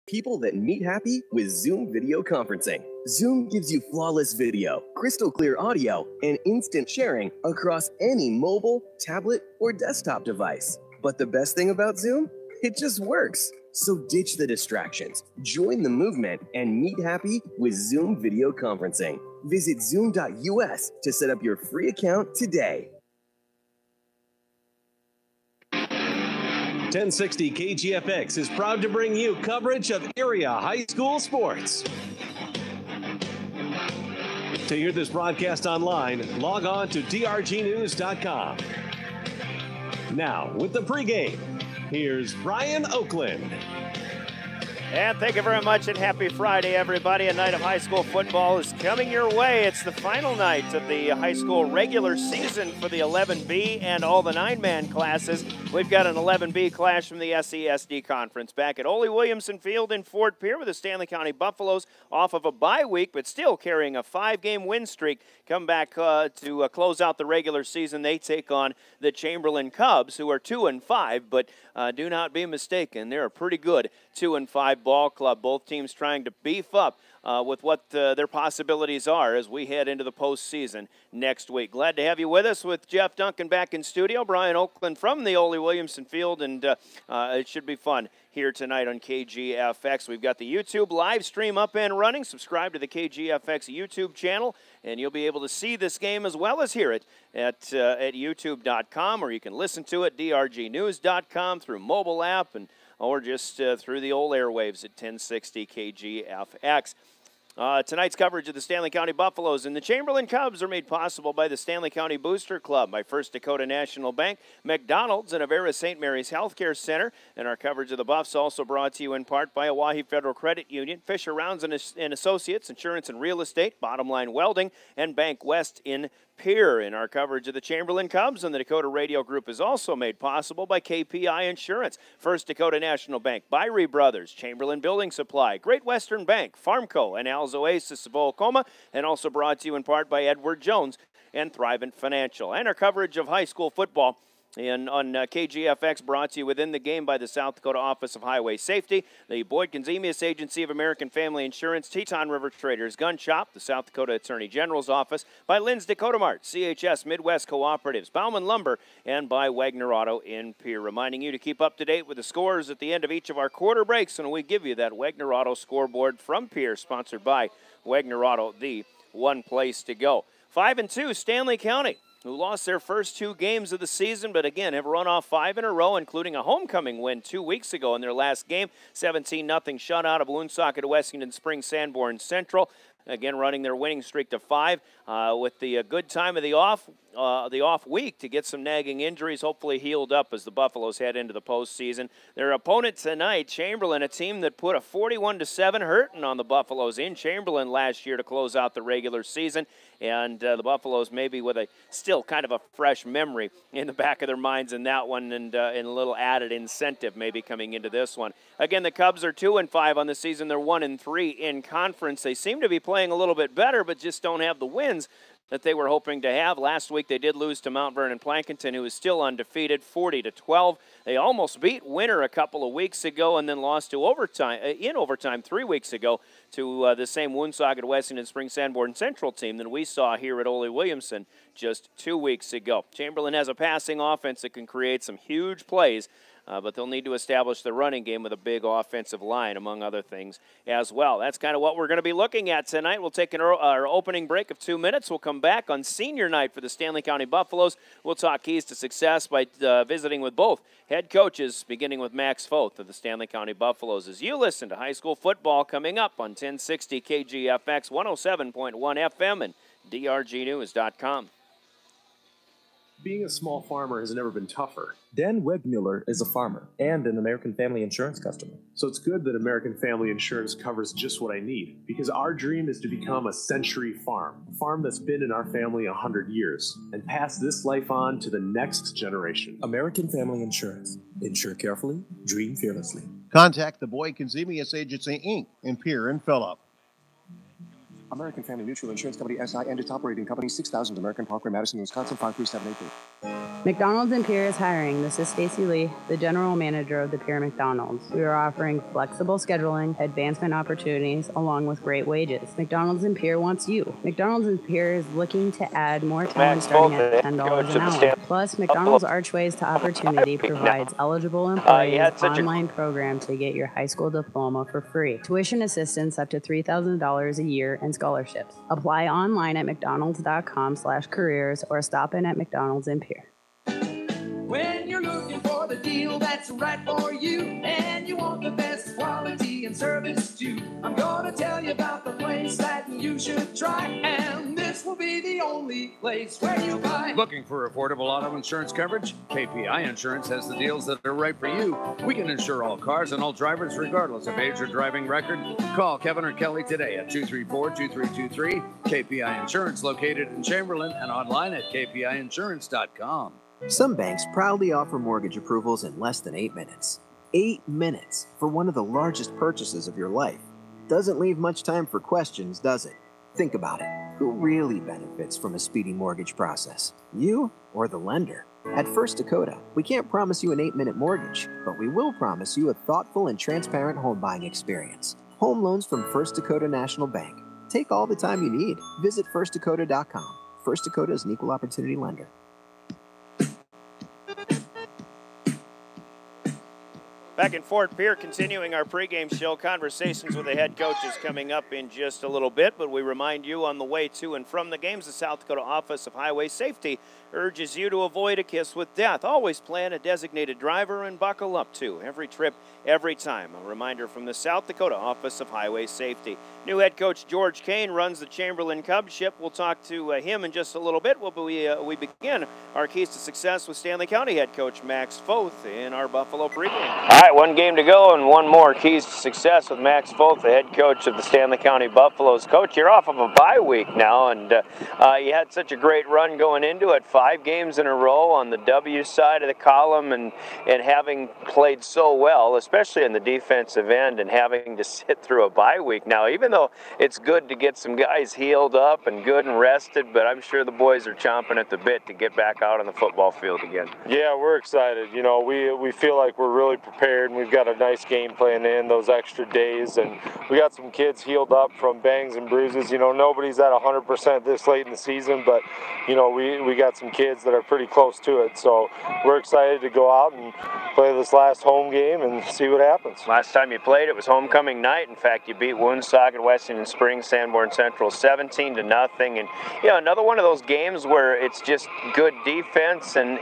People that meet happy with Zoom video conferencing. Zoom gives you flawless video, crystal clear audio, and instant sharing across any mobile, tablet, or desktop device. But the best thing about Zoom? It just works. So ditch the distractions, join the movement, and meet happy with Zoom video conferencing. Visit zoom.us to set up your free account today. 1060 KGFX is proud to bring you coverage of area high school sports. To hear this broadcast online, log on to drgnews.com. Now, with the pregame, here's Brian Oakland. And thank you very much, and happy Friday, everybody. A night of high school football is coming your way. It's the final night of the high school regular season for the 11B and all the 9-man classes. We've got an 11B clash from the SESD Conference back at Ole Williamson Field in Fort Pierre with the Stanley County Buffaloes off of a bye week, but still carrying a 5-game win streak. Come back to close out the regular season. They take on the Chamberlain Cubs, who are 2-5, but do not be mistaken, they're a pretty good 2-5 ball club. Both teams trying to beef up with what their possibilities are as we head into the postseason next week. Glad to have you with us with Jeff Duncan back in studio. Brian Oakland from the Ole Williamson Field, and it should be fun here tonight on KGFX. We've got the YouTube live stream up and running. Subscribe to the KGFX YouTube channel, and you'll be able to see this game as well as hear it at youtube.com, or you can listen to it drgnews.com through mobile app, and or just through the old airwaves at 1060 KGFX. Tonight's coverage of the Stanley County Buffaloes and the Chamberlain Cubs are made possible by the Stanley County Booster Club, by First Dakota National Bank, McDonald's, and Avera St. Mary's Healthcare Center. And our coverage of the Buffs also brought to you in part by Oahe Federal Credit Union, Fisher Rounds and Associates, Insurance and Real Estate, Bottom Line Welding, and Bank West in Pierre. In our coverage of the Chamberlain Cubs and the Dakota Radio Group is also made possible by KPI Insurance, First Dakota National Bank, Byrie Brothers, Chamberlain Building Supply, Great Western Bank, Farmco, and Al's Oasis of Oklahoma, and also brought to you in part by Edward Jones and Thrivent Financial. And our coverage of high school football on KGFX brought to you within the game by the South Dakota Office of Highway Safety, the Boyd Konzemius Agency of American Family Insurance, Teton River Traders Gun Shop, the South Dakota Attorney General's Office, by Lynn's Dakota Mart, CHS Midwest Cooperatives, Bauman Lumber, and by Wagner Auto in Pierre. Reminding you to keep up to date with the scores at the end of each of our quarter breaks, and we give you that Wagner Auto scoreboard from Pierre, sponsored by Wagner Auto, the one place to go. 5-2, Stanley County, who lost their first 2 games of the season, but again have run off 5 in a row, including a homecoming win 2 weeks ago in their last game, 17-0 shutout of Woonsocket Wessington Spring Sanborn Central. Again, running their winning streak to 5 with the good time of the off week to get some nagging injuries hopefully healed up as the Buffaloes head into the postseason. Their opponent tonight, Chamberlain, a team that put a 41-7 hurting on the Buffaloes in Chamberlain last year to close out the regular season. And the Buffaloes maybe with a still kind of a fresh memory in the back of their minds in that one, and a little added incentive maybe coming into this one. Again, the Cubs are 2-5 on the season. They're 1-3 in conference. They seem to be playing a little bit better, but just don't have the wins that they were hoping to have. Last week they did lose to Mount Vernon Plankinton, who is still undefeated, 40-12. They almost beat Winter a couple of weeks ago and then lost to overtime 3 weeks ago to the same Woonsocket Wessington Spring Sanborn Central team that we saw here at Ole Williamson just 2 weeks ago. Chamberlain has a passing offense that can create some huge plays, but they'll need to establish the running game with a big offensive line, among other things as well. That's kind of what we're going to be looking at tonight. We'll take our opening break of 2 minutes. We'll come back on senior night for the Stanley County Buffaloes. We'll talk keys to success by visiting with both head coaches, beginning with Max Foth of the Stanley County Buffaloes. As you listen to high school football coming up on 1060 KGFX, 107.1 FM, and drgnews.com. Being a small farmer has never been tougher. Dan Wegmuller is a farmer and an American Family Insurance customer. So it's good that American Family Insurance covers just what I need, because our dream is to become a century farm, a farm that's been in our family 100 years, and pass this life on to the next generation. American Family Insurance. Insure carefully, dream fearlessly. Contact the Boyd Konzemius Agency, Inc. in Pierre and Phillip. American Family Mutual Insurance Company, SI, and its operating company, 6000 American Parkway, Madison, Wisconsin, 53782. McDonald's in Pierre is hiring. This is Stacy Lee, the general manager of the Pierre McDonald's. We are offering flexible scheduling, advancement opportunities, along with great wages. McDonald's in Pierre wants you. McDonald's in Pierre is looking to add more talent starting at $10 an hour. Plus, McDonald's Archways to Opportunity provides eligible employees online program to get your high school diploma for free. Tuition assistance up to $3,000 a year and scholarships. Apply online at mcdonalds.com/careers or stop in at McDonald's in Pierre. When you're looking for the deal that's right for you and you want the best quality and service too, I'm gonna tell you about the place that you should try, and this will be the only place where you buy. Looking for affordable auto insurance coverage? KPI Insurance has the deals that are right for you. We can insure all cars and all drivers regardless of age or driving record. Call Kevin or Kelly today at 234-2323. KPI Insurance, located in Chamberlain and online at kpiinsurance.com. Some banks proudly offer mortgage approvals in less than 8 minutes. 8 minutes for one of the largest purchases of your life. Doesn't leave much time for questions, does it? Think about it. Who really benefits from a speedy mortgage process? You or the lender? At First Dakota, we can't promise you an 8-minute mortgage, but we will promise you a thoughtful and transparent home buying experience. Home loans from First Dakota National Bank. Take all the time you need. Visit firstdakota.com. First Dakota is an equal opportunity lender. Back in Fort Pierre, continuing our pregame show. Conversations with the head coaches coming up in just a little bit, but we remind you on the way to and from the games, the South Dakota Office of Highway Safety urges you to avoid a kiss with death. Always plan a designated driver and buckle up too. Every trip, every time. A reminder from the South Dakota Office of Highway Safety. New head coach George Kane runs the Chamberlain Cub ship. We'll talk to him in just a little bit. We begin our keys to success with Stanley County head coach Max Foth in our Buffalo pregame. All right, one game to go and one more keys to success with Max Foth, the head coach of the Stanley County Buffaloes. Coach, you're off of a bye week now, and you had such a great run going into it. 5 games in a row on the W side of the column, and having played so well, especially in the defensive end, and having to sit through a bye week now, even though it's good to get some guys healed up and good and rested, but I'm sure the boys are chomping at the bit to get back out on the football field again. Yeah, we're excited. You know, we feel like we're really prepared, and we've got a nice game plan in those extra days, and we got some kids healed up from bangs and bruises. You know, nobody's at 100% this late in the season, but, you know, we got some kids that are pretty close to it, so we're excited to go out and play this last home game and see what happens. Last time you played, it was homecoming night. In fact, you beat Woonsocket, Weston Springs, Sanborn Central 17-0, and you know, another one of those games where it's just good defense and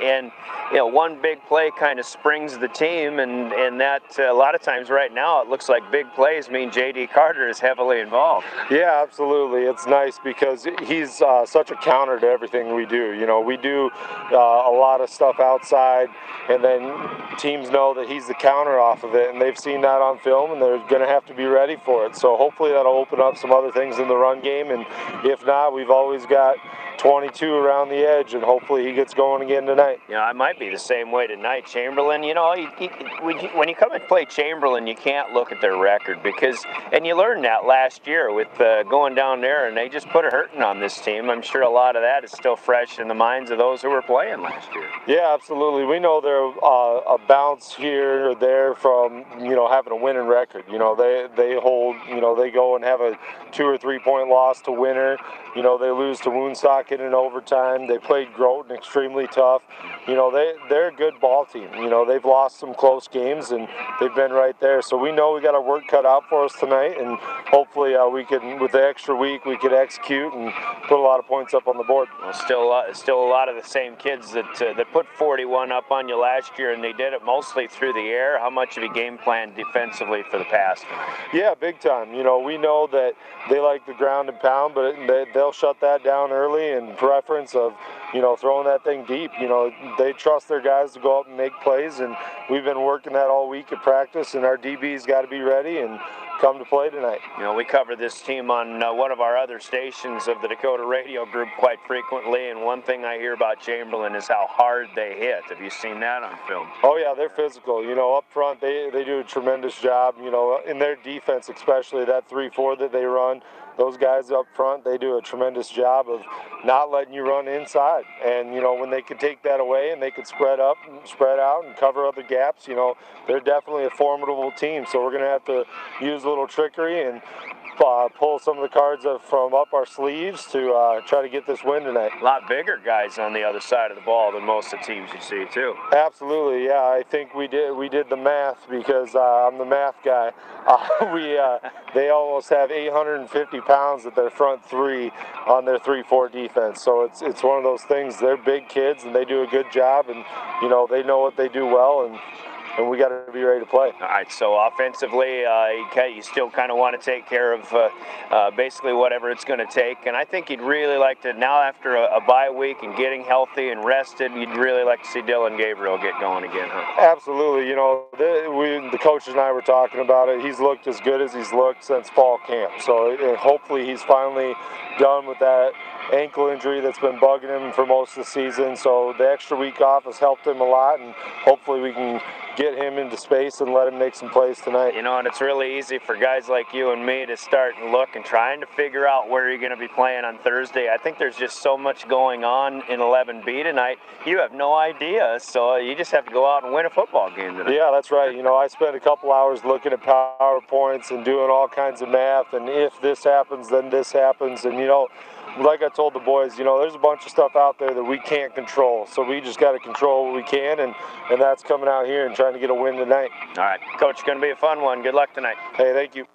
you know, one big play kind of springs the team, and that a lot of times right now it looks like big plays mean J.D. Carter is heavily involved. Yeah, absolutely. It's nice because he's such a counter to everything we do. You know, we do a lot of stuff outside, and then teams know that he's the counter off of it, and they've seen that on film, and they're going to have to be ready for it. So hopefully that'll open up some other things in the run game, and if not, we've always got 22 around the edge, and hopefully he gets going again tonight. You know, I might be the same way tonight. Chamberlain, you know, when you come and play Chamberlain, you can't look at their record because, and you learned that last year with going down there, and they just put a hurting on this team. I'm sure a lot of that is still fresh in the minds of those who were playing last year. Yeah, absolutely. We know they're a bounce here or there from, you know, having a winning record. You know, they hold, you know, they go and have a 2 or 3 point loss to Winter. You know, they lose to Woonsocket in overtime. They played Groton extremely tough. You know, they're a good ball team. You know, they've lost some close games, and they've been right there. So we know we got our work cut out for us tonight, and hopefully we can, with the extra week, we could execute and put a lot of points up on the board. Well, still a lot of the same kids that put 41 up on you last year, and they did it mostly through the air. How much of a game plan defensively for the pass? Yeah, big time. You know, we know that they like the ground and pound, but they'll shut that down early in preference of, you know, throwing that thing deep. You know, they trust their guys to go up and make plays, and we've been working that all week at practice, and our DB's got to be ready, and come to play tonight. You know, we cover this team on one of our other stations of the Dakota Radio Group quite frequently, and one thing I hear about Chamberlain is how hard they hit. Have you seen that on film? Oh yeah, they're physical. You know, up front they do a tremendous job. You know, in their defense, especially that 3-4 that they run. Those guys up front, they do a tremendous job of not letting you run inside. And, you know, when they could take that away and they could spread up and spread out and cover other gaps, you know, they're definitely a formidable team. So we're going to have to use a little trickery and pull some of the cards from up our sleeves to try to get this win tonight. A lot bigger guys on the other side of the ball than most of the teams you see, too. Absolutely, yeah. I think we did the math because I'm the math guy. They almost have 850 pounds at their front three on their 3-4 defense. So it's one of those things. They're big kids and they do a good job, and you know they know what they do well, and we got to be ready to play. All right, so offensively, you still kind of want to take care of basically whatever it's going to take. And I think you'd really like to, now after a bye week and getting healthy and rested, you'd really like to see Dylan Gabriel get going again, huh? Absolutely. You know, the coaches and I were talking about it. He's looked as good as he's looked since fall camp. So hopefully he's finally done with that ankle injury that's been bugging him for most of the season. So the extra week off has helped him a lot, and hopefully we can get him into space and let him make some plays tonight. You know, and it's really easy for guys like you and me to start and look and trying to figure out where you're going to be playing on Thursday. I think there's just so much going on in 11B tonight. You have no idea, so you just have to go out and win a football game tonight. Yeah, that's right. You know, I spent a couple hours looking at PowerPoints and doing all kinds of math, and if this happens, then this happens. And, you know, like I told the boys, you know, there's a bunch of stuff out there that we can't control. So we just got to control what we can, and that's coming out here and trying to get a win tonight. All right, Coach, going to be a fun one. Good luck tonight. Hey, thank you.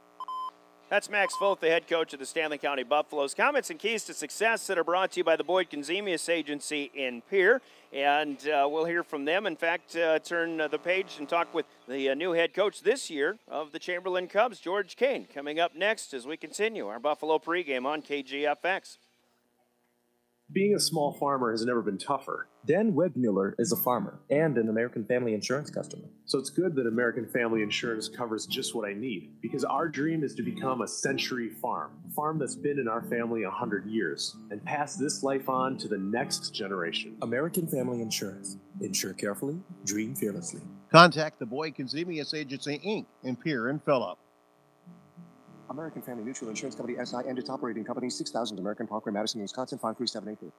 That's Max Folt, the head coach of the Stanley County Buffaloes. Comments and keys to success that are brought to you by the Boyd Conzemius Agency in Pierre. And we'll hear from them. In fact, turn the page and talk with the new head coach this year of the Chamberlain Cubs, George Kane, coming up next as we continue our Buffalo pregame on KGFX. Being a small farmer has never been tougher. Dan Webmuller is a farmer and an American Family Insurance customer. So it's good that American Family Insurance covers just what I need, because our dream is to become a century farm, a farm that's been in our family 100 years, and pass this life on to the next generation. American Family Insurance. Insure carefully, dream fearlessly. Contact the Boyd Conzemius Agency, Inc. in Pierre and Phillip. American Family Mutual Insurance Company, SI, and its operating company, 6000 American Parkway, Madison, Wisconsin, 53783.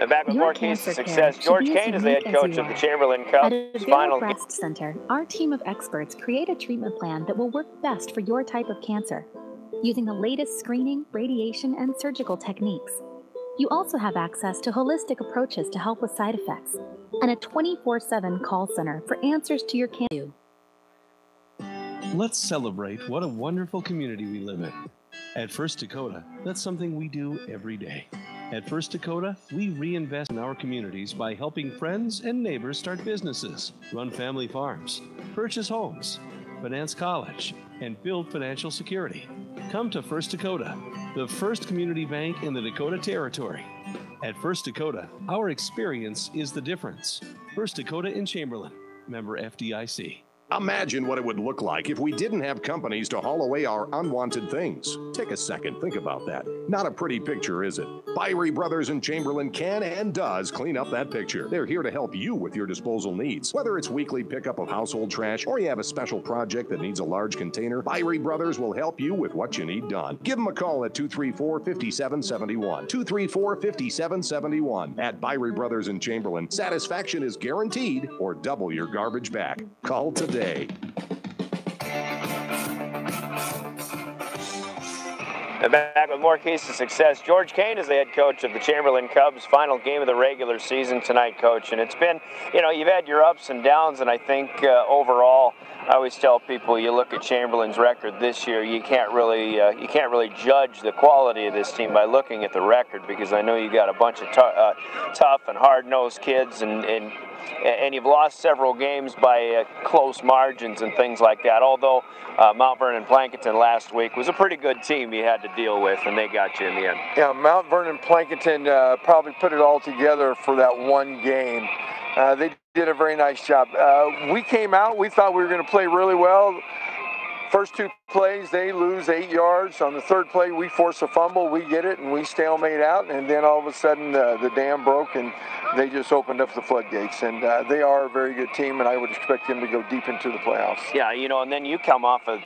And back with more keys to success, George Kane is the head coach of the Chamberlain Cubs. At Final Breast Center, our team of experts create a treatment plan that will work best for your type of cancer, using the latest screening, radiation, and surgical techniques. You also have access to holistic approaches to help with side effects, and a 24/7 call center for answers to your cancer. Let's celebrate what a wonderful community we live in. At First Dakota, that's something we do every day. At First Dakota, we reinvest in our communities by helping friends and neighbors start businesses, run family farms, purchase homes, finance college, and build financial security. Come to First Dakota, the first community bank in the Dakota Territory. At First Dakota, our experience is the difference. First Dakota in Chamberlain, member FDIC. Imagine what it would look like if we didn't have companies to haul away our unwanted things. Take a second, think about that. Not a pretty picture, is it? Byrie Brothers in Chamberlain can and does clean up that picture. They're here to help you with your disposal needs. Whether it's weekly pickup of household trash or you have a special project that needs a large container, Byrie Brothers will help you with what you need done. Give them a call at 234-5771. 234-5771. At Byrie Brothers in Chamberlain, satisfaction is guaranteed or double your garbage back. Call today. And back with more keys to success, George Kane is the head coach of the Chamberlain Cubs. Final game of the regular season tonight, Coach. And it's been, you know, you've had your ups and downs, and I think overall, I always tell people, you look at Chamberlain's record this year, you can't really judge the quality of this team by looking at the record, because I know you got a bunch of tough and hard-nosed kids, and you've lost several games by close margins and things like that. Although Mount Vernon Plankinton last week was a pretty good team you had to deal with, and they got you in the end. Yeah, Mount Vernon Plankinton probably put it all together for that one game. They did a very nice job. We came out, we thought we were going to play really well. First 2 plays, they lose 8 yards. On the 3rd play, we force a fumble, we get it, and we stalemate out. And then all of a sudden, the dam broke, and they just opened up the floodgates. And they are a very good team, and I would expect them to go deep into the playoffs. Yeah, you know, and then you come off of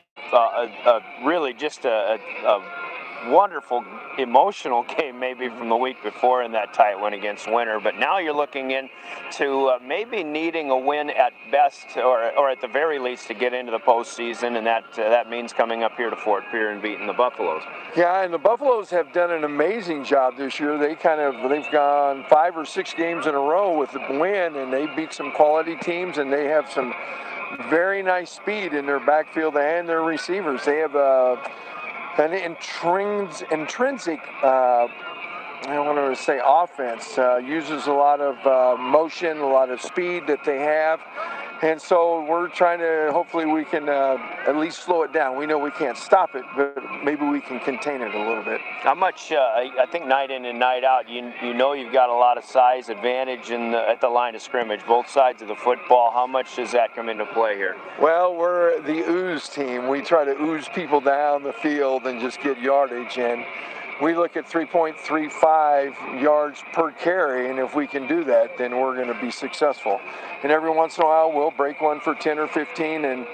really just a wonderful emotional game maybe from the week before in that tight one against Winter, but now you're looking into maybe needing a win at best or at the very least to get into the postseason, and that means coming up here to Fort Pierre and beating the Buffaloes. Yeah, and the Buffaloes have done an amazing job this year. They've gone 5 or 6 games in a row with the win, and they beat some quality teams, and they have some very nice speed in their backfield and their receivers. They have an intrinsic, I want to say offense, uses a lot of motion, a lot of speed that they have. And so we're trying to, hopefully we can at least slow it down. We know we can't stop it, but maybe we can contain it a little bit. How much, I think night in and night out, you know you've got a lot of size advantage at the line of scrimmage, both sides of the football. How much does that come into play here? Well, we're the ooze team. We try to ooze people down the field and just get yardage. And we look at 3.35 yards per carry, and if we can do that, then we're going to be successful. And every once in a while, we'll break one for 10 or 15, and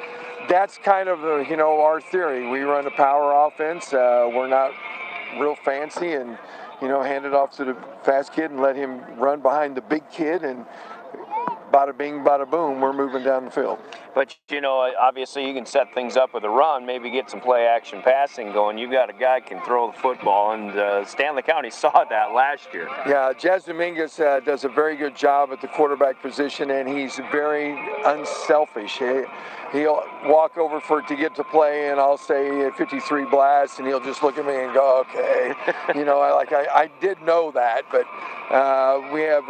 that's kind of, our theory. We run a power offense. We're not real fancy, and, hand it off to the fast kid and let him run behind the big kid, and bada bing, bada boom, we're moving down the field. But, obviously you can set things up with a run, maybe get some play action passing going. You've got a guy who can throw the football, and Stanley County saw that last year. Yeah, Jazz Dominguez does a very good job at the quarterback position, and he's very unselfish. He'll walk over to get to play, and I'll say 53 blasts, and he'll just look at me and go, okay. I did know that, but we have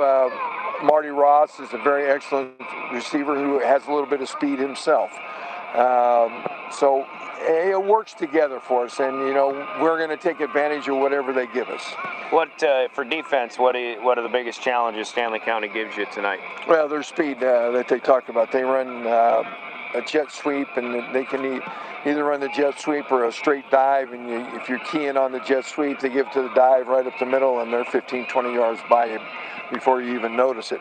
Marty Ross is a very excellent receiver who has a little bit of speed himself. So it works together for us, and we're going to take advantage of whatever they give us. What for defense? What are the biggest challenges Stanley County gives you tonight? Well, their speed that they talked about. They run a jet sweep, and they can either run the jet sweep or a straight dive. And if you're keying on the jet sweep, they give to the dive right up the middle, and they're 15, 20 yards by you before you even notice it.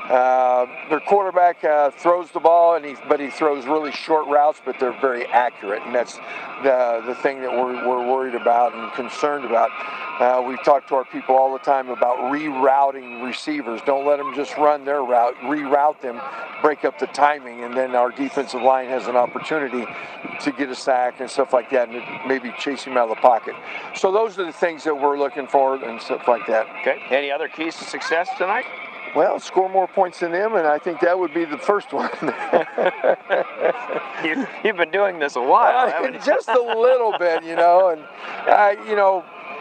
Their quarterback throws the ball, but he throws really short routes, but they're very accurate, and that's the thing that we're worried about and concerned about. We've talked to our people all the time about rerouting receivers. Don't let them just run their route. Reroute them, break up the timing, and then our defensive line has an opportunity to get a sack and stuff like that, and maybe chase him out of the pocket. So those are the things that we're looking for and stuff like that. Okay. Any other keys to success tonight? Well, score more points than them, and I think that would be the first one. You've been doing this a while, haven't you? Just a little bit, and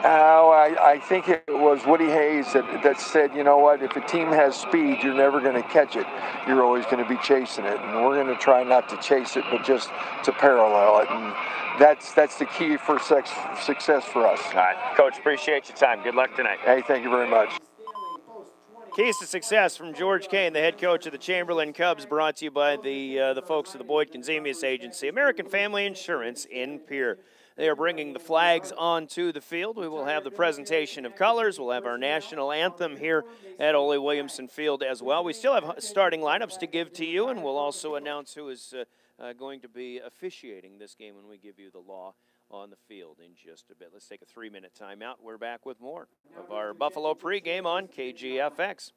I think it was Woody Hayes that said, if a team has speed, you're never going to catch it. You're always going to be chasing it, and we're going to try not to chase it, but just to parallel it, and that's the key for success for us. All right, Coach, appreciate your time. Good luck tonight. Hey, thank you very much. Keys to success from George Kane, the head coach of the Chamberlain Cubs, brought to you by the folks of the Boyd Consemius Agency, American Family Insurance in Pierre. They are bringing the flags onto the field. We will have the presentation of colors. We'll have our national anthem here at Ole Williamson Field as well. We still have starting lineups to give to you, and we'll also announce who is going to be officiating this game when we give you the law on the field in just a bit. Let's take a 3-minute timeout. We're back with more of our Buffalo pregame on KGFX.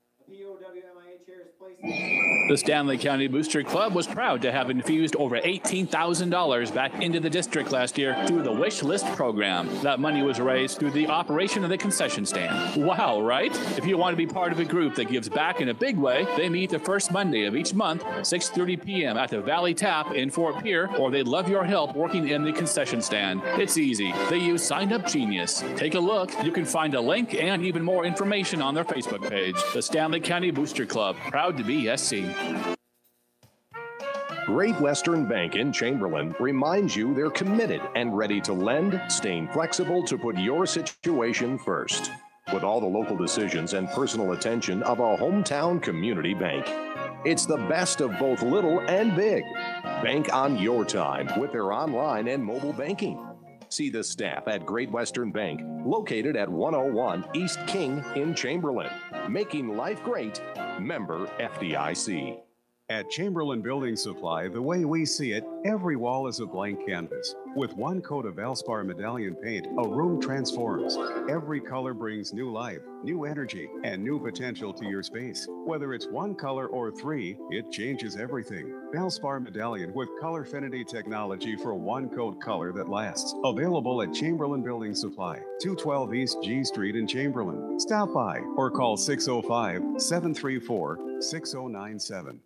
The Stanley County Booster Club was proud to have infused over $18,000 back into the district last year through the Wish List program. That money was raised through the operation of the concession stand. Wow, right? If you want to be part of a group that gives back in a big way, they meet the first Monday of each month, 6:30 p.m. at the Valley Tap in Fort Pierre, or they'd love your help working in the concession stand. It's easy. They use Sign Up Genius. Take a look. You can find a link and even more information on their Facebook page. The Stanley County Booster Club, proud to be SC. Great Western Bank in Chamberlain reminds you they're committed and ready to lend, staying flexible to put your situation first. With all the local decisions and personal attention of a hometown community bank. It's the best of both little and big. Bank on your time with their online and mobile banking. See the staff at Great Western Bank, located at 101 East King in Chamberlain. Making life great. Member FDIC. At Chamberlain Building Supply, the way we see it, every wall is a blank canvas. With one coat of Valspar Medallion paint, a room transforms. Every color brings new life, new energy, and new potential to your space. Whether it's one color or three, it changes everything. Valspar Medallion with Colorfinity technology for one coat color that lasts. Available at Chamberlain Building Supply, 212 East G Street in Chamberlain. Stop by or call 605-734-6097.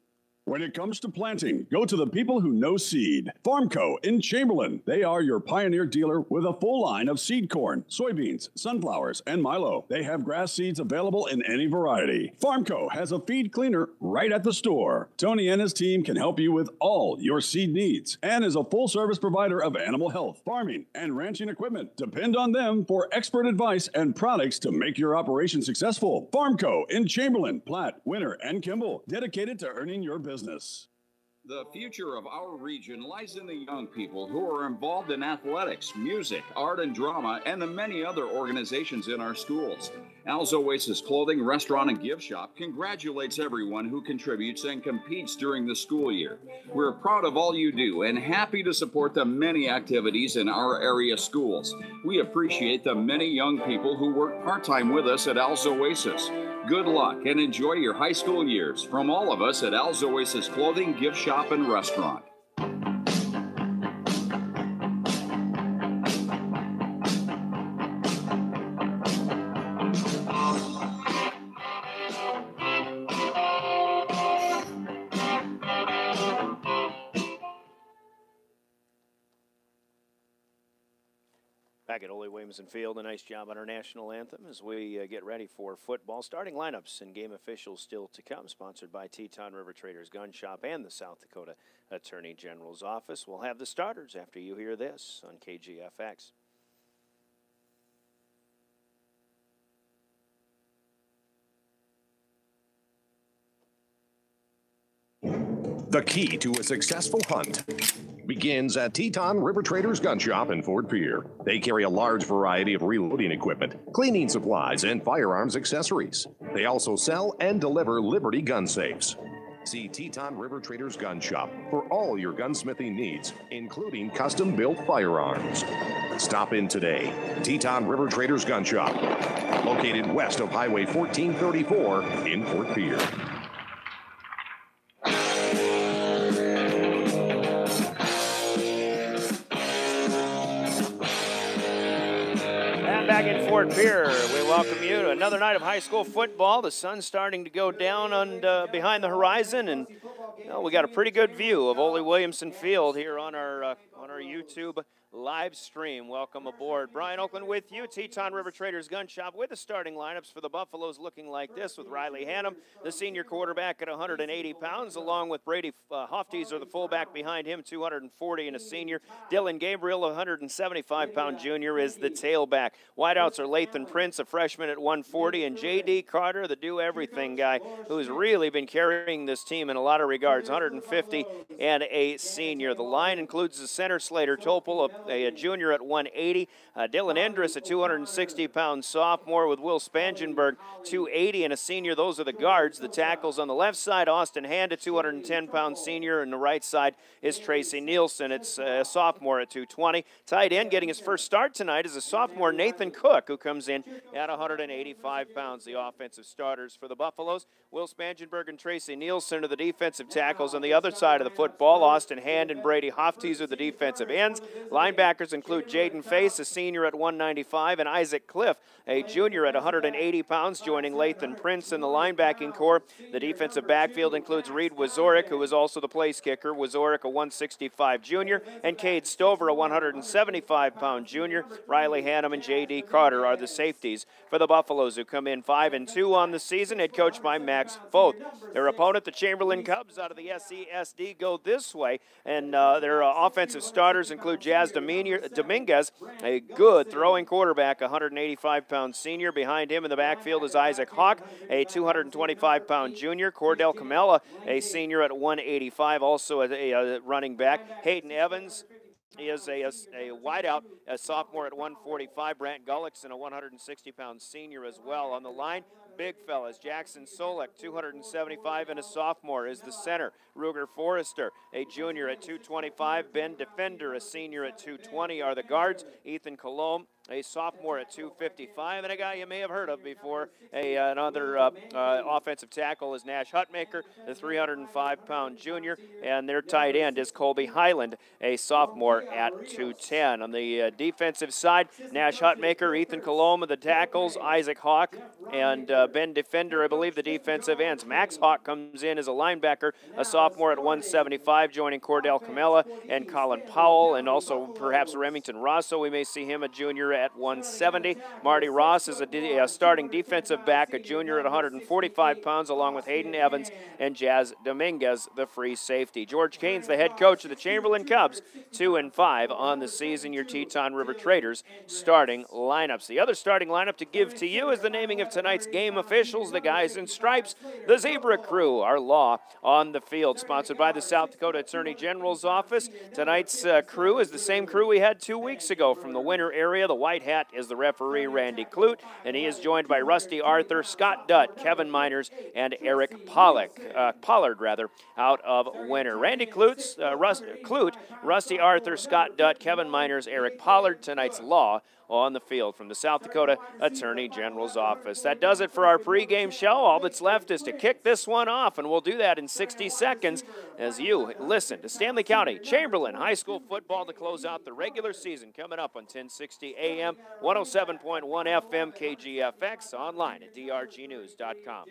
When it comes to planting, go to the people who know seed. Farm Co. in Chamberlain. They are your Pioneer dealer with a full line of seed corn, soybeans, sunflowers, and milo. They have grass seeds available in any variety. Farm Co. has a feed cleaner right at the store. Tony and his team can help you with all your seed needs and is a full-service provider of animal health, farming, and ranching equipment. Depend on them for expert advice and products to make your operation successful. Farm Co. in Chamberlain, Platte, Winter, and Kimball. Dedicated to earning your business. The future of our region lies in the young people who are involved in athletics, music, art and drama, and the many other organizations in our schools. Al's Oasis Clothing, Restaurant, and Gift Shop congratulates everyone who contributes and competes during the school year. We're proud of all you do and happy to support the many activities in our area schools. We appreciate the many young people who work part-time with us at Al's Oasis. Good luck and enjoy your high school years from all of us at Al's Oasis Clothing, Gift Shop, and Restaurant. Back at Ole Williamson Field, a nice job on our national anthem as we get ready for football. Starting lineups and game officials still to come, sponsored by Teton River Traders Gun Shop and the South Dakota Attorney General's Office. We'll have the starters after you hear this on KGFX. The key to a successful hunt begins at Teton River Traders Gun Shop in Fort Pierre. They carry a large variety of reloading equipment, cleaning supplies, and firearms accessories. They also sell and deliver Liberty gun safes. See Teton River Traders Gun Shop for all your gunsmithing needs, including custom-built firearms. Stop in today. Teton River Traders Gun Shop, located west of Highway 1434 in Fort Pierre. Back in Fort Pierre, we welcome you to another night of high school football. The sun's starting to go down on behind the horizon, and we got a pretty good view of Ole Williamson Field here on our YouTube live stream. Welcome aboard. Brian Oakland with you, Teton River Traders Gun Shop, with the starting lineups for the Buffaloes looking like this, with Riley Hannum, the senior quarterback at 180 pounds, along with Brady Hofteser, the fullback behind him, 240 and a senior. Dylan Gabriel, a 175-pound junior, is the tailback. Wideouts are Lathan Prince, a freshman at 140, and J.D. Carter, the do-everything guy, who's really been carrying this team in a lot of regards, 150 and a senior. The line includes the center, Slater Topol, a junior at 180. Dylan Endress, a 260-pound sophomore, with Will Spangenberg, 280 and a senior. Those are the guards. The tackles on the left side, Austin Hand, a 210-pound senior, and the right side is Tracy Nielsen. It's a sophomore at 220. Tight end getting his first start tonight is a sophomore, Nathan Cook, who comes in at 185 pounds. The offensive starters for the Buffaloes, Will Spangenberg and Tracy Nielsen are the defensive tackles. On the other side of the football, Austin Hand and Brady Hofteser are the defensive ends. Linebackers include Jaden Face, a senior at 195, and Isaac Cliff, a junior at 180 pounds, joining Lathan Prince in the linebacking core. The defensive backfield includes Reed Wazorik, who is also the place kicker. Wazorik, a 165 junior, and Cade Stover, a 175-pound junior. Riley Hannum and J.D. Carter are the safeties for the Buffaloes, who come in 5-2 on the season, head coached by Max Foth. Their opponent, the Chamberlain Cubs out of the SESD, go this way, and their offensive starters include Jazz Dominguez, a good throwing quarterback, 185-pound senior. Behind him in the backfield is Isaac Hawk, a 225-pound junior. Cordell Camella, a senior at 185, also a running back. Hayden Evans is a wideout, a sophomore at 145. Brant Gullickson, a 160-pound senior as well. On the line, big fellas. Jackson Solek, 275 and a sophomore, is the center. Ruger Forrester, a junior at 225. Ben Defender, a senior at 220, are the guards. Ethan Colomb, a sophomore at 255, and a guy you may have heard of before, another offensive tackle is Nash Hutmaker, the 305-pound junior, and their tight end is Colby Highland, a sophomore at 210. On the defensive side, Nash Hutmaker, Ethan Colomb of the tackles, Isaac Hawk, and Ben Defender, I believe, the defensive ends. Max Hawk comes in as a linebacker, a sophomore at 175, joining Cordell Camella and Colin Powell, and also perhaps Remington Rosso. We may see him a junior at 170. Marty Ross is a starting defensive back, a junior at 145 pounds, along with Hayden Evans and Jazz Dominguez, the free safety. George Kane's the head coach of the Chamberlain Cubs, 2-5 on the season. Your Teton River Traders starting lineups. The other starting lineup to give to you is the naming of tonight's game officials, the guys in stripes, the Zebra Crew, our law on the field, sponsored by the South Dakota Attorney General's Office. Tonight's crew is the same crew we had 2 weeks ago from the winter area. The white hat is the referee, Randy Clute, and he is joined by Rusty Arthur, Scott Dutt, Kevin Miners, and Eric Pollard, out of winter. Randy Clute, Rusty Arthur, Scott Dutt, Kevin Miners, Eric Pollard, tonight's law on the field from the South Dakota Attorney General's Office. That does it for our pregame show. All that's left is to kick this one off, and we'll do that in 60 seconds as you listen to Stanley County Chamberlain High School football to close out the regular season, coming up on 1060 AM, 107.1 FM, KGFX, online at drgnews.com.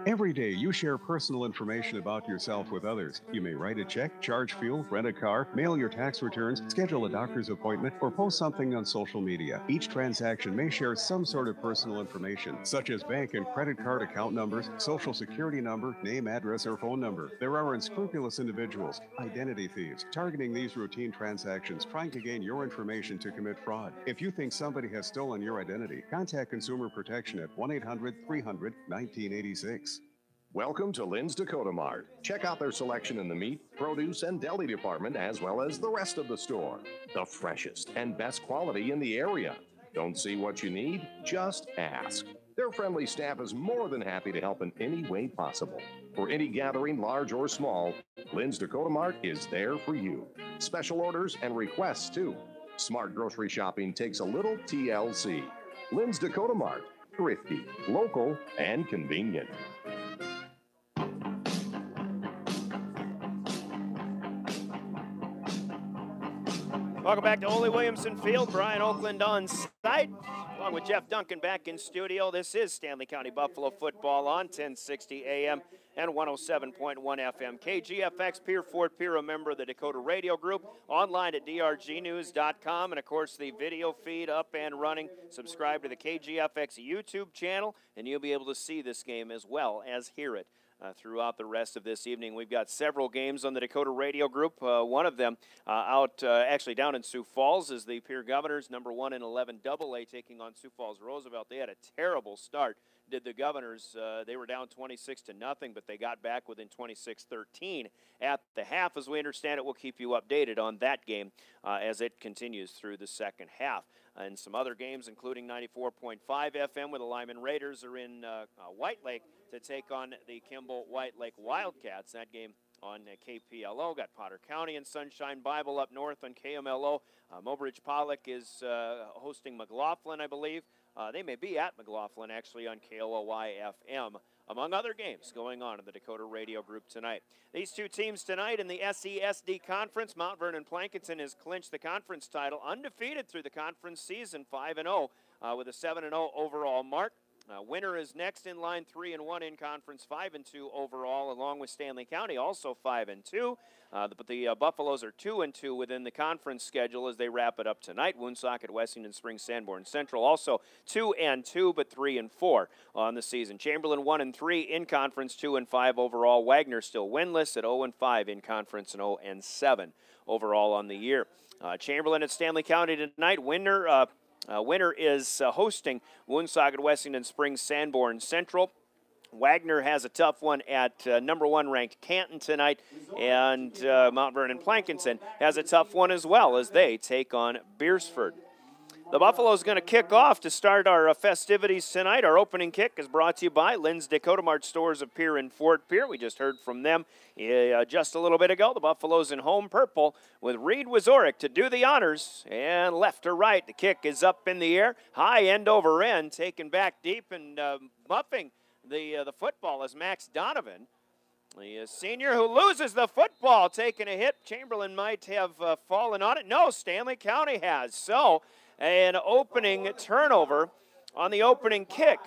Every day, you share personal information about yourself with others. You may write a check, charge fuel, rent a car, mail your tax returns, schedule a doctor's appointment, or post something on social media. Each transaction may share some sort of personal information, such as bank and credit card account numbers, social security number, name, address, or phone number. There are unscrupulous individuals, identity thieves, targeting these routine transactions, trying to gain your information to commit fraud. If you think somebody has stolen your identity, contact Consumer Protection at 1-800-300-1986. Welcome to Lynn's Dakota Mart. Check out their selection in the meat, produce, and deli department, as well as the rest of the store. The freshest and best quality in the area. Don't see what you need? Just ask. Their friendly staff is more than happy to help in any way possible. For any gathering, large or small, Lynn's Dakota Mart is there for you. Special orders and requests, too. Smart grocery shopping takes a little TLC. Lynn's Dakota Mart. Thrifty, local, and convenient. Welcome back to Ole Williamson Field. Brian Oakland on site, along with Jeff Duncan back in studio. This is Stanley County Buffalo football on 1060 AM and 107.1 FM. KGFX, Pier Fort Pier, a member of the Dakota Radio Group, online at drgnews.com, and of course the video feed up and running. Subscribe to the KGFX YouTube channel, and you'll be able to see this game as well as hear it. Throughout the rest of this evening. We've got several games on the Dakota Radio Group. One of them actually down in Sioux Falls is the Pierre Governors, number 1 in 11 AA, taking on Sioux Falls Roosevelt. They had a terrible start. Did the Governors, they were down 26-0, but they got back within 26-13 at the half. As we understand it, we'll keep you updated on that game as it continues through the second half. And some other games, including 94.5 FM, where the Lyman Raiders are in White Lake to take on the Kimball White Lake Wildcats. That game on KPLO. Got Potter County and Sunshine Bible up north on KMLO. Mobridge Pollock is hosting McLaughlin, I believe. They may be at McLaughlin, actually, on KLOY FM, among other games going on in the Dakota Radio Group tonight. These two teams tonight in the SESD Conference. Mount Vernon Plankinton has clinched the conference title, undefeated through the conference season, 5-0, with a 7-0 overall mark. Winner is next in line, 3-1 in conference, 5-2 overall, along with Stanley County, also 5-2. But the Buffaloes are 2-2 within the conference schedule as they wrap it up tonight. Woonsocket, Wessington Springs, Sanborn Central also 2-2, but 3-4 on the season. Chamberlain 1-3 in conference, 2-5 overall. Wagner still winless at 0-5 in conference and 0-7 overall on the year. Chamberlain at Stanley County tonight. Winner is hosting Woonsocket, Wessington Springs, Sanborn Central. Wagner has a tough one at number 1 ranked Canton tonight, and Mount Vernon Plankinson has a tough one as well as they take on Beersford. The Buffalo's going to kick off to start our festivities tonight. Our opening kick is brought to you by Lynn's Dakota Mart Stores of Pierre and Fort Pierre. We just heard from them just a little bit ago. The Buffalo's in home purple with Reed Wazorek to do the honors. And left to right, the kick is up in the air. High end over end, taken back deep and muffing the football is Max Donovan. The senior who loses the football, taking a hit. Chamberlain might have fallen on it. No, Stanley County has. So an opening turnover on the opening kick.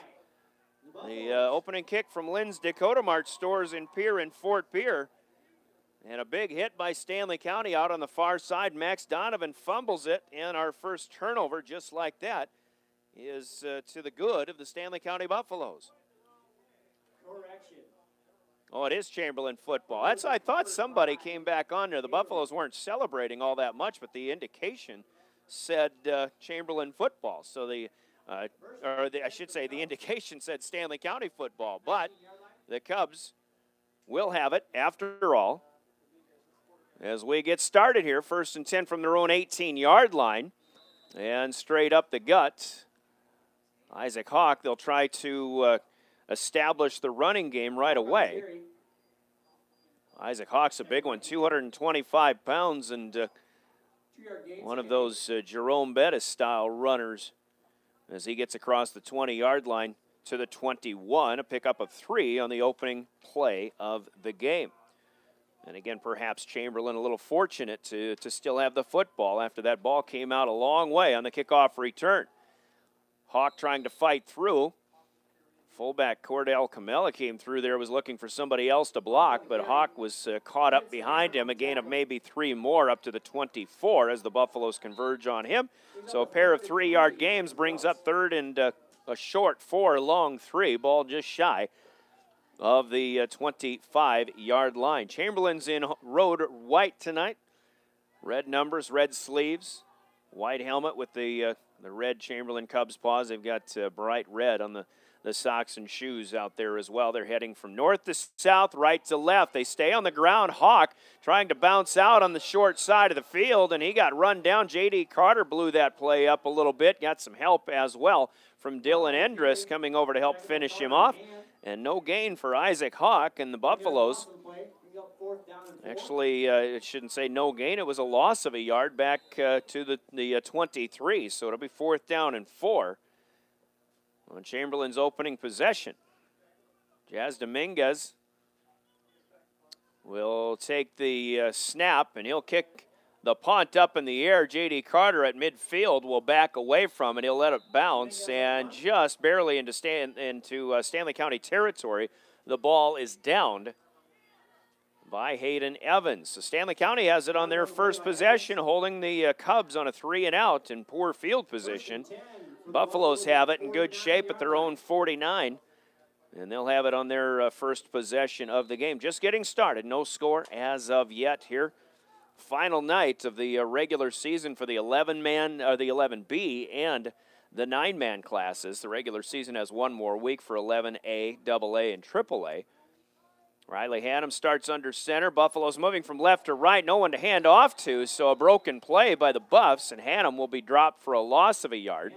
The opening kick from Lynn's Dakota Mart Stores in Pierre and Fort Pierre. And a big hit by Stanley County out on the far side. Max Donovan fumbles it, and our first turnover, just like that, is to the good of the Stanley County Buffaloes. Oh, it is Chamberlain football. I thought somebody came back on there. The Buffaloes weren't celebrating all that much, but the indication said Chamberlain football. So the indication said Stanley County football. But the Cubs will have it after all. As we get started here, 1st and 10 from their own 18-yard line. And straight up the gut, Isaac Hawk, they'll try to establish the running game right away. Isaac Hawk's a big one, 225 pounds, and one of those Jerome Bettis-style runners as he gets across the 20-yard line to the 21, a pickup of 3 on the opening play of the game. And again, perhaps Chamberlain a little fortunate to still have the football after that ball came out a long way on the kickoff return. Hawk trying to fight through. Fullback Cordell Camella came through there, was looking for somebody else to block, but Hawk was caught up behind him, a gain of maybe 3 more up to the 24 as the Buffaloes converge on him. So a pair of 3-yard gains brings up 3rd and a short 4, long 3, ball just shy of the 25-yard line. Chamberlain's in road white tonight. Red numbers, red sleeves, white helmet with the red Chamberlain Cubs paws. They've got bright red on the socks and shoes out there as well. They're heading from north to south, right to left. They stay on the ground. Hawk trying to bounce out on the short side of the field, and he got run down. J.D. Carter blew that play up a little bit. Got some help as well from Dylan Endress coming over to help finish him off. And no gain for Isaac Hawk and the Buffaloes. Actually, it shouldn't say no gain. It was a loss of a yard back to the 23, so it'll be 4th down and 4 on Chamberlain's opening possession. Jazz Dominguez will take the snap, and he'll kick the punt up in the air. J.D. Carter at midfield will back away from it. He'll let it bounce, and just barely into Stanley County territory, the ball is downed by Hayden Evans. So Stanley County has it on their first possession, holding the Cubs on a 3-and-out in poor field position. Buffaloes have it in good shape at their own 49, and they'll have it on their first possession of the game. Just getting started. No score as of yet here. Final night of the regular season for the 11B and the 9-man classes. The regular season has one more week for 11A, AA, and AAA. Riley Hannum starts under center. Buffalo's moving from left to right. No one to hand off to, so a broken play by the Buffs, and Hannum will be dropped for a loss of a yard.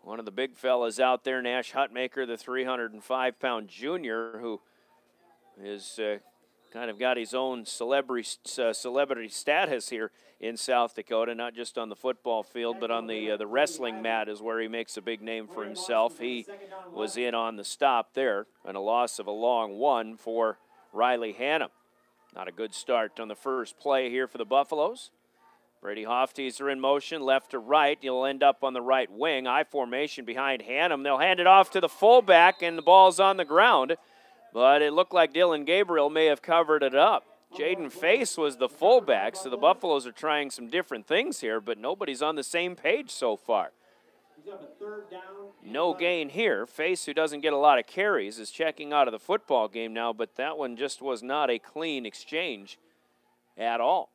One of the big fellas out there, Nash Hutmaker, the 305-pound junior, who is kind of got his own celebrity status here in South Dakota, not just on the football field, but on the wrestling mat is where he makes a big name for himself. He was in on the stop there, and a loss of a long 1 for Riley Hannum. Not a good start on the first play here for the Buffaloes. Brady Hofteser in motion, left to right. He'll end up on the right wing. I formation behind Hannum. They'll hand it off to the fullback, and the ball's on the ground. But it looked like Dylan Gabriel may have covered it up. Jaden Face was the fullback, so the Buffaloes are trying some different things here, but nobody's on the same page so far. No gain here. Face, who doesn't get a lot of carries, is checking out of the football game now, but that one just was not a clean exchange at all.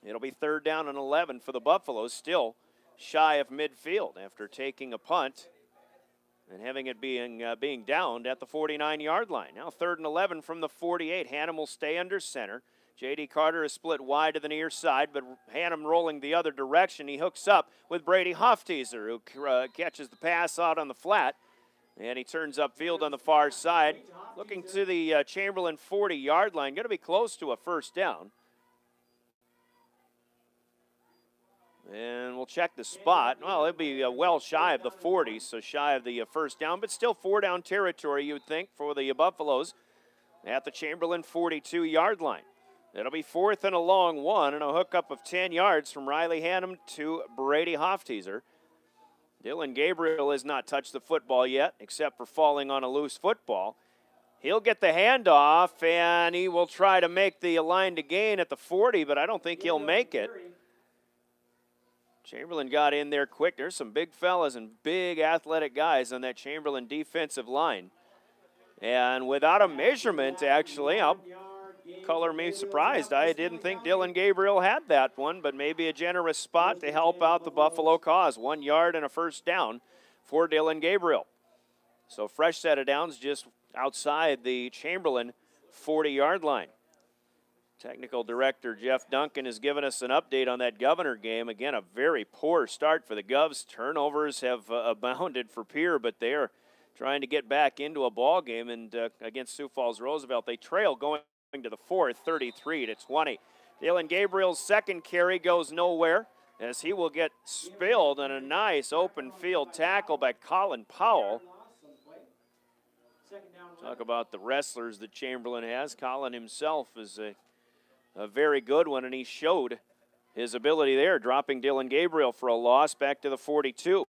It'll be 3rd down and 11 for the Buffaloes, still shy of midfield after taking a punt and having it being downed at the 49-yard line. Now 3rd and 11 from the 48. Hannum will stay under center. J.D. Carter is split wide to the near side, but Hannum rolling the other direction. He hooks up with Brady Hofteser, who catches the pass out on the flat, and he turns upfield on the far side, looking to the Chamberlain 40-yard line. Going to be close to a 1st down. And we'll check the spot. Well, it'll be well shy of the 40, so shy of the 1st down, but still 4-down territory, you would think, for the Buffaloes at the Chamberlain 42-yard line. It'll be 4th and a long one, and a hookup of 10 yards from Riley Hannum to Brady Hofteser. Dylan Gabriel has not touched the football yet, except for falling on a loose football. He'll get the handoff, and he will try to make the line to gain at the 40, but I don't think he'll make it. Chamberlain got in there quick. There's some big fellas and big athletic guys on that Chamberlain defensive line. And without a measurement, actually, I'll color me surprised. I didn't think Dylan Gabriel had that one, but maybe a generous spot to help out the Buffalo cause. 1 yard and a 1st down for Dylan Gabriel. So fresh set of downs just outside the Chamberlain 40-yard line. Technical Director Jeff Duncan has given us an update on that Governor game. Again, a very poor start for the Govs. Turnovers have abounded for Pierre, but they are trying to get back into a ball game. And against Sioux Falls Roosevelt, they trail going to the 4th, 33-20. Dylan Gabriel's 2nd carry goes nowhere as he will get spilled on a nice open field tackle by Colin Powell. Talk about the wrestlers that Chamberlain has. Colin himself is a very good one, and he showed his ability there, dropping Dylan Gabriel for a loss back to the 42.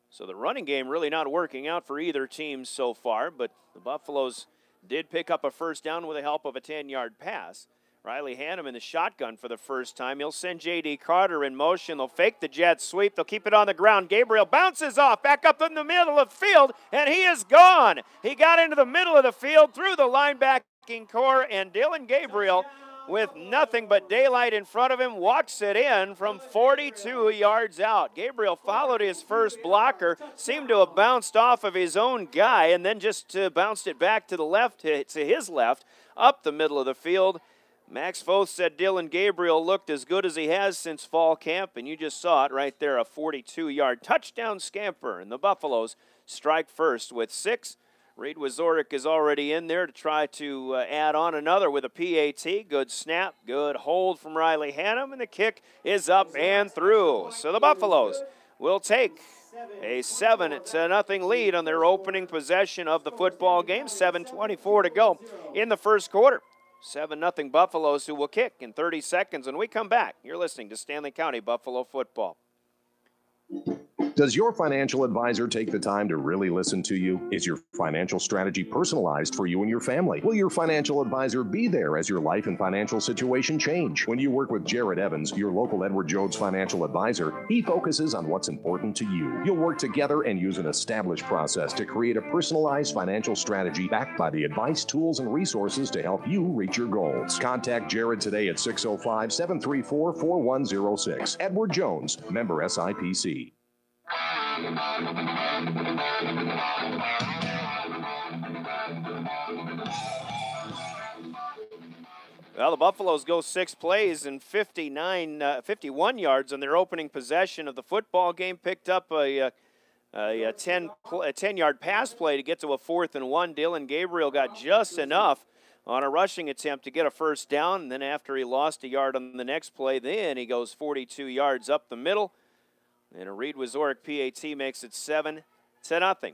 So the running game really not working out for either team so far, but the Buffaloes did pick up a 1st down with the help of a 10-yard pass. Riley Hannum in the shotgun for the first time. He'll send J.D. Carter in motion. They'll fake the jet sweep. They'll keep it on the ground. Gabriel bounces off back up in the middle of the field, and he is gone. He got into the middle of the field through the linebacking core, and Dylan Gabriel, with nothing but daylight in front of him, walks it in from 42 yards out. Gabriel followed his first blocker, seemed to have bounced off of his own guy, and then just bounced it back to the left, to his left, up the middle of the field. Max Foth said Dylan Gabriel looked as good as he has since fall camp, and you just saw it right there, a 42-yard touchdown scamper, and the Buffaloes strike first with 6. Reed Wazorek is already in there to try to add on another with a PAT. Good snap, good hold from Riley Hannum, and the kick is up and through. So the Buffaloes will take a 7-0 lead on their opening possession of the football game. 7:24 to go in the first quarter. 7-0 Buffaloes, who will kick in 30 seconds. When we come back, you're listening to Stanley County Buffalo Football. Does your financial advisor take the time to really listen to you? Is your financial strategy personalized for you and your family? Will your financial advisor be there as your life and financial situation change? When you work with Jared Evans, your local Edward Jones financial advisor, he focuses on what's important to you. You'll work together and use an established process to create a personalized financial strategy backed by the advice, tools, and resources to help you reach your goals. Contact Jared today at 605-734-4106. Edward Jones, member SIPC. Well, the Buffaloes go 6 plays and 51 yards on their opening possession of the football game. Picked up a 10-yard pass play to get to a 4th and 1. Dylan Gabriel got just enough on a rushing attempt to get a 1st down. And then after he lost a yard on the next play, then he goes 42 yards up the middle. And a Reed Wazorek PAT makes it 7-0.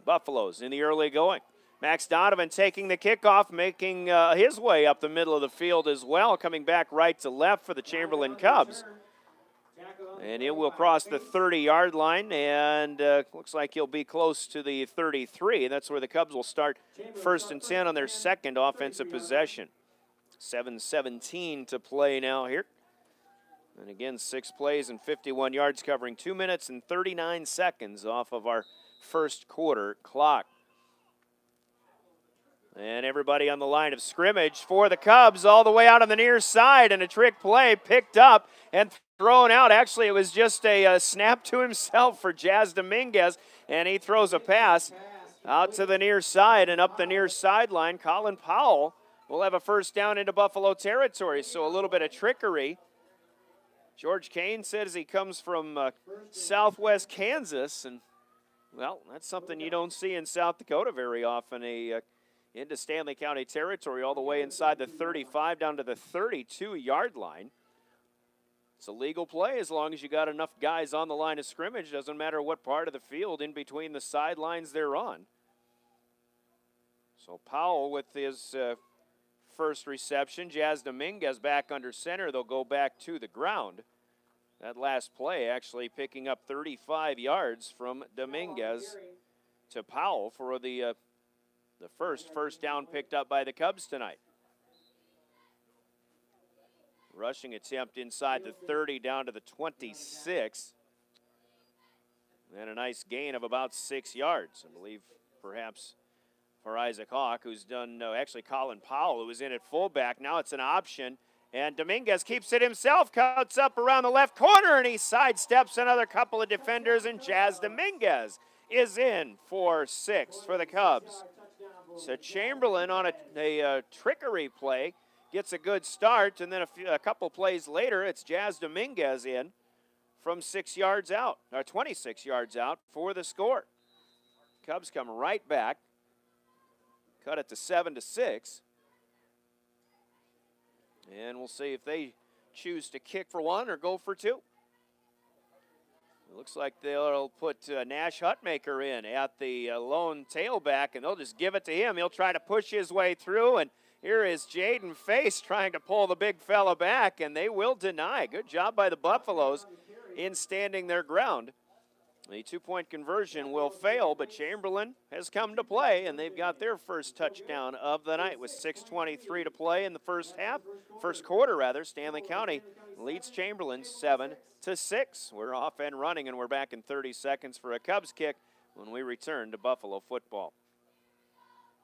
Buffaloes in the early going. Max Donovan taking the kickoff, making his way up the middle of the field as well, coming back right to left for the Chamberlain Cubs. And it will cross the 30-yard line, and looks like he'll be close to the 33. That's where the Cubs will start 1st and 10 on their second offensive possession. 7:17 to play now here. And again, 6 plays and 51 yards, covering 2 minutes and 39 seconds off of our first quarter clock. And everybody on the line of scrimmage for the Cubs all the way out on the near side, and a trick play picked up and thrown out. Actually, it was just a snap to himself for Jazz Dominguez, and he throws a pass out to the near side and up the near sideline. Colin Powell will have a first down into Buffalo territory, so a little bit of trickery. George Kane says he comes from southwest Kansas, and, well, that's something you don't see in South Dakota very often, into Stanley County territory all the way inside the 35 down to the 32-yard line. It's a legal play as long as you got enough guys on the line of scrimmage. Doesn't matter what part of the field in between the sidelines they're on. So Powell with his first reception. Jazz Dominguez back under center. They'll go back to the ground. That last play actually picking up 35 yards from Dominguez to Powell for the first down picked up by the Cubs tonight. Rushing attempt inside the 30 down to the 26. And a nice gain of about 6 yards, I believe, perhaps for Isaac Hawk, who's done, actually Colin Powell, who was in at fullback. Now it's an option, and Dominguez keeps it himself, cuts up around the left corner, and he sidesteps another couple of defenders, and Jazz Dominguez is in for 6 for the Cubs. So Chamberlain on a trickery play gets a good start, and then a couple plays later, it's Jazz Dominguez in from 6 yards out, or 26 yards out for the score. Cubs come right back, cut it to 7-6, and we'll see if they choose to kick for 1 or go for 2. It looks like they'll put Nash Hutmaker in at the lone tailback, and they'll just give it to him. He'll try to push his way through, and here is Jaden Face trying to pull the big fella back, and they will deny. Good job by the Buffaloes in standing their ground. The 2-point conversion will fail, but Chamberlain has come to play, and they've got their first touchdown of the night with 6:23 to play in the first quarter rather. Stanley County leads Chamberlain 7-6. We're off and running, and we're back in 30 seconds for a Cubs kick when we return to Buffalo football.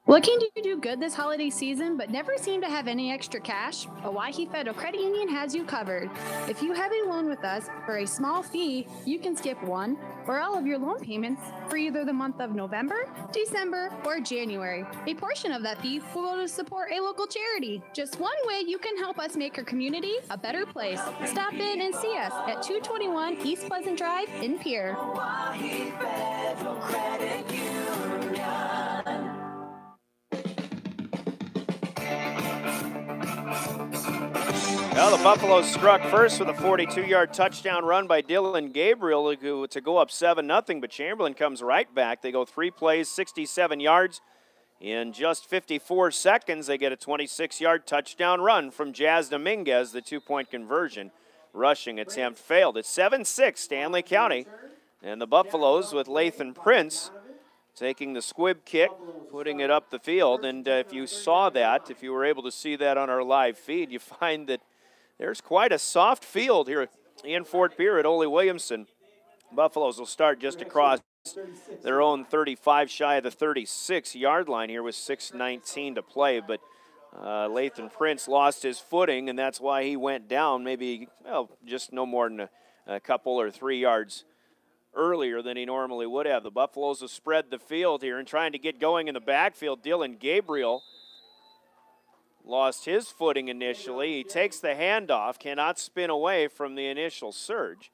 Looking to do good this holiday season but never seem to have any extra cash? Owyhee Federal Credit Union has you covered. If you have a loan with us for a small fee, you can skip one or all of your loan payments for either the month of November, December, or January. A portion of that fee will go to support a local charity. Just one way you can help us make our community a better place. Stop in and see us at 221 East Pleasant Drive in Pierre. Owyhee Federal Credit Union. Well, the Buffaloes struck first with a 42-yard touchdown run by Dylan Gabriel to go up 7-0, but Chamberlain comes right back. They go 3 plays, 67 yards. In just 54 seconds, they get a 26-yard touchdown run from Jazz Dominguez. The 2-point conversion rushing attempt failed. It's 7-6 Stanley County, and the Buffaloes with Lathan Prince taking the squib kick, putting it up the field. And if you saw that, if you were able to see that on our live feed, you find that there's quite a soft field here in Fort Pierre at Ole Williamson. Buffaloes will start just across their own 35, shy of the 36-yard line here with 6:19 to play. But Lathan Prince lost his footing, and that's why he went down maybe, well, just no more than a couple or 3 yards earlier than he normally would have. The Buffaloes have spread the field here and trying to get going in the backfield. Dylan Gabriel lost his footing initially. He takes the handoff, cannot spin away from the initial surge.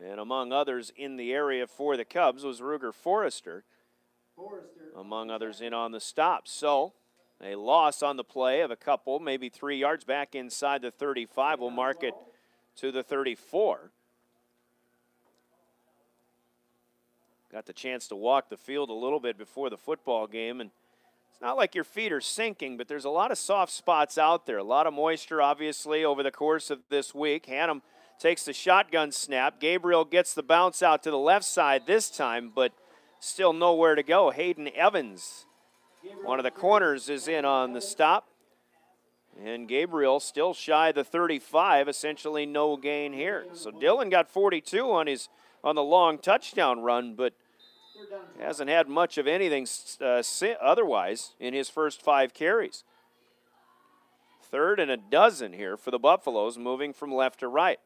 And among others in the area for the Cubs was Ruger Forrester, among others in on the stop. So a loss on the play of a couple, maybe 3 yards back inside the 35. Will mark it to the 34. Got the chance to walk the field a little bit before the football game, and It's not like your feet are sinking, but there's a lot of soft spots out there. A lot of moisture, obviously, over the course of this week. Hannum takes the shotgun snap. Gabriel gets the bounce out to the left side this time, but still nowhere to go. Hayden Evans, one of the corners, is in on the stop. And Gabriel still shy of the 35, essentially no gain here. So Dillon got 42 on the long touchdown run, but hasn't had much of anything otherwise in his first 5 carries. 3rd and a dozen here for the Buffaloes, moving from left to right.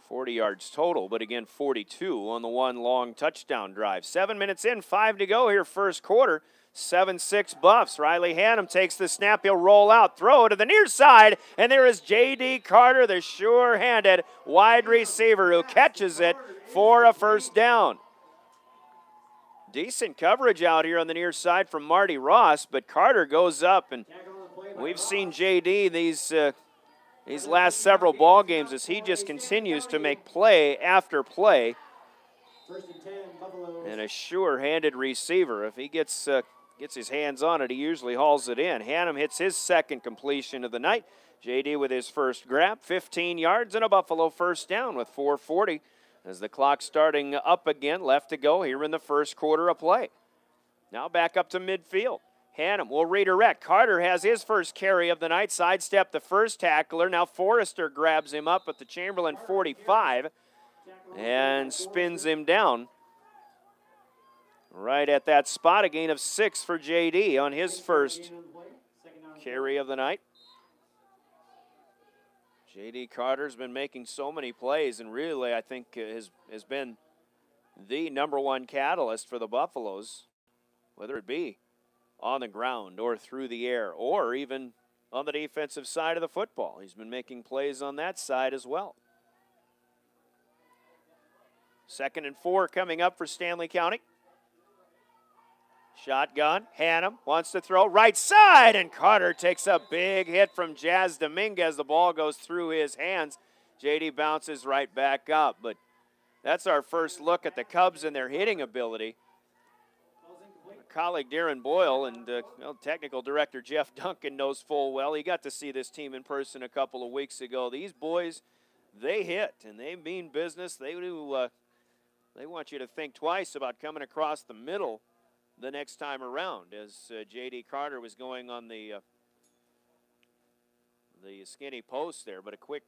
40 yards total, but again 42 on the one long touchdown drive. 7 minutes in, 5 to go here, first quarter. 7-6 Buffs. Riley Hannum takes the snap. He'll roll out, throw to the near side, and there is J.D. Carter, the sure-handed wide receiver, who catches it for a first down. Decent coverage out here on the near side from Marty Ross, but Carter goes up, and we've seen J.D. these last several ball games as he just continues to make play after play. And a sure-handed receiver. If he gets his hands on it, he usually hauls it in. Hannum hits his second completion of the night. J.D. with his first grab, 15 yards and a Buffalo first down with 4:40 as the clock starting up again, left to go here in the first quarter of play. Now back up to midfield. Hannum will redirect. Carter has his first carry of the night, sidestep the first tackler. Now Forrester grabs him up at the Chamberlain 45 and spins him down. Right at that spot, a gain of 6 for J.D. on his first carry of the night. J.D. Carter's been making so many plays, and really I think has been the #1 catalyst for the Buffaloes, whether it be on the ground or through the air or even on the defensive side of the football. He's been making plays on that side as well. 2nd and 4 coming up for Stanley County. Shotgun, Hannum wants to throw right side, and Carter takes a big hit from Jazz Dominguez. The ball goes through his hands. J.D. bounces right back up, but that's our first look at the Cubs and their hitting ability. My colleague Darren Boyle and technical director Jeff Duncan knows full well. He got to see this team in person a couple of weeks ago. These boys, they hit, and they mean business. They do. They want you to think twice about coming across the middle the next time around, as J.D. Carter was going on the skinny post there, but a quick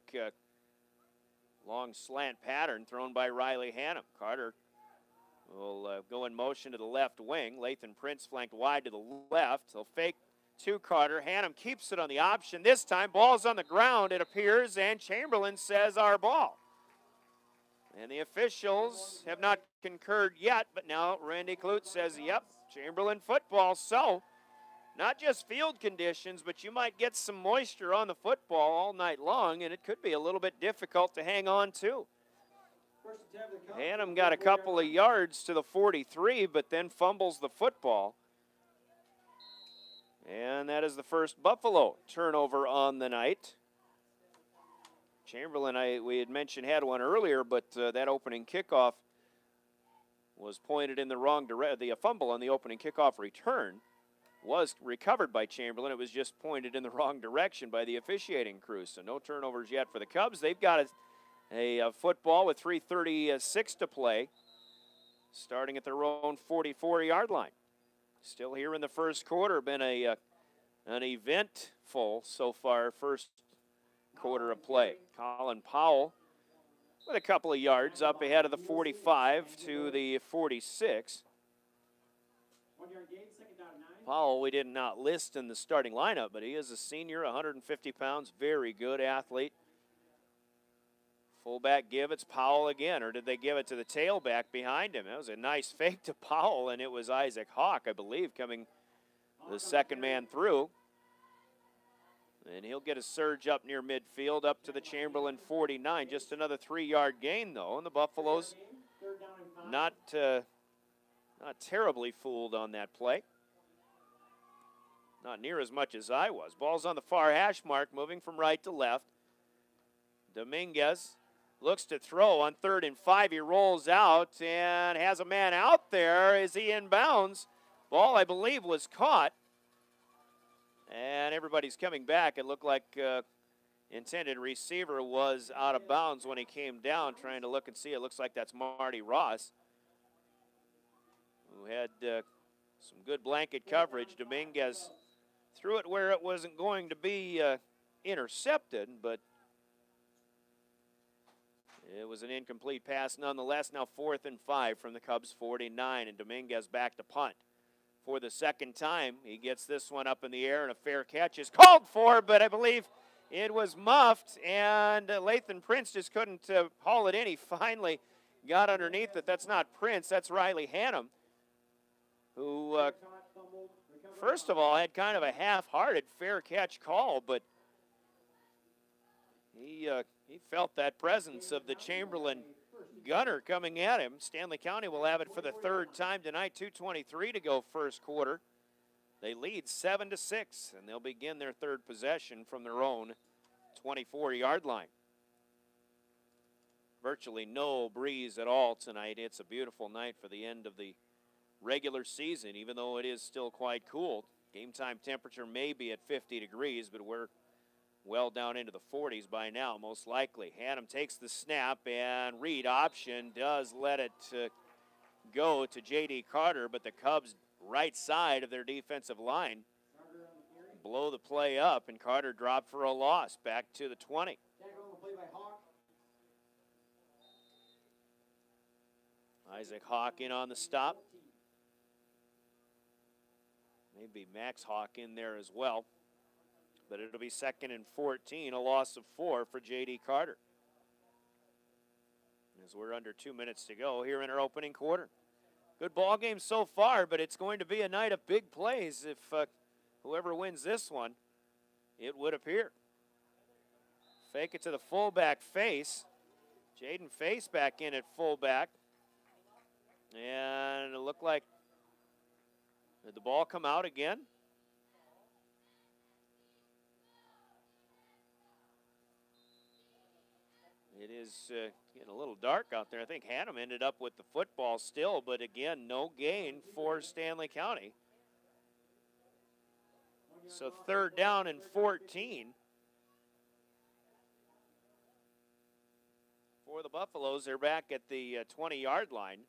long slant pattern thrown by Riley Hannum. Carter will go in motion to the left wing. Lathan Prince flanked wide to the left. He'll fake to Carter. Hannum keeps it on the option. This time, ball's on the ground, it appears, and Chamberlain says our ball. And the officials have not concurred yet, but now Randy Klutz says, yep, Chamberlain football. So, not just field conditions, but you might get some moisture on the football all night long, and it could be a little bit difficult to hang on to. Hannum got a couple of yards to the 43, but then fumbles the football. And that is the first Buffalo turnover on the night. Chamberlain, we had mentioned, had one earlier, but that opening kickoff was pointed in the wrong direction. The fumble on the opening kickoff return was recovered by Chamberlain. It was just pointed in the wrong direction by the officiating crew. So no turnovers yet for the Cubs. They've got a football with 3:36 to play, starting at their own 44-yard line. Still here in the first quarter. Been an eventful so far first quarter of play. Colin Powell with a couple of yards up ahead of the 45 to the 46. Powell we did not list in the starting lineup, but he is a senior, 150 pounds, very good athlete. Fullback give, it's Powell again, or did they give it to the tailback behind him? That was a nice fake to Powell, and it was Isaac Hawk, I believe, coming the second man through. And he'll get a surge up near midfield, up to the Chamberlain 49. Just another 3-yard gain, though, and the Buffaloes not terribly fooled on that play. Not near as much as I was. Ball's on the far hash mark, moving from right to left. Dominguez looks to throw on 3rd and 5. He rolls out and has a man out there. Is he in bounds? Ball, I believe, was caught. And everybody's coming back. It looked like intended receiver was out of bounds when he came down, trying to look and see. It looks like that's Marty Ross, who had some good blanket coverage. Dominguez threw it where it wasn't going to be intercepted, but it was an incomplete pass nonetheless. Now 4th and 5 from the Cubs 49, and Dominguez back to punt. For the second time, he gets this one up in the air, and a fair catch is called for, but I believe it was muffed, and Lathan Prince just couldn't haul it in. He finally got underneath it. That's not Prince, that's Riley Hannum, who, first of all, had kind of a half-hearted fair catch call, but he felt that presence of the Chamberlain gunner coming at him. Stanley County will have it for the 3rd time tonight. 2:23 to go first quarter. They lead 7-6, and they'll begin their 3rd possession from their own 24-yard line. Virtually no breeze at all tonight. It's a beautiful night for the end of the regular season, even though it is still quite cool. Game time temperature may be at 50 degrees, but we're well down into the 40s by now, most likely. Hannum takes the snap, and read option does let it go to J.D. Carter, but the Cubs' right side of their defensive line blow the play up, and Carter dropped for a loss back to the 20. Isaac Hawk in on the stop. Maybe Max Hawk in there as well. But it'll be 2nd and 14, a loss of 4 for J.D. Carter. As we're under 2 minutes to go here in our opening quarter. Good ball game so far, but it's going to be a night of big plays if whoever wins this one, it would appear. Fake it to the fullback Face. Jaden Face back in at fullback. And it looked like, did the ball come out again? It is getting a little dark out there. I think Hannum ended up with the football still, but again, no gain for Stanley County. So 3rd down and 14 for the Buffaloes. They're back at the 20-yard line.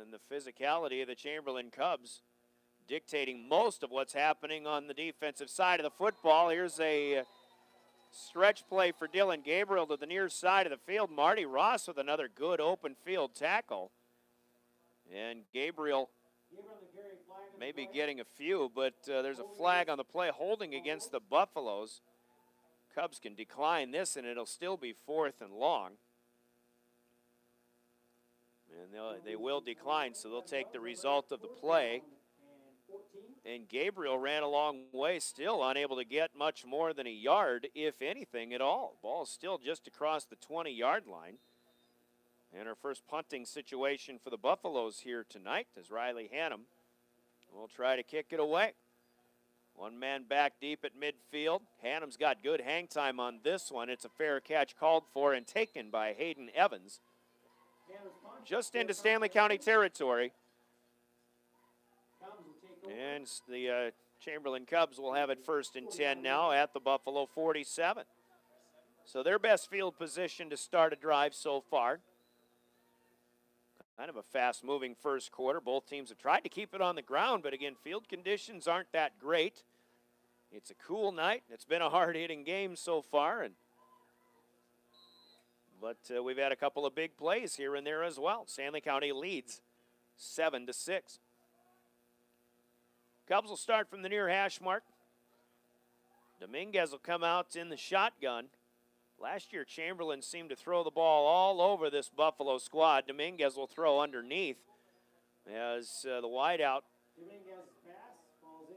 And the physicality of the Chamberlain Cubs dictating most of what's happening on the defensive side of the football. Here's a stretch play for Dylan Gabriel to the near side of the field. Marty Ross with another good open field tackle. And Gabriel may be getting a few, but there's a flag on the play holding against the Buffaloes. Cubs can decline this, and it'll still be 4th and long. And they will decline, so they'll take the result of the play. And Gabriel ran a long way, still unable to get much more than a yard, if anything at all. Ball's still just across the 20-yard line. And our first punting situation for the Buffaloes here tonight as Riley Hannum will try to kick it away. One man back deep at midfield. Hannum's got good hang time on this one. It's a fair catch called for and taken by Hayden Evans. Just into Stanley County territory. And the Chamberlain Cubs will have it 1st and 10 now at the Buffalo 47. So their best field position to start a drive so far. Kind of a fast-moving first quarter. Both teams have tried to keep it on the ground, but again, field conditions aren't that great. It's a cool night. It's been a hard-hitting game so far, but we've had a couple of big plays here and there as well. Stanley County leads 7-6. Cubs will start from the near hash mark. Dominguez will come out in the shotgun. Last year, Chamberlain seemed to throw the ball all over this Buffalo squad. Dominguez will throw underneath as the wideout,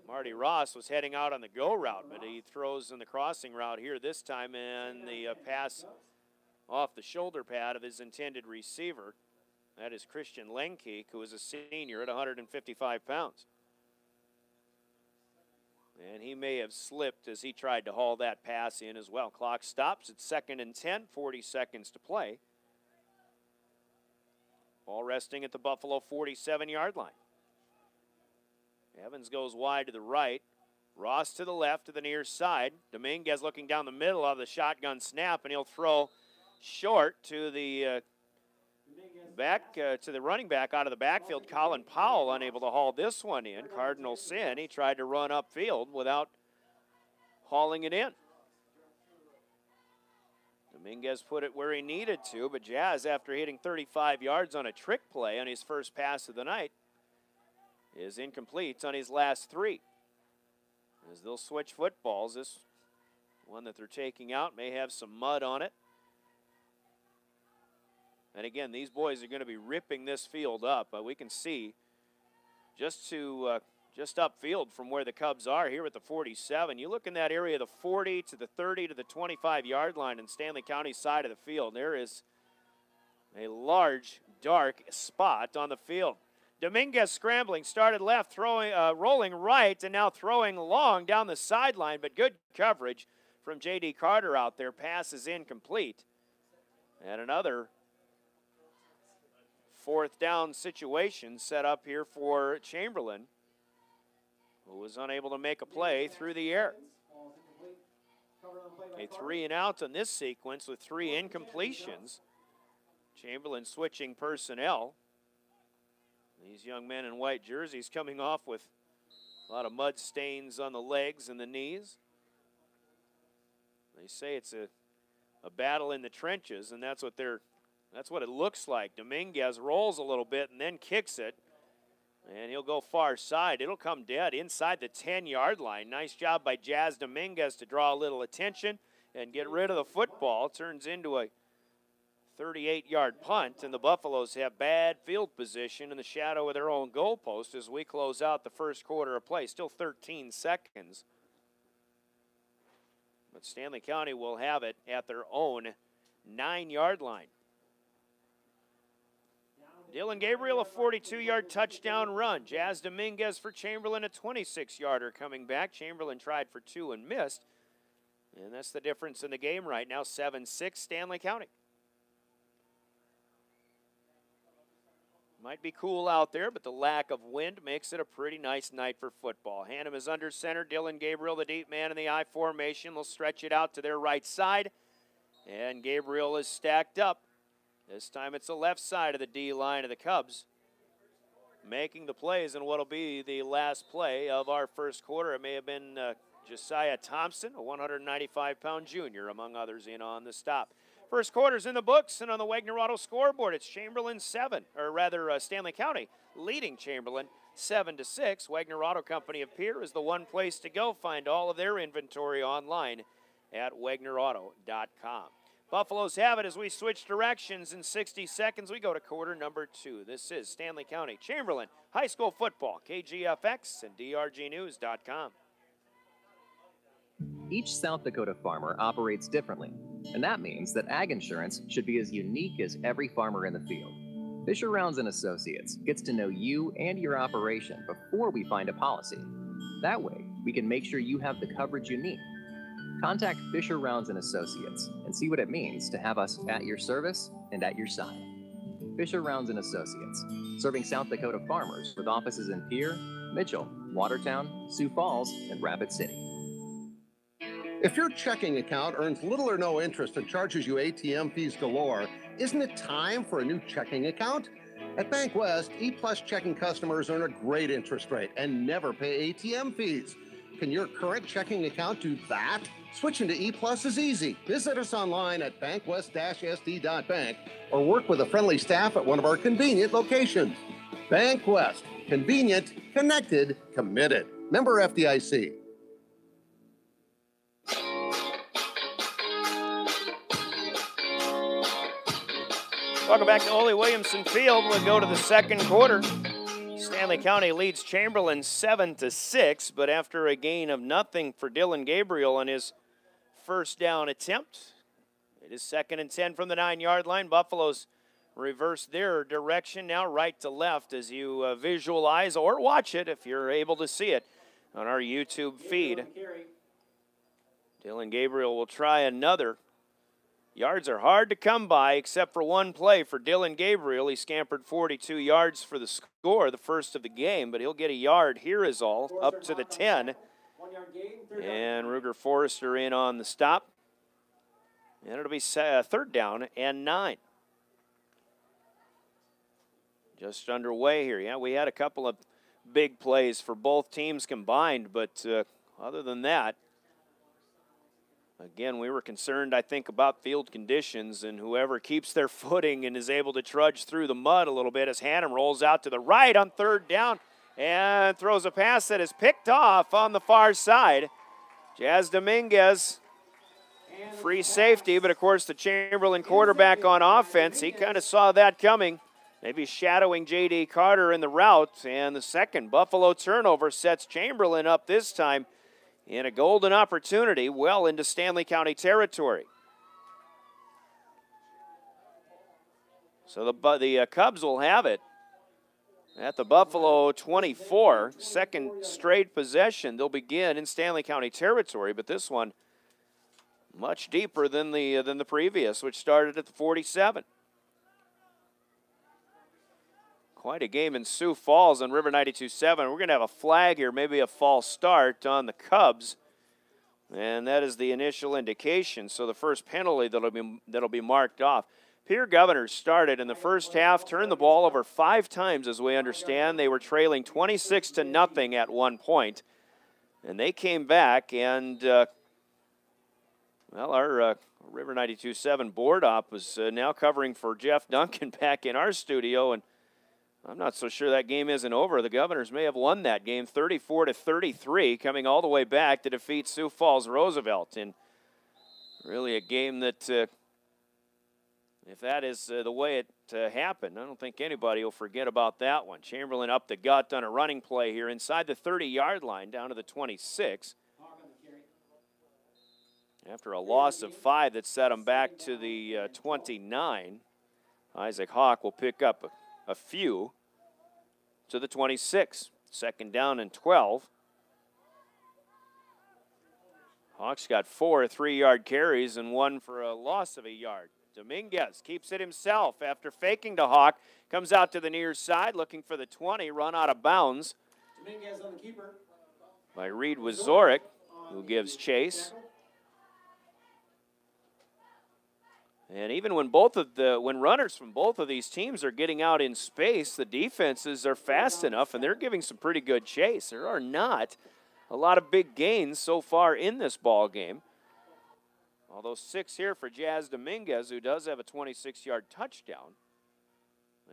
Marty Ross, was heading out on the go route, but he throws in the crossing route here this time, and the pass off the shoulder pad of his intended receiver. That is Christian Lenkeek, who is a senior at 155 pounds. And he may have slipped as he tried to haul that pass in as well. Clock stops at 2nd and 10, 40 seconds to play. Ball resting at the Buffalo 47-yard line. Evans goes wide to the right. Ross to the left to the near side. Dominguez looking down the middle of the shotgun snap, and he'll throw short to the to the running back out of the backfield. Colin Powell unable to haul this one in. Cardinal sin. He tried to run upfield without hauling it in. Dominguez put it where he needed to, but Jazz, after hitting 35 yards on a trick play on his first pass of the night, is incomplete on his last 3. As they'll switch footballs, this one that they're taking out may have some mud on it. And again, these boys are going to be ripping this field up. We can see just upfield from where the Cubs are here at the 47. You look in that area, the 40 to the 30 to the 25-yard line in Stanley County's side of the field. There is a large, dark spot on the field. Dominguez scrambling, started left, throwing, rolling right, and now throwing long down the sideline, but good coverage from J.D. Carter out there. Pass is incomplete. And another 4th down situation set up here for Chamberlain, who was unable to make a play through the air. A 3-and-out on this sequence with 3 incompletions. Chamberlain switching personnel. These young men in white jerseys coming off with a lot of mud stains on the legs and the knees. They say it's a battle in the trenches, and that's what it looks like. Dominguez rolls a little bit and then kicks it, and he'll go far side. It'll come dead inside the 10-yard line. Nice job by Jazz Dominguez to draw a little attention and get rid of the football. Turns into a 38-yard punt, and the Buffaloes have bad field position in the shadow of their own goalpost as we close out the first quarter of play. Still 13 seconds. But Stanley County will have it at their own 9-yard line. Dylan Gabriel, a 42-yard touchdown run. Jazz Dominguez for Chamberlain, a 26-yarder coming back. Chamberlain tried for 2 and missed. And that's the difference in the game right now, 7-6 Stanley County. Might be cool out there, but the lack of wind makes it a pretty nice night for football. Hannum is under center. Dylan Gabriel, the deep man in the I formation, will stretch it out to their right side. And Gabriel is stacked up. This time it's the left side of the D line of the Cubs making the plays in what will be the last play of our first quarter. It may have been Josiah Thompson, a 195-pound junior, among others, in on the stop. First quarter's in the books, and on the Wagner Auto scoreboard, it's Chamberlain 7, or rather Stanley County leading Chamberlain 7-6. Wagner Auto Company of Pierre is the one place to go. Find all of their inventory online at wagnerauto.com. Buffaloes have it as we switch directions in 60 seconds. We go to quarter number 2. This is Stanley County Chamberlain High School Football, KGFX and drgnews.com. Each South Dakota farmer operates differently, and that means that ag insurance should be as unique as every farmer in the field. Fisher Rounds & Associates gets to know you and your operation before we find a policy. That way, we can make sure you have the coverage you need. Contact Fisher Rounds & Associates and see what it means to have us at your service and at your side. Fisher Rounds & Associates, serving South Dakota farmers with offices in Pierre, Mitchell, Watertown, Sioux Falls, and Rapid City. If your checking account earns little or no interest and charges you ATM fees galore, isn't it time for a new checking account? At Bank West, E-Plus checking customers earn a great interest rate and never pay ATM fees. Can your current checking account do that? Switching to E-Plus is easy. Visit us online at bankwest-sd.bank or work with a friendly staff at one of our convenient locations. Bank West. Convenient, connected, committed. Member FDIC. Welcome back to Ole Williamson Field. We'll go to the second quarter. Stanley County leads Chamberlain 7-6, but after a gain of nothing for Dylan Gabriel on his first down attempt, it is 2nd and 10 from the 9-yard line. Buffaloes reverse their direction now right to left as you visualize or watch it if you're able to see it. on our YouTube feed. Dylan Gabriel will try another. Yards are hard to come by except for one play for Dylan Gabriel. He scampered 42 yards for the score, the first of the game, but he'll get a yard here is all, up to the 10. And Ruger Forrester in on the stop. And it'll be third down and 9. Just underway here. Yeah, we had a couple of big plays for both teams combined, but other than that, again, we were concerned, I think, about field conditions, and whoever keeps their footing and is able to trudge through the mud a little bit as Hannum rolls out to the right on third down and throws a pass that is picked off on the far side. Jazz Dominguez, free safety, but of course the Chamberlain quarterback on offense, he kind of saw that coming. Maybe shadowing J.D. Carter in the route, and the second Buffalo turnover sets Chamberlain up this time in a golden opportunity well into Stanley County territory. So the Cubs will have it at the Buffalo 24, second straight possession. They'll begin in Stanley County territory, but this one much deeper than the previous, which started at the 47. Quite a game in Sioux Falls on River 92.7. We're going to have a flag here, maybe a false start on the Cubs, and that is the initial indication. So the first penalty that'll be marked off. Pierre Governor started in the first half, turned the ball over 5 times, as we understand. They were trailing 26-0 at one point, and they came back, and our River 92.7 board op was now covering for Jeff Duncan back in our studio, and I'm not so sure that game isn't over. The Governors may have won that game 34-33, coming all the way back to defeat Sioux Falls Roosevelt. And really a game that, if that is the way it happened, I don't think anybody will forget about that one. Chamberlain up the gut on a running play here inside the 30-yard line down to the 26. After a loss of 5 that set him back to the 29, Isaac Hawk will pick up a few to the 26. Second down and 12. Hawks got 4 3-yard carries and 1 for a loss of a yard. Dominguez keeps it himself after faking to Hawk. Comes out to the near side looking for the 20, run out of bounds. Dominguez on the keeper. By Reed Wazorek, who gives chase. And even when when runners from both of these teams are getting out in space, the defenses are fast enough, and they're giving some pretty good chase. There are not a lot of big gains so far in this ball game. Although 6 here for Jazz Dominguez, who does have a 26-yard touchdown.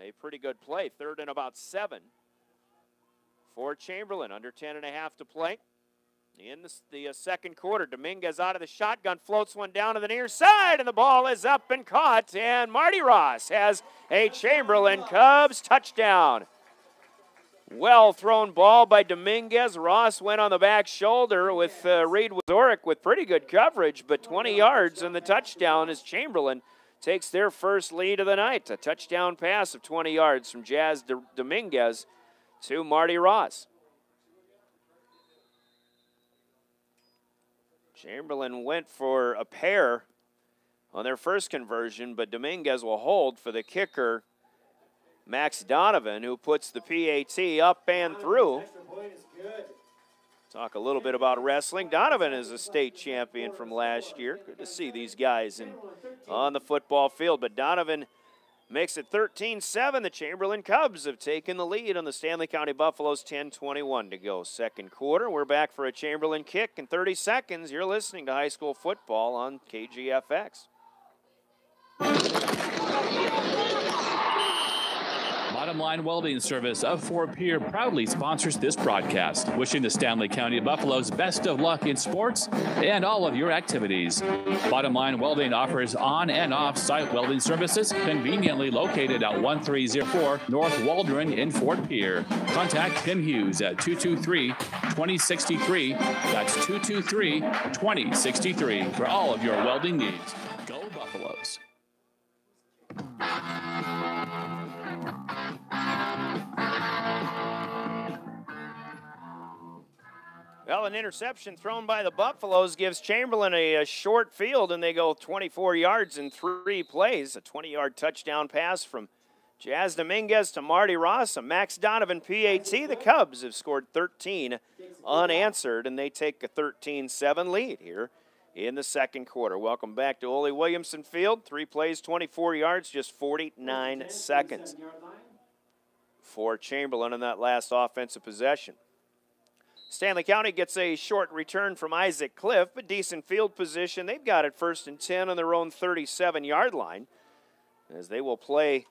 A pretty good play. Third and about 7 for Chamberlain. Under 10.5 to play. In the second quarter, Dominguez out of the shotgun, floats one down to the near side, and the ball is up and caught, and Marty Ross has a Chamberlain Cubs touchdown. Well thrown ball by Dominguez. Ross went on the back shoulder with Reed Wazorek with pretty good coverage, but 20 yards and the touchdown as Chamberlain takes their first lead of the night. A touchdown pass of 20 yards from Jazz Dominguez to Marty Ross. Chamberlain went for a pair on their first conversion, but Dominguez will hold for the kicker, Max Donovan, who puts the PAT up and through. Talk a little bit about wrestling. Donovan is a state champion from last year. Good to see these guys on the football field, but Donovan makes it 13-7. The Chamberlain Cubs have taken the lead on the Stanley County Buffaloes. 10:21 to go. Second quarter. We're back for a Chamberlain kick in 30 seconds. You're listening to high school football on KGFX. Bottom Line Welding Service of Fort Pierre proudly sponsors this broadcast, wishing the Stanley County Buffaloes best of luck in sports and all of your activities. Bottom Line Welding offers on and off-site welding services conveniently located at 1304 North Waldron in Fort Pierre. Contact Tim Hughes at 223-2063. That's 223-2063 for all of your welding needs. Go Buffaloes. Well, an interception thrown by the Buffaloes gives Chamberlain a short field, and they go 24 yards in 3 plays. A 20-yard touchdown pass from Jazz Dominguez to Marty Ross, a Max Donovan PAT. The Cubs have scored 13 unanswered, and they take a 13-7 lead here in the second quarter. Welcome back to Ole Williamson Field. 3 plays, 24 yards, just 49 seconds for Chamberlain in that last offensive possession. Stanley County gets a short return from Isaac Cliff, but decent field position. They've got it 1st and 10 on their own 37-yard line as they will play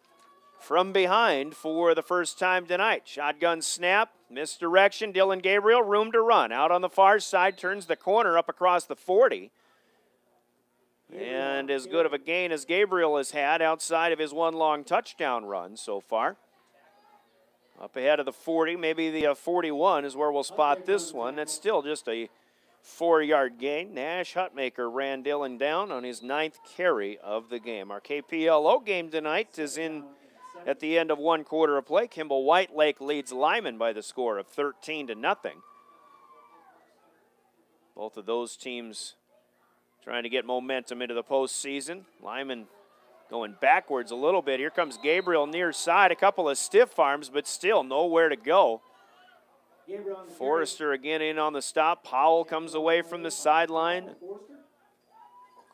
from behind for the first time tonight. Shotgun snap, misdirection. Dylan Gabriel, room to run. Out on the far side, turns the corner up across the 40. And as good of a gain as Gabriel has had outside of his one long touchdown run so far. Up ahead of the 40, maybe the 41 is where we'll spot this one. That's still just a 4-yard gain. Nash Hutmaker ran Dylan down on his 9th carry of the game. Our KPLO game tonight is in at the end of 1 quarter of play. Kimball Whitelake leads Lyman by the score of 13-0. Both of those teams trying to get momentum into the postseason. Lyman going backwards a little bit. Here comes Gabriel near side. A couple of stiff arms, but still nowhere to go. Forrester again in on the stop. Powell comes away from the sideline.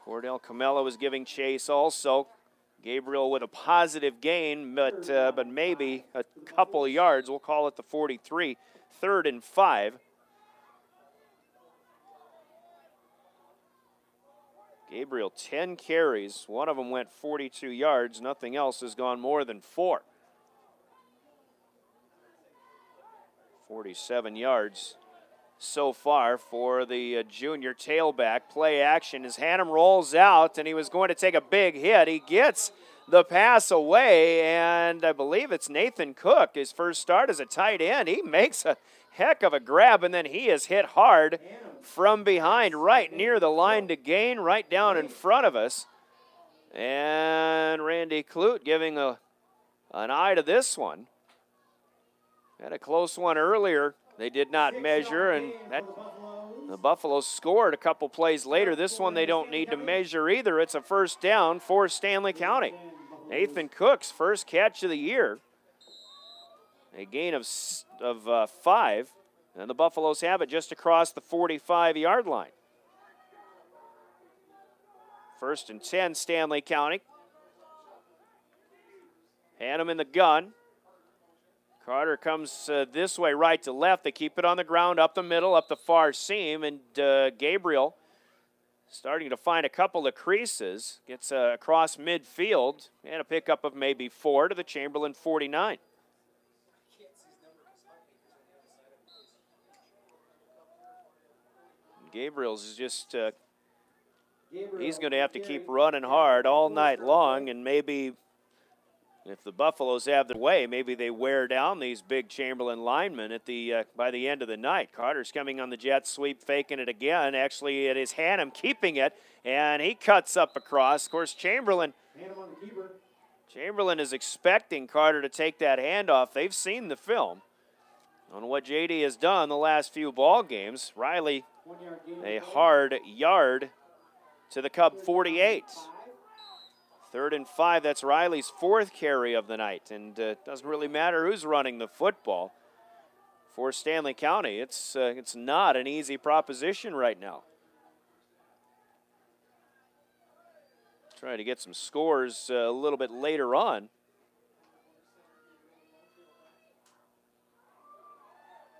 Cordell Camelo is giving chase also. Gabriel with a positive gain, but maybe a couple yards. We'll call it the 43. 3rd and 5. Gabriel, 10 carries. One of them went 42 yards. Nothing else has gone more than 4. 47 yards so far for the junior tailback. Play action as Hannum rolls out, and he was going to take a big hit. He gets the pass away, and I believe it's Nathan Cook, his first start as a tight end. He makes a heck of a grab, and then he is hit hard from behind, right near the line to gain, right down in front of us. And Randy Clute giving an eye to this one. Had a close one earlier. They did not measure, and the Buffaloes scored a couple plays later. This one they don't need to measure either. It's a first down for Stanley County. Nathan Cook's first catch of the year. A gain of 5. And the Buffaloes have it just across the 45-yard line. 1st and 10, Stanley County. Hannum in the gun. Carter comes this way, right to left. They keep it on the ground, up the middle, up the far seam, and Gabriel starting to find a couple of creases. Gets across midfield, and a pickup of maybe 4 to the Chamberlain 49. Gabriel's is just, he's going to have to keep running hard all night long, and maybe if the Buffaloes have their way, maybe they wear down these big Chamberlain linemen at the by the end of the night. Carter's coming on the jet sweep, faking it again. Actually, it is Hannum keeping it, and he cuts up across. Of course, Chamberlain is expecting Carter to take that handoff. They've seen the film on what JD has done the last few ball games. Riley, a hard yard to the Cub 48. 3rd and 5, that's Riley's 4th carry of the night, and it doesn't really matter who's running the football for Stanley County. It's not an easy proposition right now. Trying to get some scores a little bit later on.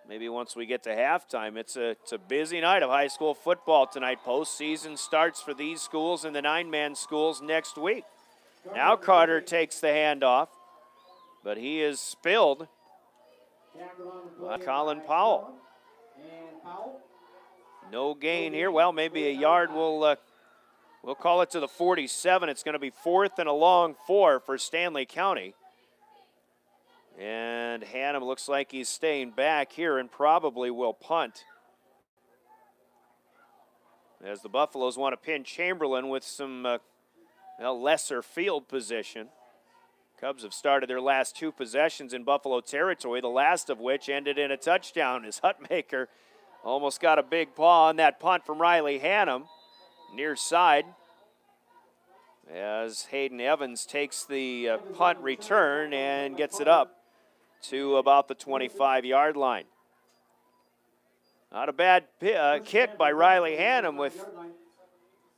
Maybe once we get to halftime. It's a busy night of high school football tonight. Postseason starts for these schools and the 9-man schools next week. Now Carter takes the handoff, but he is spilled by Colin Powell. No gain here. Well, maybe a yard. We'll call it to the 47. It's going to be 4th and a long 4 for Stanley County. And Hannum looks like he's staying back here and probably will punt, as the Buffaloes want to pin Chamberlain with some lesser field position. Cubs have started their last 2 possessions in Buffalo territory, the last of which ended in a touchdown as Hutmaker Almost got a big paw on that punt from Riley Hannum, near side. As Hayden Evans takes the punt return and gets it up to about the 25-yard line. Not a bad kick by Riley Hannum with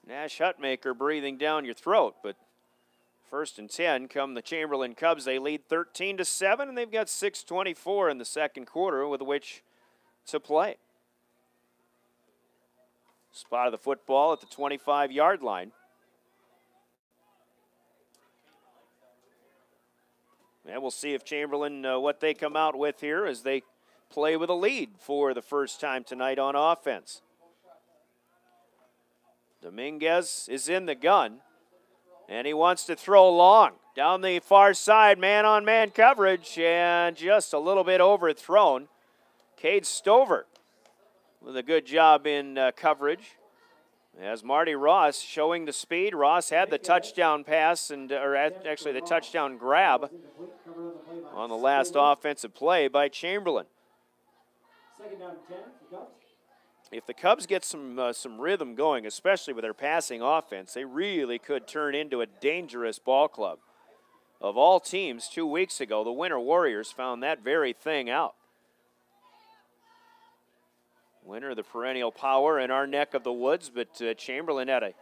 Nash Hutmaker breathing down your throat, but 1st and 10 come the Chamberlain Cubs. They lead 13-7, and they've got 6:24 in the second quarter with which to play. Spot of the football at the 25-yard line. And we'll see if Chamberlain, what they come out with here as they play with a lead for the first time tonight on offense. Dominguez is in the gun, and he wants to throw long. Down the far side, man-on-man coverage, and just a little bit overthrown. Cade Stover with a good job in coverage. As Marty Ross showing the speed. Ross had the touchdown pass, or actually the touchdown grab on the last offensive play by Chamberlain. If the Cubs get some rhythm going, especially with their passing offense, they really could turn into a dangerous ball club. Of all teams 2 weeks ago, the Winter Warriors found that very thing out. Winter, the perennial power in our neck of the woods, but Chamberlain had a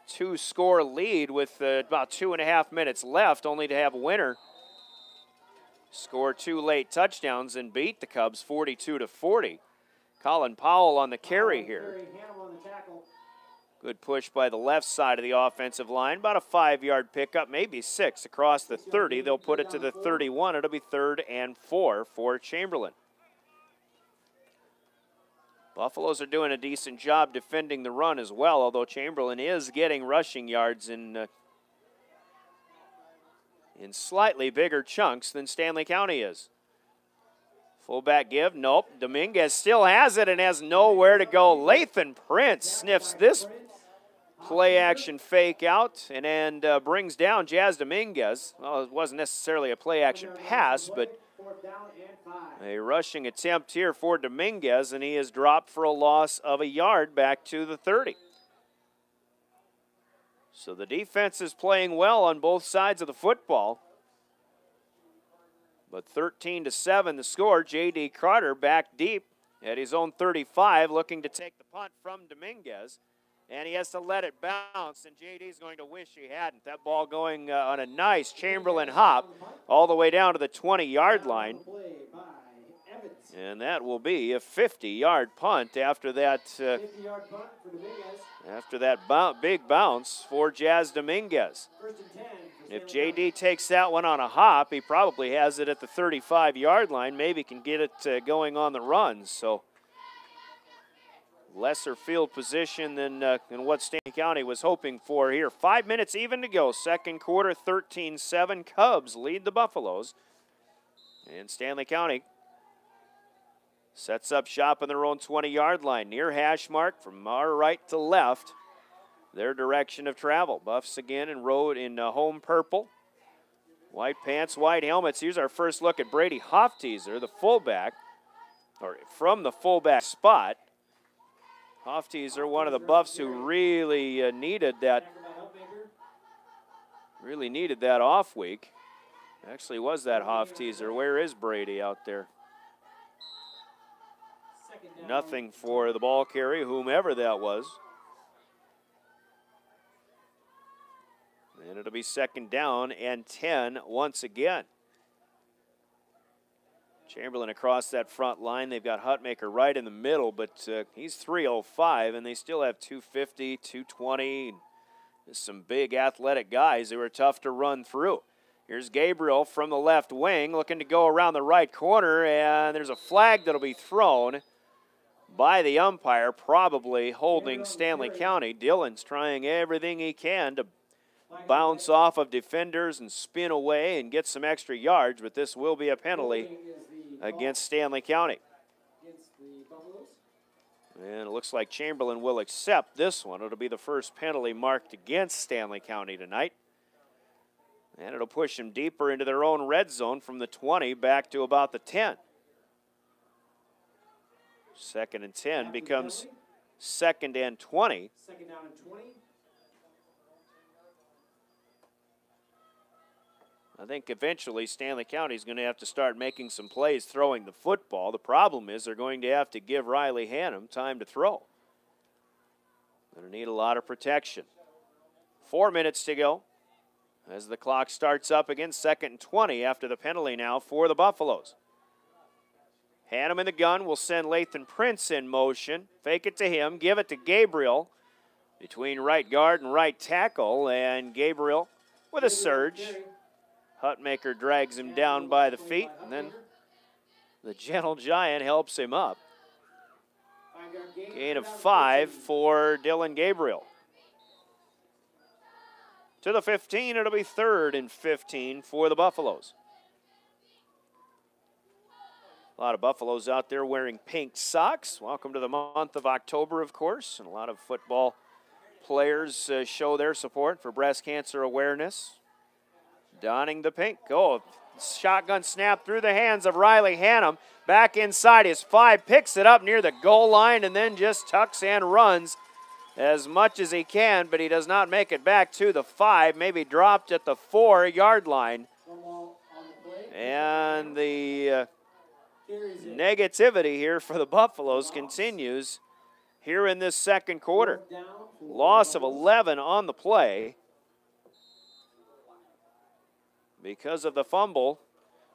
2-score lead with about 2.5 minutes left, only to have Winter score 2 late touchdowns and beat the Cubs 42-40. Colin Powell on the carry here. Good push by the left side of the offensive line. About a 5-yard pickup, maybe 6 across the 30. They'll put it to the 31. It'll be 3rd and 4 for Chamberlain. Buffaloes are doing a decent job defending the run as well, although Chamberlain is getting rushing yards in slightly bigger chunks than Stanley County is. Fullback give, nope. Dominguez still has it and has nowhere to go. Lathan Prince sniffs this play-action fake out and brings down Jazz Dominguez. Well, it wasn't necessarily a play-action pass, but a rushing attempt here for Dominguez, and he is dropped for a loss of a yard back to the 30. So the defense is playing well on both sides of the football. But 13-7 the score. J.D. Carter back deep at his own 35, looking to take the punt from Dominguez. And he has to let it bounce, and J.D.'s going to wish he hadn't. That ball going on a nice Chamberlain hop all the way down to the 20-yard line. And that will be a 50-yard punt after that big bounce for Jazz Dominguez. If J.D. takes that one on a hop, he probably has it at the 35-yard line. Maybe can get it going on the run. So lesser field position than what Stanley County was hoping for here. 5 minutes even to go. Second quarter, 13-7. Cubs lead the Buffaloes. And Stanley County sets up shop on their own 20-yard line. Near hash mark from our right to left. Their direction of travel. Buffs again in road in home purple. White pants, white helmets. Here's our first look at Brady Hofteaser, the fullback, or from the fullback spot. Hofteaser, one of the Buffs who really needed that off week. Actually was that Hofteaser. Where is Brady out there? Nothing for the ball carrier, whomever that was. And it'll be 2nd down and 10 once again. Chamberlain across that front line. They've got Hutmaker right in the middle, but he's 305, and they still have 250, 220. Some big athletic guys who are tough to run through. Here's Gabriel from the left wing looking to go around the right corner, and there's a flag that'll be thrown by the umpire, probably holding Stanley County. Dillon's trying everything he can to bounce off of defenders and spin away and get some extra yards, but this will be a penalty against Stanley County. And it looks like Chamberlain will accept this one. It'll be the first penalty marked against Stanley County tonight. And it'll push them deeper into their own red zone from the 20 back to about the 10. 2nd and 10 becomes 2nd and 20. Second down and 20. I think eventually Stanley County is going to have to start making some plays throwing the football. The problem is they're going to have to give Riley Hannum time to throw. Going to need a lot of protection. 4 minutes to go as the clock starts up again. 2nd and 20 after the penalty now for the Buffaloes. Hannum in the gun will send Lathan Prince in motion. Fake it to him, give it to Gabriel between right guard and right tackle, and Gabriel with a surge. Hutmaker drags him down by the feet, and then the gentle giant helps him up. Gain of 5 for Dylan Gabriel. To the 15, it'll be 3rd and 15 for the Buffaloes. A lot of Buffaloes out there wearing pink socks. Welcome to the month of October, of course, and a lot of football players show their support for breast cancer awareness. Donning the pink. Oh, shotgun snap through the hands of Riley Hannum. Back inside his 5, picks it up near the goal line, and then just tucks and runs as much as he can, but he does not make it back to the 5, maybe dropped at the 4-yard line. And the negativity here for the Buffaloes continues here in this second quarter. Loss of 11 on the play because of the fumble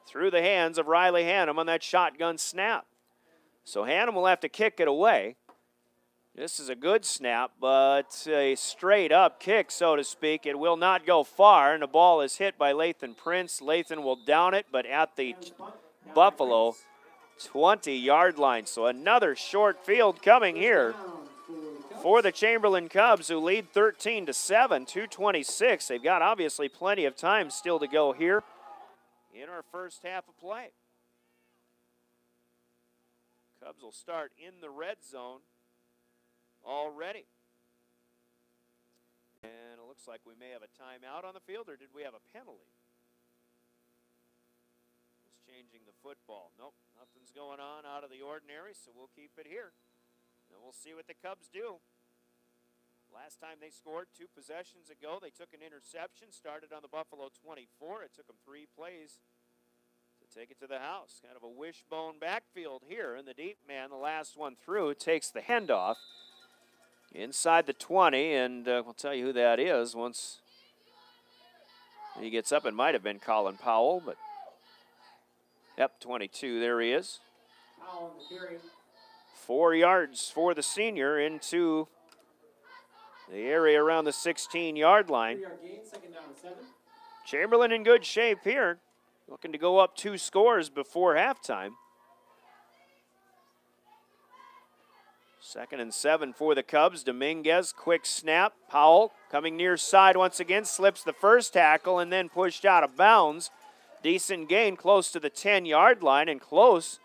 through the hands of Riley Hannum on that shotgun snap. So Hannum will have to kick it away. This is a good snap, but a straight-up kick, so to speak. It will not go far, and the ball is hit by Lathan Prince. Lathan will down it, but at the Buffalo 20-yard line. So another short field coming here for the Chamberlain Cubs, who lead 13-7, 2:26. They've got obviously plenty of time still to go here in our first half of play. Cubs will start in the red zone already. And it looks like we may have a timeout on the field, or did we have a penalty? Just changing the football. Nope, nothing's going on out of the ordinary, so we'll keep it here. And we'll see what the Cubs do. Last time they scored 2 possessions ago, they took an interception, started on the Buffalo 24. It took them 3 plays to take it to the house. Kind of a wishbone backfield here, and the deep man, the last one through, takes the handoff inside the 20, and we'll tell you who that is once he gets up. It might have been Colin Powell, but yep, 22, there he is. 4 yards for the senior into the area around the 16-yard line. Chamberlain in good shape here, looking to go up 2 scores before halftime. 2nd and 7 for the Cubs. Dominguez, quick snap. Powell coming near side once again, slips the first tackle and then pushed out of bounds. Decent gain close to the 10-yard line and close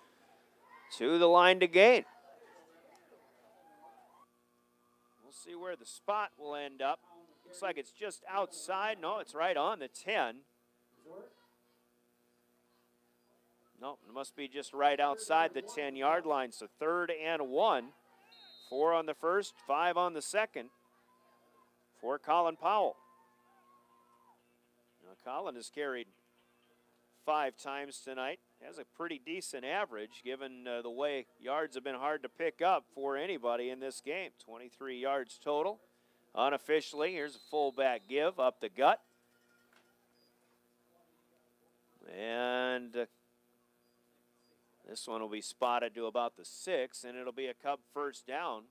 to the line to gain. We'll see where the spot will end up. Looks like it's just outside. No, it's right on the 10. No, it must be just right outside the 10-yard line. So 3rd and 1. 4 on the first, 5 on the second for Colin Powell. Now, Colin has carried 5 times tonight. Has a pretty decent average given the way yards have been hard to pick up for anybody in this game. 23 yards total. Unofficially, here's a fullback give up the gut. And this one will be spotted to about the 6, and it'll be a Cub first down.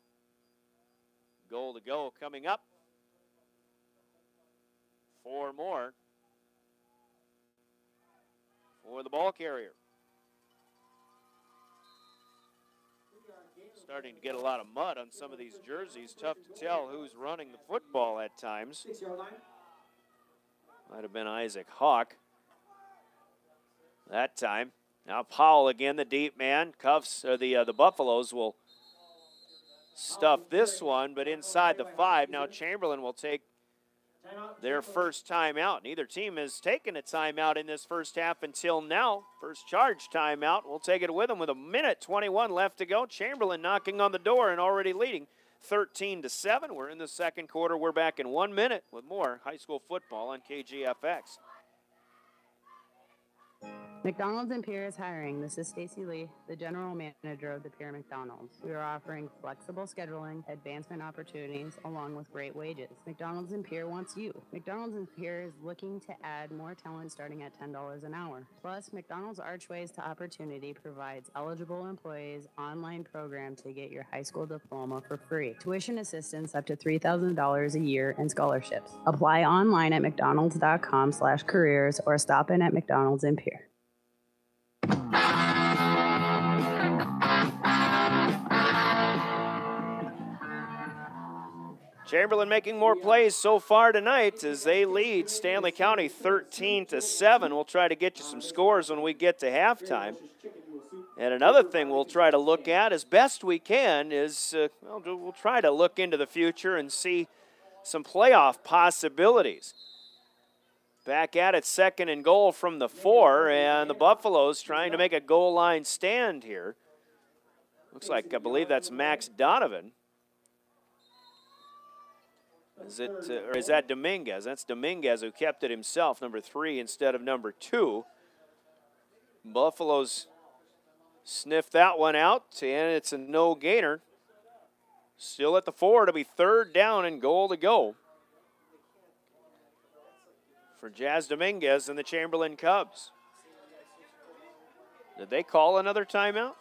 Goal to go coming up. 4 more for the ball carrier. Starting to get a lot of mud on some of these jerseys. Tough to tell who's running the football at times. Might have been Isaac Hawk that time. Now Powell again, the deep man. The Buffaloes will stuff this one, but inside the 5. Now Chamberlain will take their first timeout. Neither team has taken a timeout in this first half until now. First charge timeout. We'll take it with them with 1:21 left to go. Chamberlain knocking on the door and already leading 13-7. We're in the second quarter. We're back in 1 minute with more high school football on KGFX. McDonald's in Pierre is hiring. This is Stacy Lee, the general manager of the Pierre McDonald's. We are offering flexible scheduling, advancement opportunities, along with great wages. McDonald's in Pierre wants you. McDonald's in Pierre is looking to add more talent starting at $10 an hour. Plus, McDonald's Archways to Opportunity provides eligible employees online program to get your high school diploma for free. Tuition assistance up to $3,000 a year and scholarships. Apply online at mcdonalds.com/careers or stop in at McDonald's in Pierre. Chamberlain making more plays so far tonight as they lead Stanley County 13-7. We'll try to get you some scores when we get to halftime. And another thing we'll try to look at as best we can is we'll try to look into the future and see some playoff possibilities. Back at it, 2nd and goal from the 4, and the Buffaloes trying to make a goal line stand here. Looks like, I believe that's Max Donovan. Or is that Dominguez? That's Dominguez who kept it himself, number 3 instead of number 2. Buffaloes sniffed that one out, and it's a no-gainer. Still at the 4 to be 3rd down and goal to go for Jazz Dominguez and the Chamberlain Cubs. Did they call another timeout?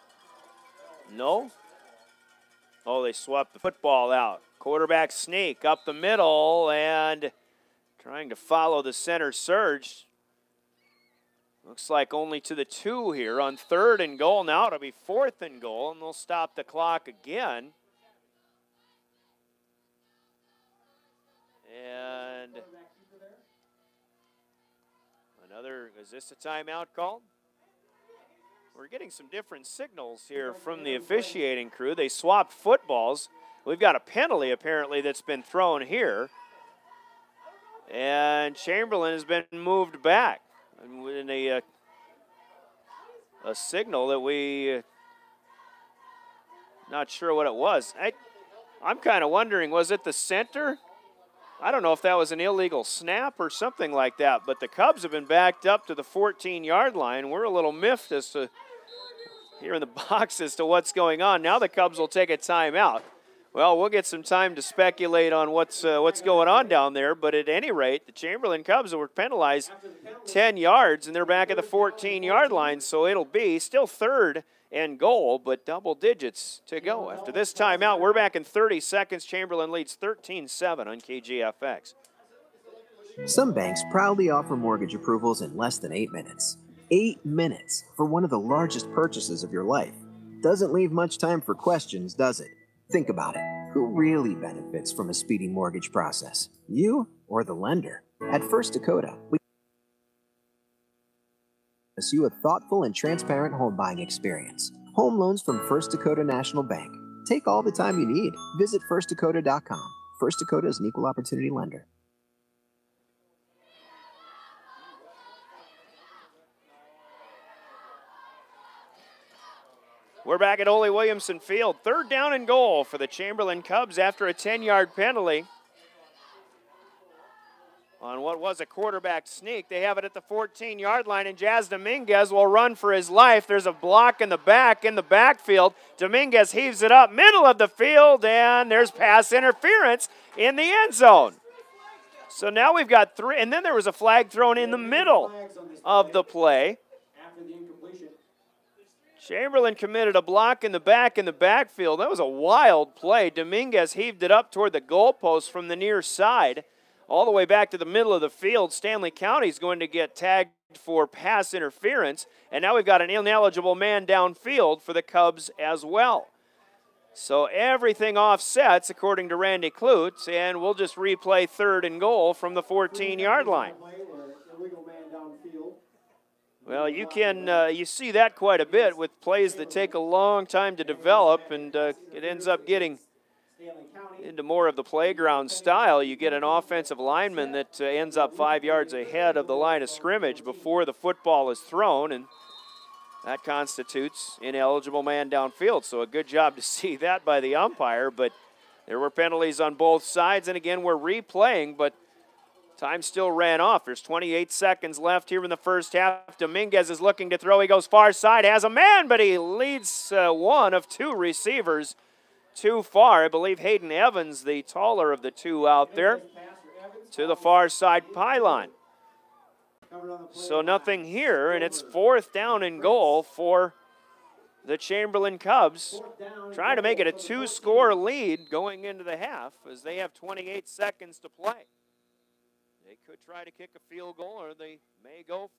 No? Oh, they swapped the football out. Quarterback sneak up the middle and trying to follow the center surge. Looks like only to the 2 here on 3rd and goal. Now it'll be 4th and goal, and they'll stop the clock again. And another, is this a timeout called? We're getting some different signals here from the officiating crew. They swapped footballs. We've got a penalty apparently that's been thrown here. And Chamberlain has been moved back in a signal that we not sure what it was. I'm kind of wondering, was it the center? I don't know if that was an illegal snap or something like that, but the Cubs have been backed up to the 14-yard line. We're a little miffed as to here in the box as to what's going on. Now the Cubs will take a timeout. Well, we'll get some time to speculate on what's going on down there, but at any rate, the Chamberlain Cubs were penalized 10 yards, and they're back at the 14-yard line, so it'll be still 3rd and goal, but double digits to go. After this timeout, we're back in 30 seconds. Chamberlain leads 13-7 on KGFX. Some banks proudly offer mortgage approvals in less than 8 minutes. 8 minutes for one of the largest purchases of your life. Doesn't leave much time for questions, does it? Think about it. Who really benefits from a speedy mortgage process? You or the lender? At First Dakota, we promise you a thoughtful and transparent home buying experience. Home loans from First Dakota National Bank. Take all the time you need. Visit firstdakota.com. First Dakota is an equal opportunity lender. We're back at Ole Williamson Field. 3rd down and goal for the Chamberlain Cubs after a 10-yard penalty on what was a quarterback sneak. They have it at the 14-yard line, and Jazz Dominguez will run for his life. There's a block in the backfield. Dominguez heaves it up, middle of the field, and there's pass interference in the end zone. So now we've got 3, and then there was a flag thrown in the middle of the play. Chamberlain committed a block in the backfield. That was a wild play. Dominguez heaved it up toward the goalpost from the near side, all the way back to the middle of the field. Stanley County is going to get tagged for pass interference, and now we've got an ineligible man downfield for the Cubs as well. So everything offsets, according to Randy Klutz, and we'll just replay 3rd and goal from the 14-yard line. Well, you see that quite a bit with plays that take a long time to develop, and it ends up getting into more of the playground style. You get an offensive lineman that ends up 5 yards ahead of the line of scrimmage before the football is thrown, and that constitutes ineligible man downfield. So a good job to see that by the umpire, but there were penalties on both sides, and again, we're replaying, but time still ran off. There's 28 seconds left here in the first half. Dominguez is looking to throw. He goes far side, has a man, but he leads one of two receivers too far. I believe Hayden Evans, the taller of the two out there, to the far side pylon. So nothing here, and it's 4th down and goal for the Chamberlain Cubs, trying to make it a 2-score lead going into the half as they have 28 seconds to play. They could try to kick a field goal, or they may go.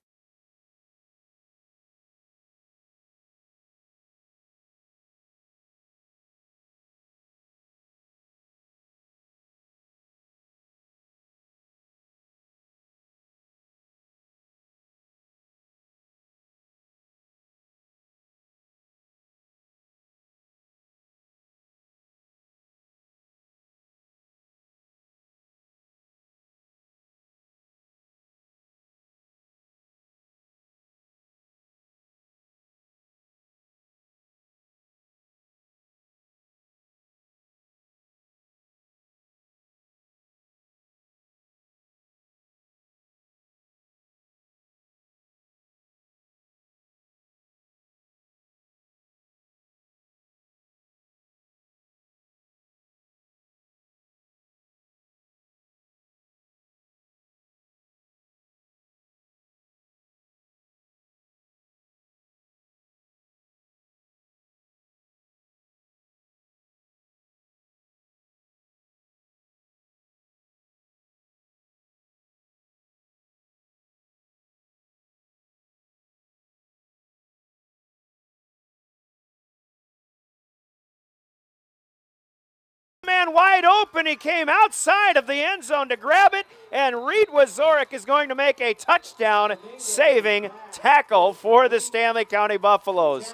Man wide open, he came outside of the end zone to grab it, and Reed Wazorek is going to make a touchdown saving tackle for the Stanley County Buffaloes.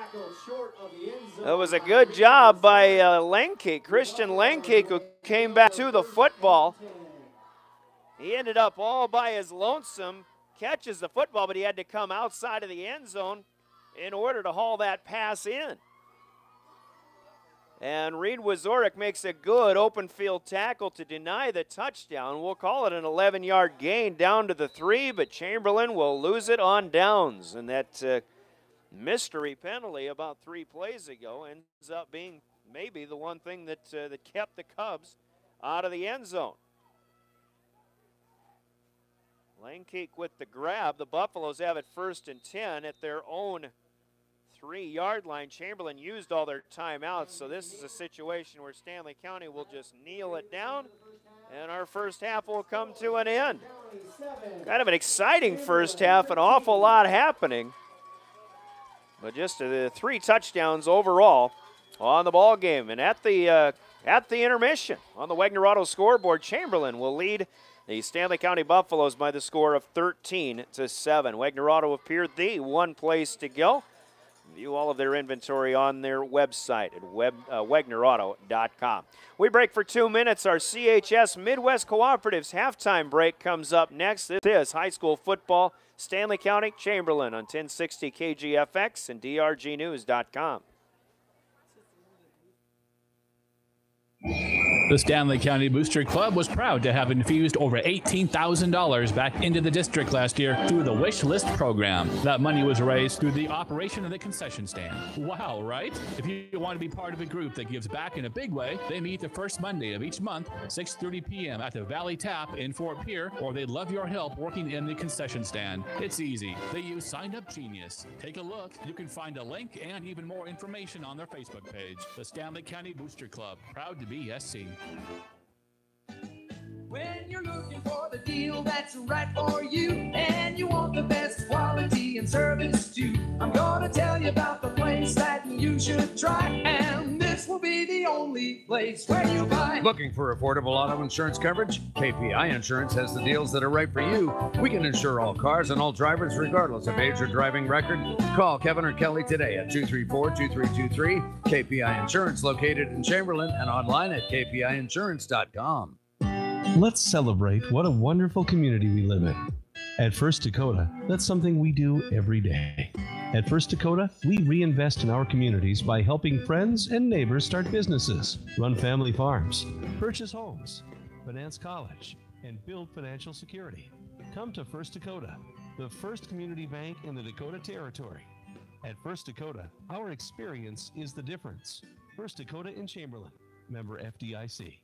That was a good job by Lenke, Christian Lenke, who came back to the football. He ended up all by his lonesome, catches the football, but he had to come outside of the end zone in order to haul that pass in. And Reed Wazorek makes a good open field tackle to deny the touchdown. We'll call it an 11-yard gain down to the 3, but Chamberlain will lose it on downs. And that mystery penalty about 3 plays ago ends up being maybe the one thing that, that kept the Cubs out of the end zone. Langkeek with the grab. The Buffaloes have it 1st and 10 at their own 3-yard line. Chamberlain used all their timeouts, so this is a situation where Stanley County will just kneel it down, and our first half will come to an end. Kind of an exciting first half, an awful lot happening, but just 3 touchdowns overall on the ball game. And at the intermission on the Wagner Auto scoreboard, Chamberlain will lead the Stanley County Buffaloes by the score of 13-7. Wagner Auto appeared the one place to go. View all of their inventory on their website at wagnerauto.com. We break for 2 minutes. Our CHS Midwest Cooperatives halftime break comes up next. This is high school football, Stanley County, Chamberlain on 1060 KGFX and drgnews.com. The Stanley County Booster Club was proud to have infused over $18,000 back into the district last year through the Wish List program. That money was raised through the operation of the concession stand. Wow, right? If you want to be part of a group that gives back in a big way, they meet the first Monday of each month, 6:30 p.m. at the Valley Tap in Fort Pierre, or they'd love your help working in the concession stand. It's easy. They use Sign Up Genius. Take a look. You can find a link and even more information on their Facebook page. The Stanley County Booster Club, proud to be SC. When you're looking for the deal that's right for you, and you want the best quality and service too, I'm gonna tell you about the place that you should try, and this will be the only place where you buy. Looking for affordable auto insurance coverage? KPI Insurance has the deals that are right for you. We can insure all cars and all drivers regardless of age or driving record. Call Kevin or Kelly today at 234-2323. KPI Insurance, located in Chamberlain and online at kpiinsurance.com. Let's celebrate what a wonderful community we live in. At First Dakota, that's something we do every day. At First Dakota, we reinvest in our communities by helping friends and neighbors start businesses, run family farms, purchase homes, finance college, and build financial security. Come to First Dakota, the first community bank in the Dakota Territory. At First Dakota, our experience is the difference. First Dakota in Chamberlain, member FDIC.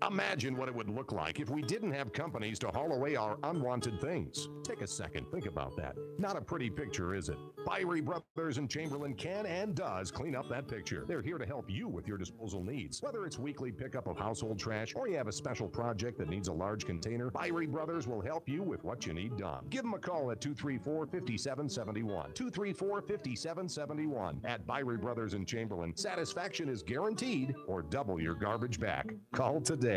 Imagine what it would look like if we didn't have companies to haul away our unwanted things. Take a second, think about that. Not a pretty picture, is it? Byrie Brothers in Chamberlain can and does clean up that picture. They're here to help you with your disposal needs. Whether it's weekly pickup of household trash or you have a special project that needs a large container, Byrie Brothers will help you with what you need done. Give them a call at 234-5771. 234-5771. At Byrie Brothers in Chamberlain, satisfaction is guaranteed or double your garbage back. Call today.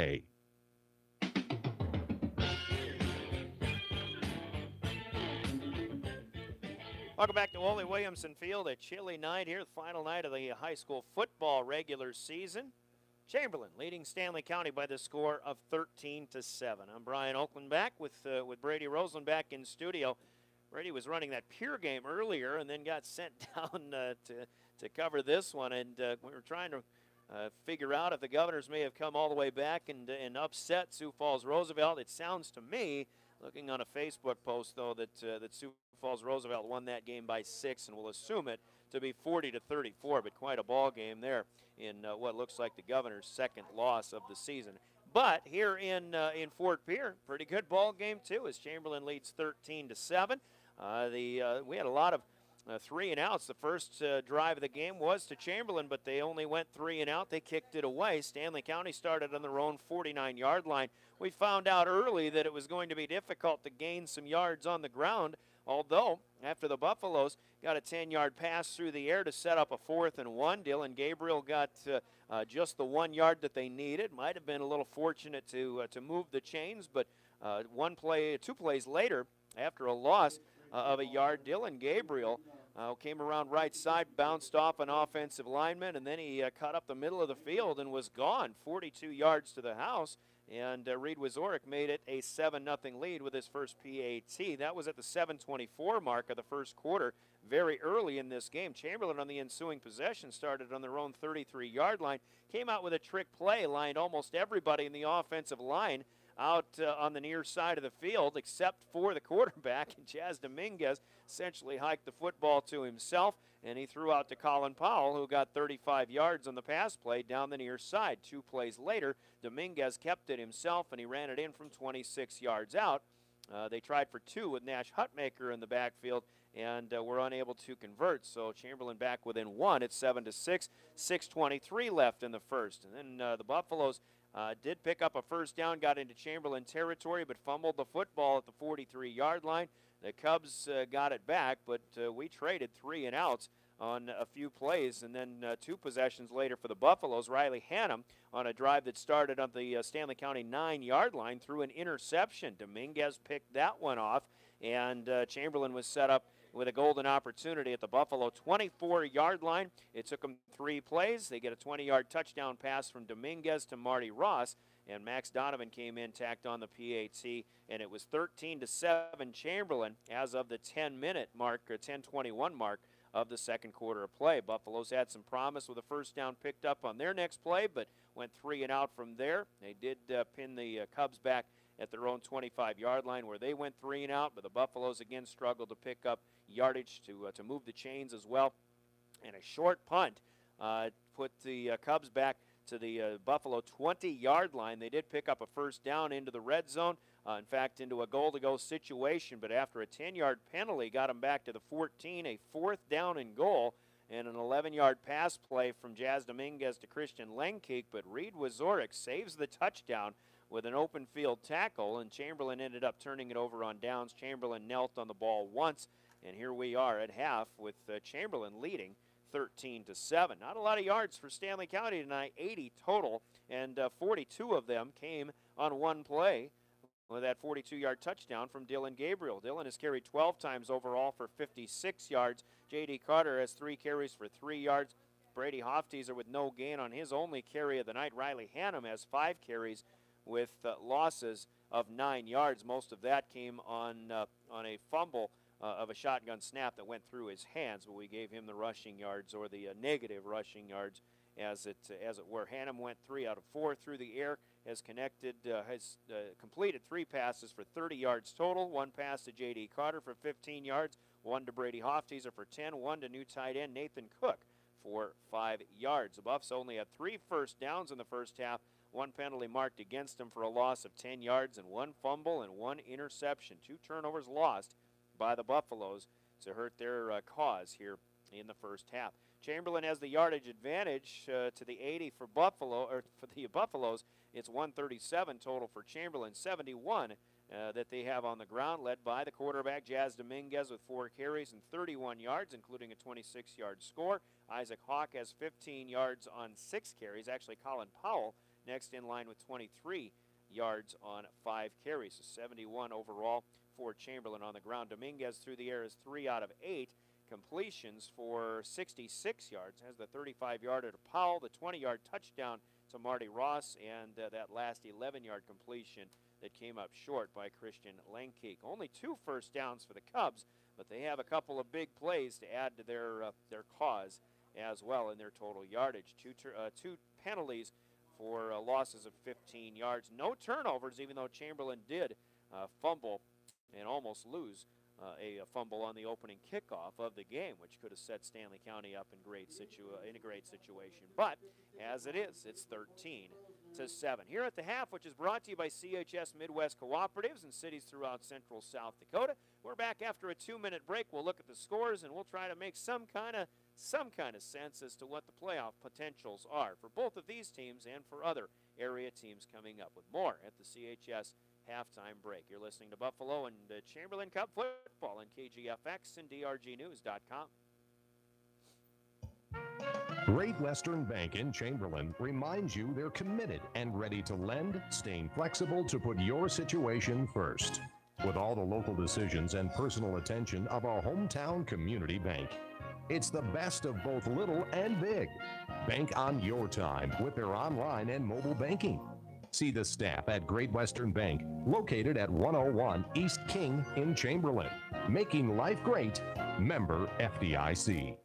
Welcome back to Wally Williamson Field. A chilly night here, the final night of the high school football regular season. Chamberlain leading Stanley County by the score of 13-7. I'm Brian Oakland back with Brady Roseland back in studio. Brady was running that Pier game earlier and then got sent down to cover this one, and we were trying to figure out if the Governors may have come all the way back and upset Sioux Falls Roosevelt. It sounds to me, looking on a Facebook post though, that Sioux Falls Roosevelt won that game by 6, and we'll assume it to be 40-34. But quite a ball game there in what looks like the Governors' second loss of the season. But here in Fort Pierre, pretty good ball game too, as Chamberlain leads 13-7. We had a lot of 3 and outs. The first drive of the game was to Chamberlain, but they only went 3 and out. They kicked it away. Stanley County started on their own 49-yard line. We found out early that it was going to be difficult to gain some yards on the ground, although after the Buffaloes got a 10-yard pass through the air to set up a 4th and 1. Dylan Gabriel got just the 1 yard that they needed. Might have been a little fortunate to move the chains, but 2 plays later, after a loss of a yard, Dylan Gabriel came around right side, bounced off an offensive lineman, and then he cut up the middle of the field and was gone, 42 yards to the house. And Reed Wazorek made it a 7-0 lead with his first PAT. That was at the 7:24 mark of the first quarter, very early in this game. Chamberlain on the ensuing possession started on their own 33-yard line, came out with a trick play, lined almost everybody in the offensive line out on the near side of the field, except for the quarterback. And Jazz Dominguez essentially hiked the football to himself, and he threw out to Colin Powell, who got 35 yards on the pass play down the near side. 2 plays later, Dominguez kept it himself, and he ran it in from 26 yards out. They tried for 2 with Nash Hutmaker in the backfield, and were unable to convert. So Chamberlain back within 1 at 7-6, 6:23 left in the first. And then the Buffaloes did pick up a first down, got into Chamberlain territory, but fumbled the football at the 43-yard line. The Cubs got it back, but we traded 3 and outs on a few plays. And then 2 possessions later for the Buffaloes, Riley Hannum on a drive that started on the Stanley County 9-yard line threw an interception. Dominguez picked that one off, and Chamberlain was set up with a golden opportunity at the Buffalo 24-yard line. It took them 3 plays. They get a 20-yard touchdown pass from Dominguez to Marty Ross, and Max Donovan came in, tacked on the PAT, and it was 13-7 Chamberlain as of the 10-minute mark, or 10:21 mark of the second quarter of play. Buffaloes had some promise with a first down picked up on their next play, but went 3 and out from there. They did pin the Cubs back at their own 25-yard line, where they went 3 and out, but the Buffaloes again struggled to pick up yardage to move the chains as well. And a short punt put the Cubs back to the Buffalo 20-yard line. They did pick up a first down into the red zone, in fact, into a goal-to-go situation, but after a 10-yard penalty, got them back to the 14, a 4th down and goal, and an 11-yard pass play from Jazz Dominguez to Christian Lenkeek, but Reed Wazorek saves the touchdown with an open field tackle, and Chamberlain ended up turning it over on downs. Chamberlain knelt on the ball once, and here we are at half with Chamberlain leading 13-7. Not a lot of yards for Stanley County tonight, 80 total, and 42 of them came on one play with that 42-yard touchdown from Dylan Gabriel. Dylan has carried 12 times overall for 56 yards. J.D. Carter has 3 carries for 3 yards. Brady Hofteser with no gain on his only carry of the night. Riley Hannum has 5 carries with losses of 9 yards. Most of that came on a fumble of a shotgun snap that went through his hands, but we gave him the rushing yards, or the negative rushing yards, as it were. Hannum went 3 out of 4 through the air, has completed 3 passes for 30 yards total. 1 pass to J.D. Carter for 15 yards, 1 to Brady Hofteser for 10, 1 to new tight end Nathan Cook for 5 yards. The Buffs only had 3 first downs in the first half, 1 penalty marked against them for a loss of 10 yards, and 1 fumble and 1 interception. 2 turnovers lost by the Buffaloes to hurt their cause here in the first half. Chamberlain has the yardage advantage to the 80 for the Buffaloes. It's 137 total for Chamberlain, 71 that they have on the ground, led by the quarterback Jazz Dominguez with 4 carries and 31 yards, including a 26-yard score. Isaac Hawk has 15 yards on 6 carries. Actually, Colin Powell next in line with 23 yards on 5 carries. So 71 overall for Chamberlain on the ground. Dominguez through the air is 3 out of 8 completions for 66 yards. Has the 35-yarder to Powell, the 20-yard touchdown to Marty Ross, and that last 11-yard completion that came up short by Christian Lenkeek. Only 2 first downs for the Cubs, but they have a couple of big plays to add to their cause as well in their total yardage. 2 penalties for losses of 15 yards. No turnovers, even though Chamberlain did fumble and almost lose a fumble on the opening kickoff of the game, which could have set Stanley County up in a great situation. But as it is, it's 13-7. Here at the half, which is brought to you by CHS Midwest Cooperatives and cities throughout central South Dakota. We're back after a 2-minute break. We'll look at the scores, and we'll try to make some kind of sense as to what the playoff potentials are for both of these teams and for other area teams coming up, with more at the CHS halftime break. You're listening to Buffalo and Chamberlain Cup football on KGFX and DRGnews.com. Great Western Bank in Chamberlain reminds you they're committed and ready to lend, staying flexible to put your situation first. With all the local decisions and personal attention of a hometown community bank. It's the best of both little and big. Bank on your time with their online and mobile banking. See the staff at Great Western Bank, located at 101 East King in Chamberlain. Making life great. Member FDIC.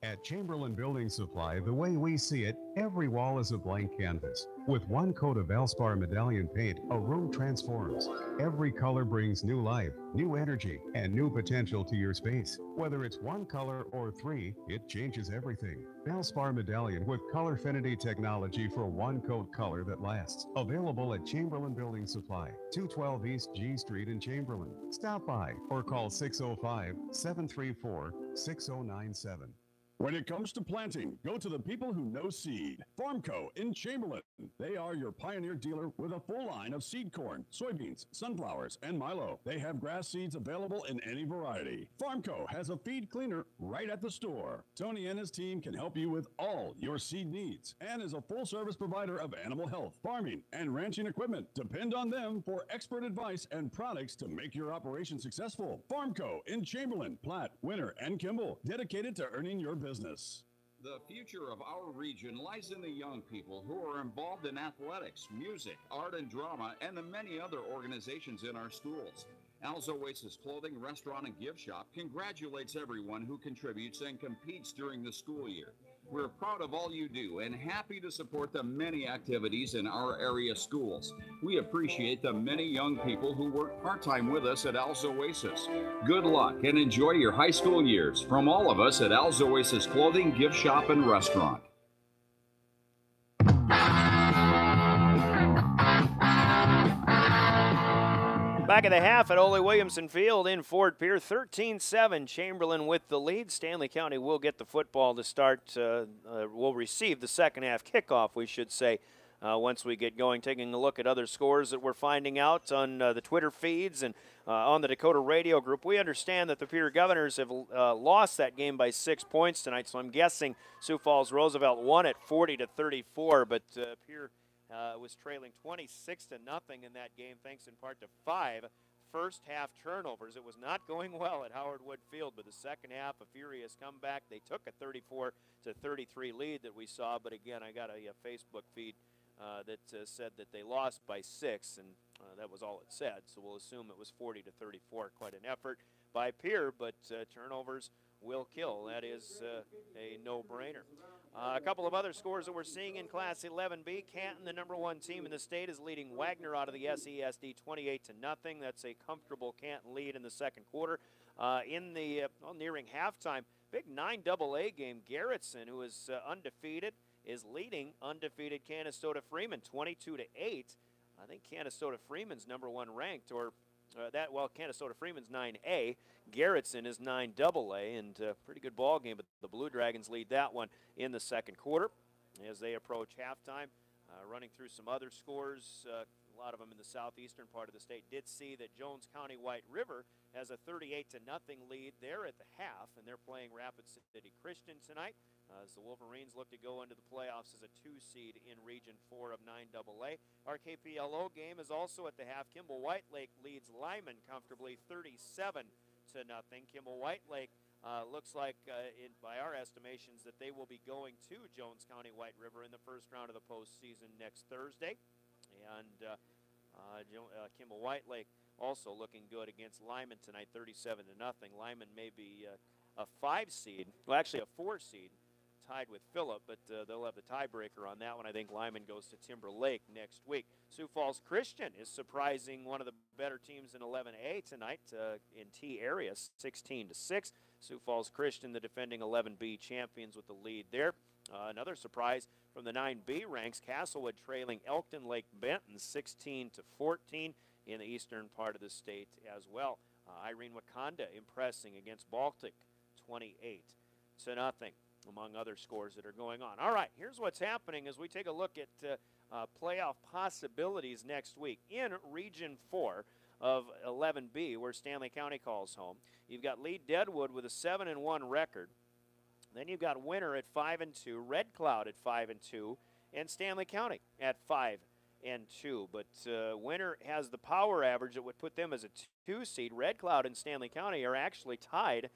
At Chamberlain Building Supply, the way we see it, every wall is a blank canvas. With 1 coat of Valspar Medallion paint, a room transforms. Every color brings new life, new energy, and new potential to your space. Whether it's 1 color or 3, it changes everything. Valspar Medallion with Colorfinity technology for 1 coat color that lasts. Available at Chamberlain Building Supply, 212 East G Street in Chamberlain. Stop by or call 605-734-6097. When it comes to planting, go to the people who know seed. Farm Co. in Chamberlain. They are your pioneer dealer with a full line of seed corn, soybeans, sunflowers, and milo. They have grass seeds available in any variety. Farm Co. has a feed cleaner right at the store. Tony and his team can help you with all your seed needs and is a full-service provider of animal health, farming, and ranching equipment. Depend on them for expert advice and products to make your operation successful. Farm Co. in Chamberlain, Platte, Winter, and Kimball, dedicated to earning your business. The future of our region lies in the young people who are involved in athletics, music, art and drama, and the many other organizations in our schools. Al's Oasis Clothing, Restaurant, and Gift Shop congratulates everyone who contributes and competes during the school year. We're proud of all you do and happy to support the many activities in our area schools. We appreciate the many young people who work part-time with us at Al's Oasis. Good luck and enjoy your high school years from all of us at Al's Oasis Clothing, Gift Shop, and Restaurant. Back at the half at Ole Williamson Field in Fort Pierre, 13-7, Chamberlain with the lead. Stanley County will get the football to start, will receive the second half kickoff, we should say, once we get going, taking a look at other scores that we're finding out on the Twitter feeds and on the Dakota Radio Group. We understand that the Pierre Governors have lost that game by 6 points tonight, so I'm guessing Sioux Falls Roosevelt won it 40-34, but Pierre was trailing 26-0 in that game, thanks in part to 5 first-half turnovers. It was not going well at Howard Wood Field, but the second half, a furious comeback. They took a 34-33 lead that we saw, but again, I got a Facebook feed that said that they lost by 6, and that was all it said, so we'll assume it was 40-34. Quite an effort by Pierre, but turnovers will kill. That is a no-brainer. A couple of other scores that we're seeing in Class 11B. Canton, the #1 team in the state, is leading Wagner out of the SESD 28-0. That's a comfortable Canton lead in the second quarter. In the nearing halftime, big 9AA game. Garrettson, who is undefeated, is leading undefeated Canastota Freeman 22-8. I think Canastota Freeman's #1 ranked, or Canastota Freeman's 9A. Garrettson is 9AA, and pretty good ball game, but the Blue Dragons lead that one in the second quarter as they approach halftime. Running through some other scores, a lot of them in the southeastern part of the state, did see that Jones County White River has a 38-0 lead there at the half, and they're playing Rapid City Christian tonight as the Wolverines look to go into the playoffs as a 2 seed in Region 4 of 9AA. Our KPLO game is also at the half. Kimball White Lake leads Lyman comfortably 37-0. Kimball White Lake looks like, by our estimations, that they will be going to Jones County White River in the first round of the postseason next Thursday. And Kimball White Lake also looking good against Lyman tonight, 37-0. Lyman may be a 5 seed, well, actually a 4 seed, tied with Phillip, but they'll have the tiebreaker on that one. I think Lyman goes to Timber Lake next week. Sioux Falls Christian is surprising one of the better teams in 11A tonight in T area, 16-6. Sioux Falls Christian, the defending 11B champions, with the lead there. Another surprise from the 9B ranks, Castlewood trailing Elkton Lake Benton 16-14 in the eastern part of the state as well. Irene Wakanda impressing against Baltic 28-0, among other scores that are going on. All right, here's what's happening as we take a look at playoff possibilities next week. In Region 4 of 11B, where Stanley County calls home, you've got Lee Deadwood with a 7-1 record. Then you've got Winter at 5-2, Red Cloud at 5-2, and Stanley County at 5-2. But Winter has the power average that would put them as a 2 seed. Red Cloud and Stanley County are actually tied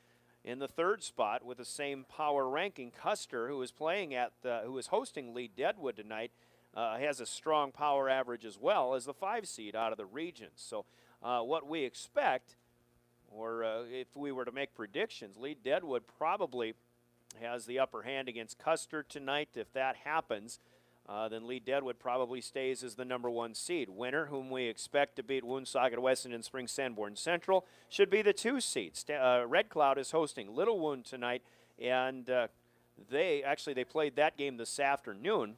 in the 3rd spot with the same power ranking. Custer, who is playing at who is hosting Lee Deadwood tonight, has a strong power average as well as the 5 seed out of the region. So what we expect, or if we were to make predictions, Lee Deadwood probably has the upper hand against Custer tonight. If that happens, then Lee Deadwood probably stays as the #1 seed. Winter, whom we expect to beat Woonsocket Weston and Spring Sanborn Central, should be the 2 seed. Red Cloud is hosting Little Wound tonight, and they played that game this afternoon.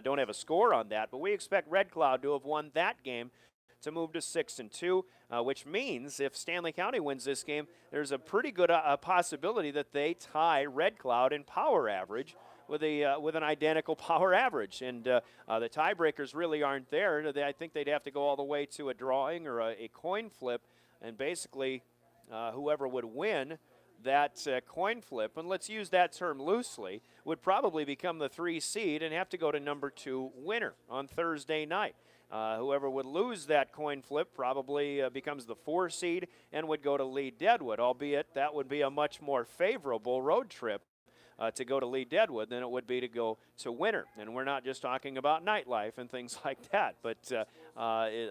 Don't have a score on that, but we expect Red Cloud to have won that game to move to 6-2, which means if Stanley County wins this game, there's a pretty good possibility that they tie Red Cloud in power average with an identical power average. And the tiebreakers really aren't there. I think they'd have to go all the way to a drawing or a coin flip, and basically whoever would win that coin flip, and let's use that term loosely, would probably become the 3 seed and have to go to #2 Winter on Thursday night. Whoever would lose that coin flip probably becomes the 4 seed and would go to Lee Deadwood, albeit that would be a much more favorable road trip to go to Lee Deadwood than it would be to go to Winter. And we're not just talking about nightlife and things like that, but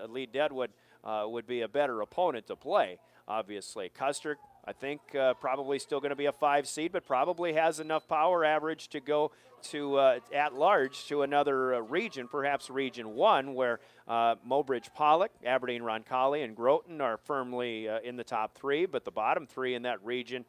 Lee Deadwood would be a better opponent to play, obviously. Custer, I think, probably still going to be a 5 seed, but probably has enough power average to go to at large to another region, perhaps Region 1, where Mobridge Pollock, Aberdeen Roncalli, and Groton are firmly in the top 3, but the bottom 3 in that region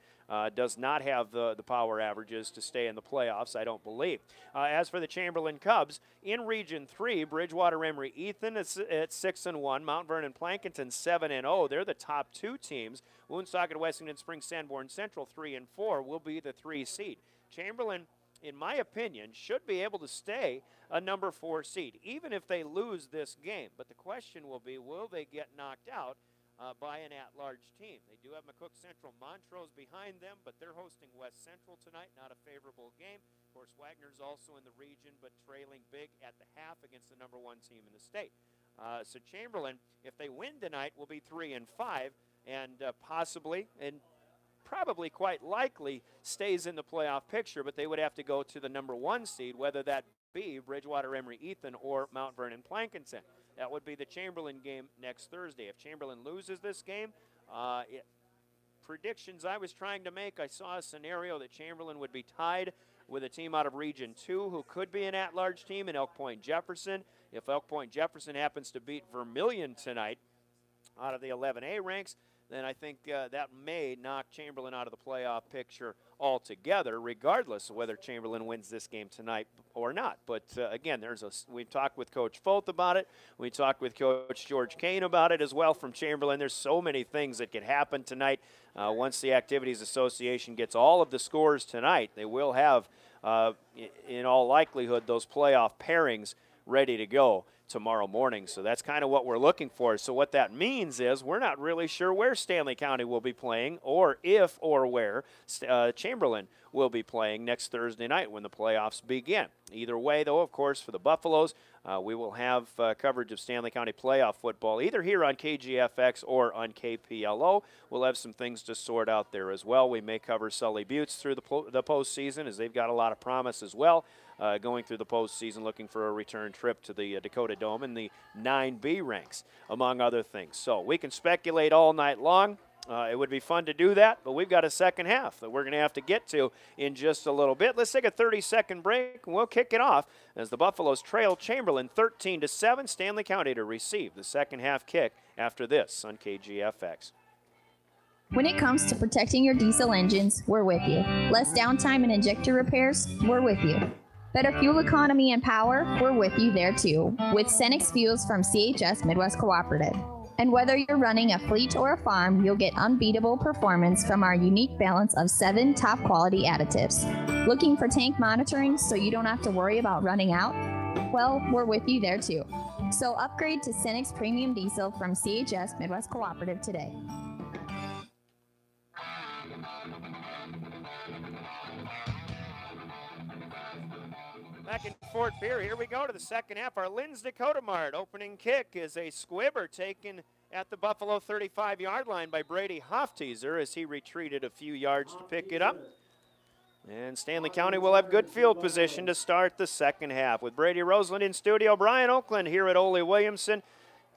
does not have the power averages to stay in the playoffs, I don't believe. As for the Chamberlain Cubs, in Region 3, Bridgewater Emery Ethan is at 6-1, Mount Vernon Plankinton 7-0. They're the top 2 teams. Woonsocket Wessington Spring Sanborn Central 3-4 will be the 3 seed. Chamberlain in my opinion, should be able to stay a number 4 seed, even if they lose this game. But the question will be, will they get knocked out by an at-large team? They do have McCook Central Montrose behind them, but they're hosting West Central tonight, not a favorable game. Of course, Wagner's also in the region, but trailing big at the half against the number 1 team in the state. So Chamberlain, if they win tonight, will be 3-5, and possibly and probably quite likely stays in the playoff picture, but they would have to go to the number 1 seed, whether that be Bridgewater Emory Ethan or Mount Vernon Plankinson. That would be the Chamberlain game next Thursday. If Chamberlain loses this game, predictions I was trying to make, I saw a scenario that Chamberlain would be tied with a team out of Region 2 who could be an at-large team in Elk Point Jefferson. If Elk Point Jefferson happens to beat Vermilion tonight out of the 11A ranks, then I think that may knock Chamberlain out of the playoff picture altogether, regardless of whether Chamberlain wins this game tonight or not. But again, we've talked with Coach Folt about it. We talked with Coach George Kane about it as well from Chamberlain. There's so many things that could happen tonight. Once the Activities Association gets all of the scores tonight, they will have, in all likelihood, those playoff pairings ready to go tomorrow morning. So that's kind of what we're looking for. So what that means is we're not really sure where Stanley County will be playing, or if or where Chamberlain will be playing next Thursday night when the playoffs begin. Either way, though, of course, for the Buffaloes, we will have coverage of Stanley County playoff football either here on KGFX or on KPLO. We'll have some things to sort out there as well. We may cover Sully Buttes through the postseason, as they've got a lot of promise as well. Going through the postseason, looking for a return trip to the Dakota Dome in the 9B ranks, among other things. So we can speculate all night long. It would be fun to do that, but we've got a second half that we're going to have to get to in just a little bit. Let's take a 30-second break, and we'll kick it off as the Buffaloes trail Chamberlain 13-7. Stanley County to receive the second half kick after this on KGFX. When it comes to protecting your diesel engines, we're with you. Less downtime and injector repairs, we're with you. Better fuel economy and power, we're with you there too, with Cenex Fuels from CHS Midwest Cooperative. And whether you're running a fleet or a farm, you'll get unbeatable performance from our unique balance of 7 top quality additives. Looking for tank monitoring so you don't have to worry about running out? Well, we're with you there too. So upgrade to Cenex Premium Diesel from CHS Midwest Cooperative today. Back in Fort Pierre, here we go to the second half. Our Lynn's Dakota Mart opening kick is a squibber taken at the Buffalo 35-yard line by Brady Hofteaser as he retreated a few yards to pick it up. And Stanley County will have good field position to start the second half. With Brady Roseland in studio, Brian Oakland here at Ole Williamson,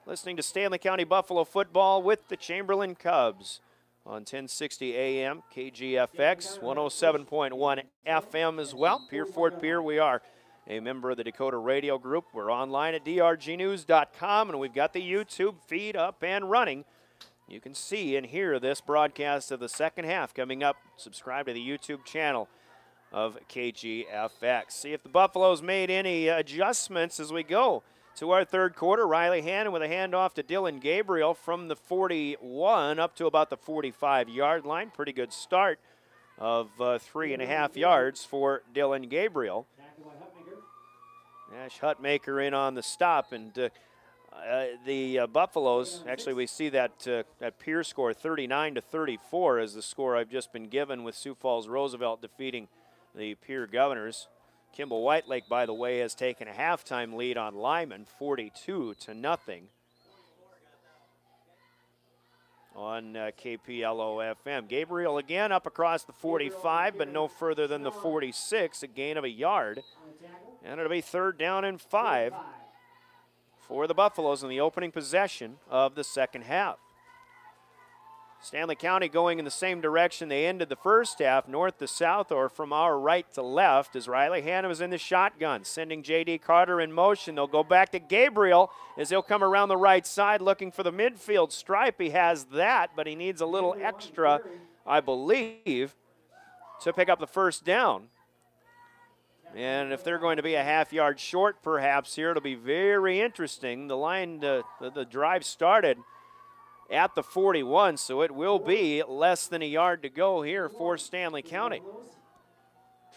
listening to Stanley County Buffalo football with the Chamberlain Cubs on 1060 AM, KGFX, 107.1 FM as well. Fort Pierre, we are a member of the Dakota Radio Group. We're online at drgnews.com, and we've got the YouTube feed up and running. You can see and hear this broadcast of the second half coming up. Subscribe to the YouTube channel of KGFX. See if the Buffaloes made any adjustments as we go to our third quarter. Riley Hannon with a handoff to Dylan Gabriel from the 41 up to about the 45-yard line. Pretty good start of 3.5 yards for Dylan Gabriel. Ash Hutmaker in on the stop, and the Buffaloes, actually we see that Pierre score 39-34 as the score I've just been given, with Sioux Falls Roosevelt defeating the Pierre Governors. Kimball Whitelake, by the way, has taken a halftime lead on Lyman, 42-0 on KPLO FM. Gabriel again up across the 45, but no further than the 46, a gain of a yard. And it'll be 3rd down and 5 for the Buffaloes in the opening possession of the second half. Stanley County going in the same direction they ended the first half, north to south or from our right to left, as Riley Hanna was in the shotgun, sending J.D. Carter in motion. They'll go back to Gabriel as he'll come around the right side looking for the midfield stripe. He has that, but he needs a little extra, I believe, to pick up the first down. And if they're going to be a half-yard short perhaps here, it'll be very interesting. The line, the drive started at the 41, so it will be less than a yard to go here for Stanley County.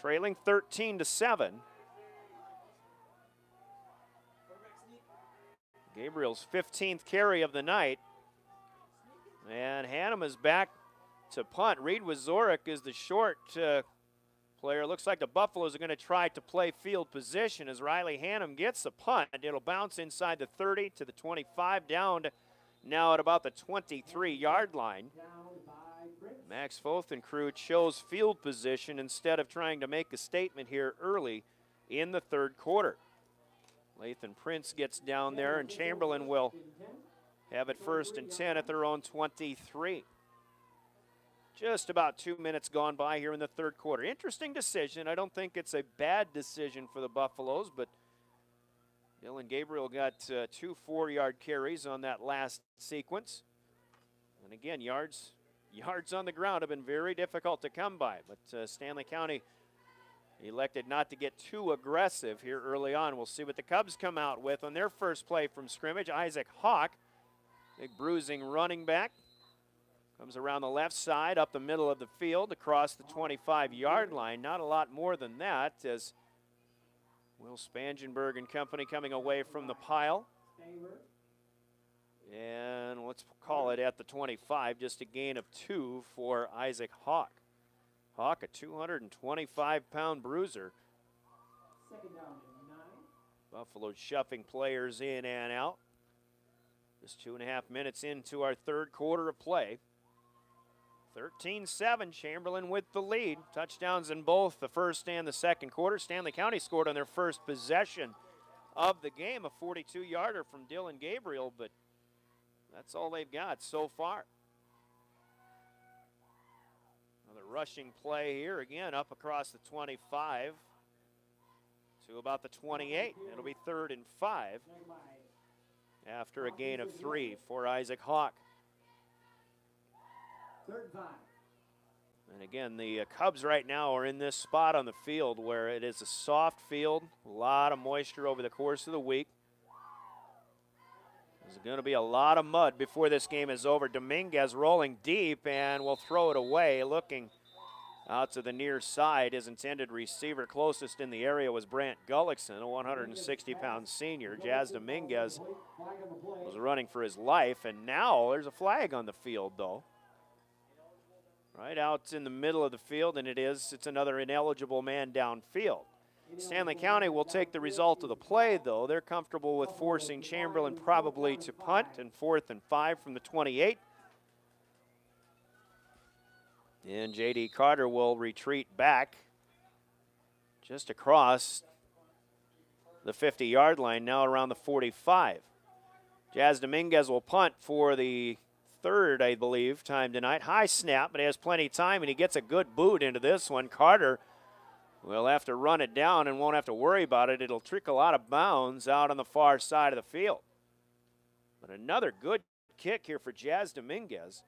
trailing 13-7. Gabriel's 15th carry of the night. And Hannum is back to punt. Reed Wazorek is the short player. Looks like the Buffaloes are going to try to play field position as Riley Hannum gets the punt. It'll bounce inside the 30 to the 25, down to now at about the 23-yard line. Max Foth and crew chose field position instead of trying to make a statement here early in the third quarter. Lathan Prince gets down there, and Chamberlain will have it 1st and 10 at their own 23. Just about 2 minutes gone by here in the third quarter. Interesting decision. I don't think it's a bad decision for the Buffaloes, but Dylan Gabriel got 2 4-yard carries on that last sequence. And again, yards on the ground have been very difficult to come by, but Stanley County elected not to get too aggressive here early on. We'll see what the Cubs come out with on their first play from scrimmage. Isaac Hawk, big bruising running back, comes around the left side, up the middle of the field, across the 25-yard line. Not a lot more than that, as Will Spangenberg and company coming away from the pile. And let's call it at the 25, just a gain of 2 for Isaac Hawk. Hawk, a 225-pound bruiser. Buffalo shuffling players in and out. Just 2.5 minutes into our third quarter of play. 13-7, Chamberlain with the lead. Touchdowns in both the first and the second quarter. Stanley County scored on their first possession of the game, a 42-yarder from Dylan Gabriel, but that's all they've got so far. Another rushing play here, again up across the 25 to about the 28. It'll be 3rd and 5 after a gain of 3 for Isaac Hawk. 3rd and 5. And again, the Cubs right now are in this spot on the field where it is a soft field, a lot of moisture over the course of the week. There's going to be a lot of mud before this game is over. Dominguez rolling deep and will throw it away, looking out to the near side. His intended receiver closest in the area was Brant Gullickson, a 160-pound senior. Jazz Dominguez was running for his life, and now there's a flag on the field, though. Right out in the middle of the field, and it's another ineligible man downfield. Stanley County will take the result of the play, though. They're comfortable with forcing Chamberlain probably to punt, and 4th and 5 from the 28. And J.D. Carter will retreat back just across the 50-yard line, now around the 45. Jazz Dominguez will punt for the 3rd, I believe, time tonight. High snap, but he has plenty of time, and he gets a good boot into this one. Carter will have to run it down and won't have to worry about it. It'll trickle out of bounds out on the far side of the field. But another good kick here for Jazz Dominguez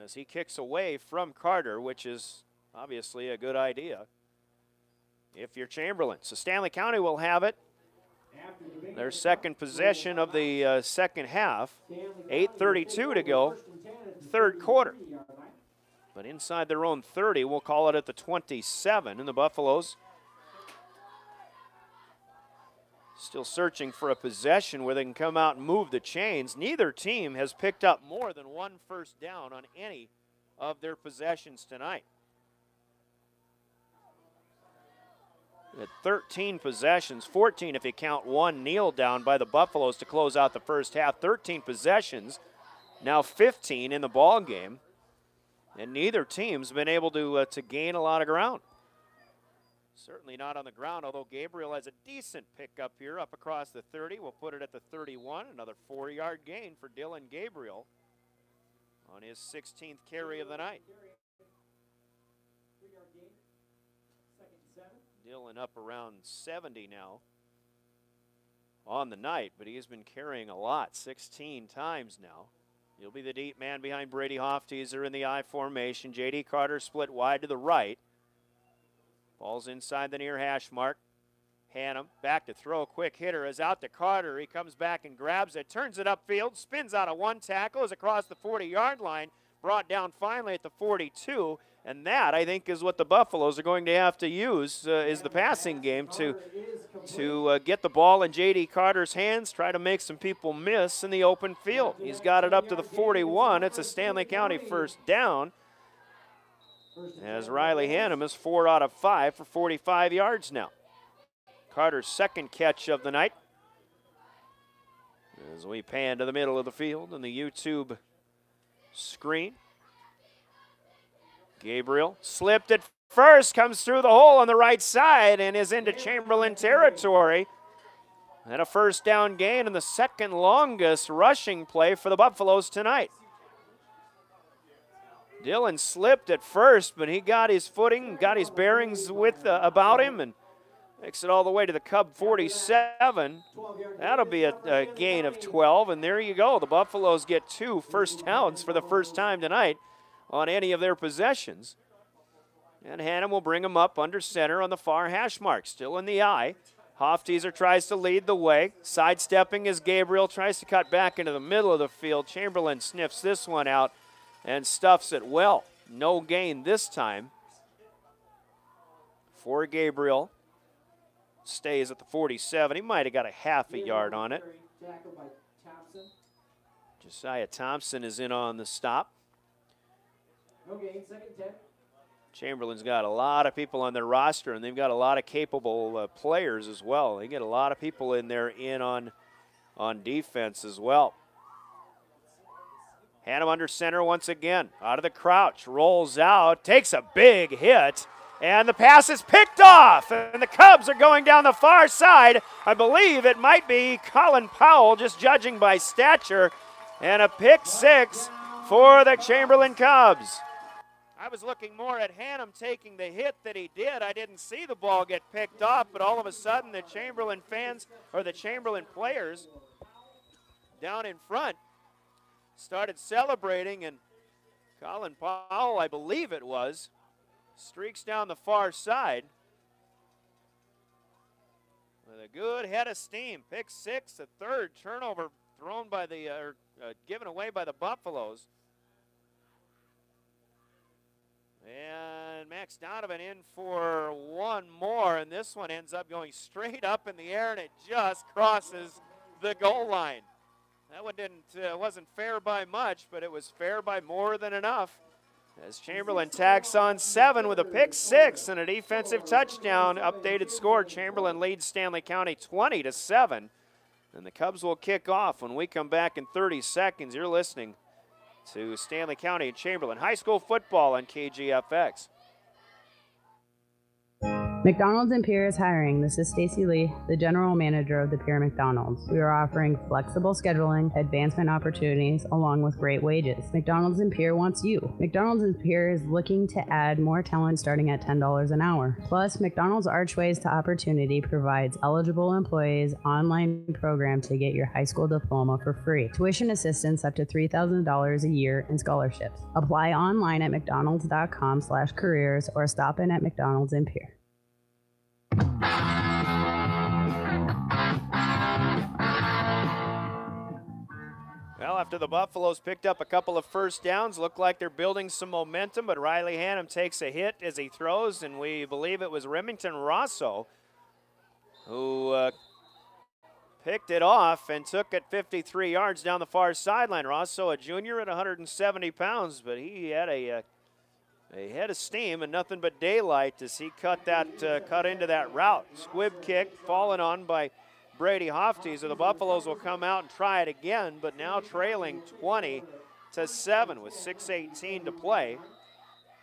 as he kicks away from Carter, which is obviously a good idea if you're Chamberlain. So Stanley County will have it. Their second possession of the second half. 8:32 to go, third quarter. But inside their own 30, we'll call it at the 27. And the Buffaloes still searching for a possession where they can come out and move the chains. Neither team has picked up more than 1 first down on any of their possessions tonight. At 13 possessions, 14 if you count one kneel down by the Buffaloes to close out the first half. 13 possessions, now 15 in the ball game, and neither team's been able to gain a lot of ground. Certainly not on the ground, although Gabriel has a decent pickup here up across the 30. We'll put it at the 31, another 4-yard gain for Dylan Gabriel on his 16th carry of the night. Dylan up around 70 now on the night, but he has been carrying a lot, 16 times now. He'll be the deep man behind Brady Hofteaser in the I formation. J.D. Carter split wide to the right. Ball's inside the near hash mark. Hannum back to throw. Quick hitter is out to Carter. He comes back and grabs it, turns it upfield, spins out of one tackle, is across the 40-yard line, brought down finally at the 42, And that, I think, is what the Buffaloes are going to have to use is the passing game to get the ball in J.D. Carter's hands, try to make some people miss in the open field. He's got it up to the 41. It's a Stanley County first down, as Riley Hannum is 4 out of 5 for 45 yards now. Carter's second catch of the night. As we pan to the middle of the field in the YouTube screen. Gabriel slipped at first, comes through the hole on the right side and is into Chamberlain territory. And a first down gain and the second longest rushing play for the Buffaloes tonight. Dylan slipped at first, but he got his footing, got his bearings about him, and makes it all the way to the Cub 47. That'll be a gain of 12, and there you go. The Buffaloes get 2 first downs for the first time tonight on any of their possessions. And Hannum will bring them up under center on the far hash mark. Still in the eye. Hofteaser tries to lead the way. Sidestepping as Gabriel tries to cut back into the middle of the field. Chamberlain sniffs this one out and stuffs it well. No gain this time for Gabriel. Stays at the 47. He might have got a half a yard on it. Josiah Thompson is in on the stop. No gain, second 10. Chamberlain's got a lot of people on their roster, and they've got a lot of capable players as well. They get a lot of people in there on defense as well. Hannum under center once again. Out of the crouch, rolls out, takes a big hit, and the pass is picked off. And the Cubs are going down the far side. I believe it might be Colin Powell, just judging by stature, and a pick 6 for the Chamberlain Cubs. I was looking more at Hannum taking the hit that he did. I didn't see the ball get picked off, but all of a sudden the Chamberlain fans, or the Chamberlain players down in front, started celebrating, and Colin Powell, I believe it was, streaks down the far side with a good head of steam. Pick 6, a third turnover thrown by the, given away by the Buffaloes. And Max Donovan in for one more, and this one ends up going straight up in the air, and it just crosses the goal line. That one wasn't fair by much, but it was fair by more than enough. As Chamberlain tacks on 7 with a pick 6 and a defensive touchdown. Updated score, Chamberlain leads Stanley County 20-7. And the Cubs will kick off when we come back in 30 seconds. You're listening to Stanley County and Chamberlain High School football on KGFX. McDonald's in Pierre is hiring. This is Stacy Lee, the general manager of the Pierre McDonald's. We are offering flexible scheduling, advancement opportunities, along with great wages. McDonald's in Pierre wants you. McDonald's in Pierre is looking to add more talent starting at $10 an hour. Plus, McDonald's Archways to Opportunity provides eligible employees online program to get your high school diploma for free. Tuition assistance up to $3,000 a year and scholarships. Apply online at mcdonalds.com/careers or stop in at McDonald's in Pierre. Well, after the Buffaloes picked up a couple of first downs, looked like they're building some momentum, but Riley Hannum takes a hit as he throws, and we believe it was Remington Rosso who picked it off and took it 53 yards down the far sideline. Rosso, a junior at 170 pounds, but he had a head of steam and nothing but daylight as he cut into that route. Squib kick fallen on by Brady Hofteaser. The Buffaloes will come out and try it again, but now trailing 20-7 with 6:18 to play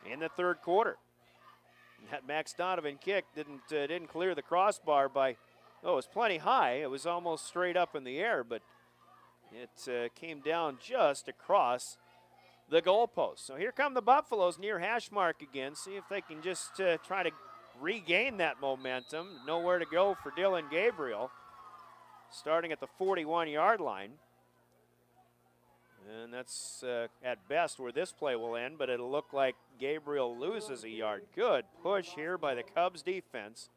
in the third quarter. That Max Donovan kick didn't clear the crossbar by, it was plenty high. It was almost straight up in the air, but it came down just across the goalpost. So here come the Buffaloes near hash mark again. See if they can just try to regain that momentum. Nowhere to go for Dylan Gabriel. Starting at the 41-yard line. And that's at best where this play will end, but it'll look like Gabriel loses a yard. Good push here by the Cubs defense.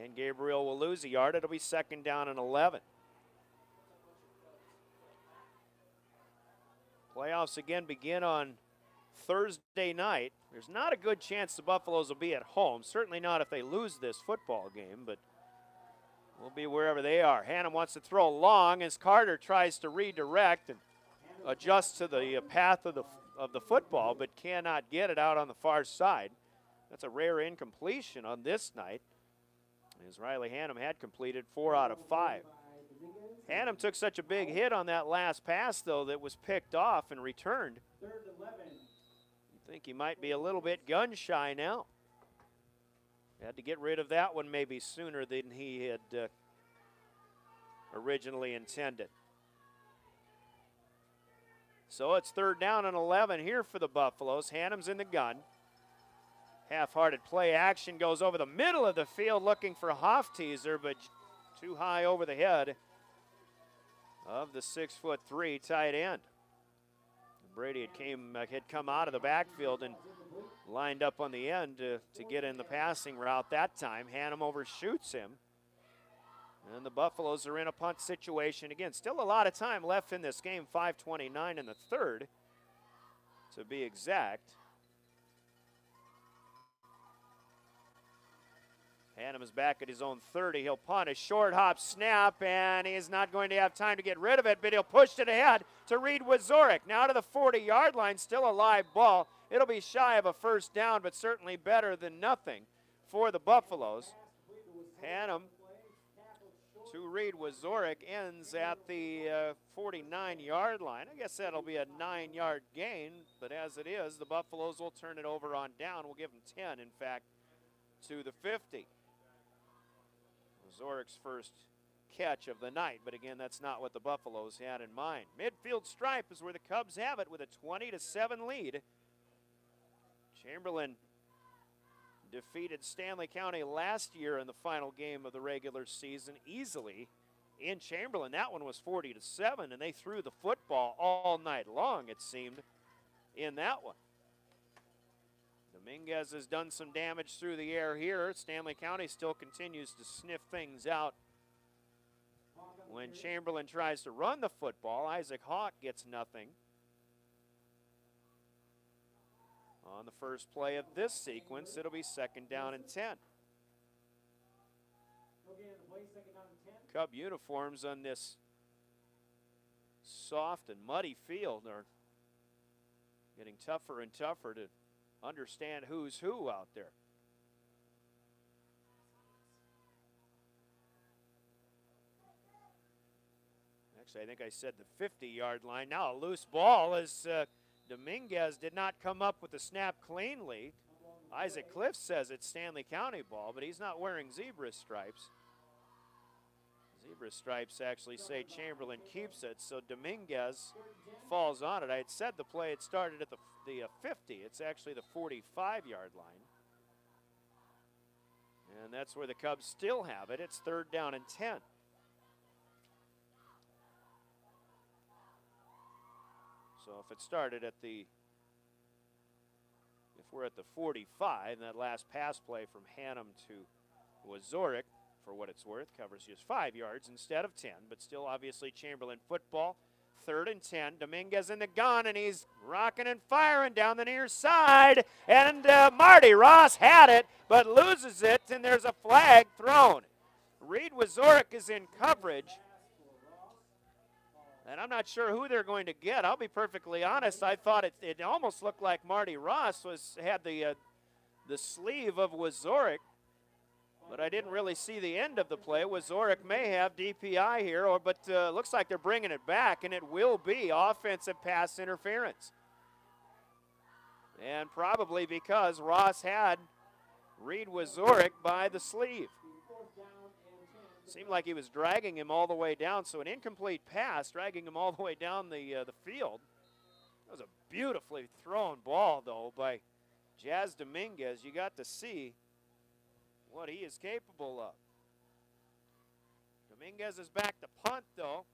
And Gabriel will lose a yard. It'll be 2nd down and 11. Playoffs again begin on Thursday night. There's not a good chance the Buffaloes will be at home. Certainly not if they lose this football game, but we'll be wherever they are. Hannum wants to throw long as Carter tries to redirect and adjust to the path of the football, but cannot get it out on the far side. That's a rare incompletion on this night, as Riley Hannum had completed 4 out of 5. Hannum took such a big hit on that last pass, though, that was picked off and returned. You think he might be a little bit gun shy now. Had to get rid of that one maybe sooner than he had originally intended. So it's 3rd down and 11 here for the Buffaloes. Hannum's in the gun. Half-hearted play action goes over the middle of the field looking for Hofteaser, but too high over the head of the 6'3" tight end. Brady had come out of the backfield and lined up on the end to get in the passing route that time. Hannum overshoots him. And the Buffaloes are in a punt situation again. Still a lot of time left in this game, 5:29 in the 3rd, to be exact. Hannum is back at his own 30. He'll punt a short hop snap, and he is not going to have time to get rid of it, but he'll push it ahead to Reed Wazorek. Now to the 40-yard line, still a live ball. It'll be shy of a 1st down, but certainly better than nothing for the Buffaloes. Hannum to Reed Wazorek ends at the 49-yard line. I guess that'll be a 9-yard gain, but as it is, the Buffaloes will turn it over on down. We'll give them 10, in fact, to the 50. Zorek's first catch of the night, but again, that's not what the Buffaloes had in mind. Midfield stripe is where the Cubs have it with a 20-7 lead. Chamberlain defeated Stanley County last year in the final game of the regular season easily in Chamberlain. That one was 40-7, and they threw the football all night long, it seemed, in that one. Dominguez has done some damage through the air here. Stanley County still continues to sniff things out. When Chamberlain tries to run the football, Isaac Hawk gets nothing. On the first play of this sequence, it'll be 2nd down and 10. Cub uniforms on this soft and muddy field are getting tougher and tougher to understand who's who out there. Actually, I think I said the 50-yard line. Now a loose ball as Dominguez did not come up with the snap cleanly. Isaac Cliff says it's Stanley County ball, but he's not wearing zebra stripes. Zebra stripes actually say Chamberlain keeps it, so Dominguez falls on it. I had said the play had started at the 50. It's actually the 45-yard line. And that's where the Cubs still have it. It's 3rd down and 10. So if it started at if we're at the 45, that last pass play from Hannum to Wazorek, for what it's worth, covers just 5 yards instead of 10, but still obviously Chamberlain football. 3rd and 10. Dominguez in the gun, and he's rocking and firing down the near side. And Marty Ross had it, but loses it, and there's a flag thrown. Reed Wazorek is in coverage. And I'm not sure who they're going to get. I'll be perfectly honest. I thought it almost looked like Marty Ross had the sleeve of Wazorek, but I didn't really see the end of the play. Wazorek may have DPI here, but looks like they're bringing it back, and it will be offensive pass interference. And probably because Ross had Reed Wazorek by the sleeve. Seemed like he was dragging him all the way down, so an incomplete pass, dragging him all the way down the field. That was a beautifully thrown ball, though, by Jazz Dominguez. You got to see what he is capable of. Dominguez is back to punt, though.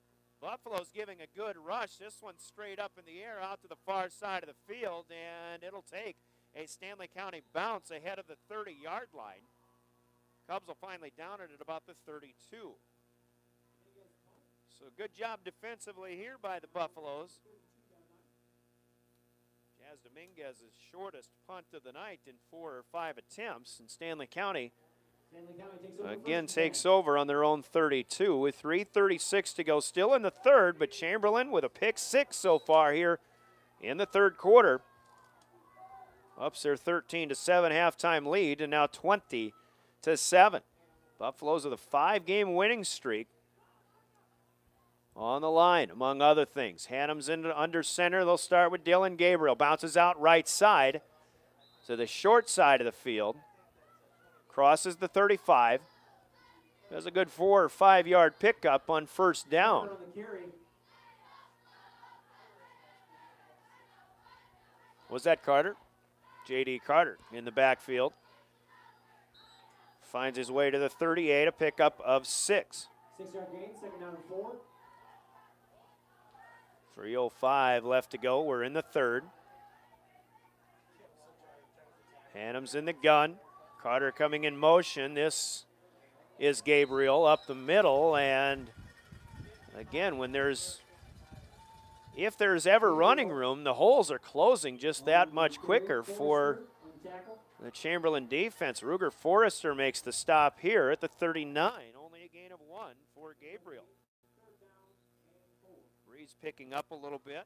Buffalo's giving a good rush. This one's straight up in the air out to the far side of the field, and it'll take a Stanley County bounce ahead of the 30-yard line. Cubs will finally down it at about the 32. So good job defensively here by the Buffaloes. As Dominguez's shortest punt of the night in 4 or 5 attempts, and Stanley County again takes over on their own 32 with 3:36 to go, still in the third, but Chamberlain with a pick 6 so far here in the third quarter. Ups their 13-7 halftime lead, and now 20-7. Buffaloes with a 5-game winning streak on the line, among other things. Hannum's into under center. They'll start with Dylan Gabriel. Bounces out right side to the short side of the field. Crosses the 35. Does a good 4 or 5 yard pickup on first down. Was that Carter? J.D. Carter in the backfield. Finds his way to the 38, a pickup of 6. 6-yard gain, second down and 4. 3:05 left to go. We're in the third. Hannum's in the gun. Carter coming in motion. This is Gabriel up the middle. And again, if there's ever running room, the holes are closing just that much quicker for the Chamberlain defense. Ruger Forrester makes the stop here at the 39. Only a gain of 1 for Gabriel. Breeze picking up a little bit.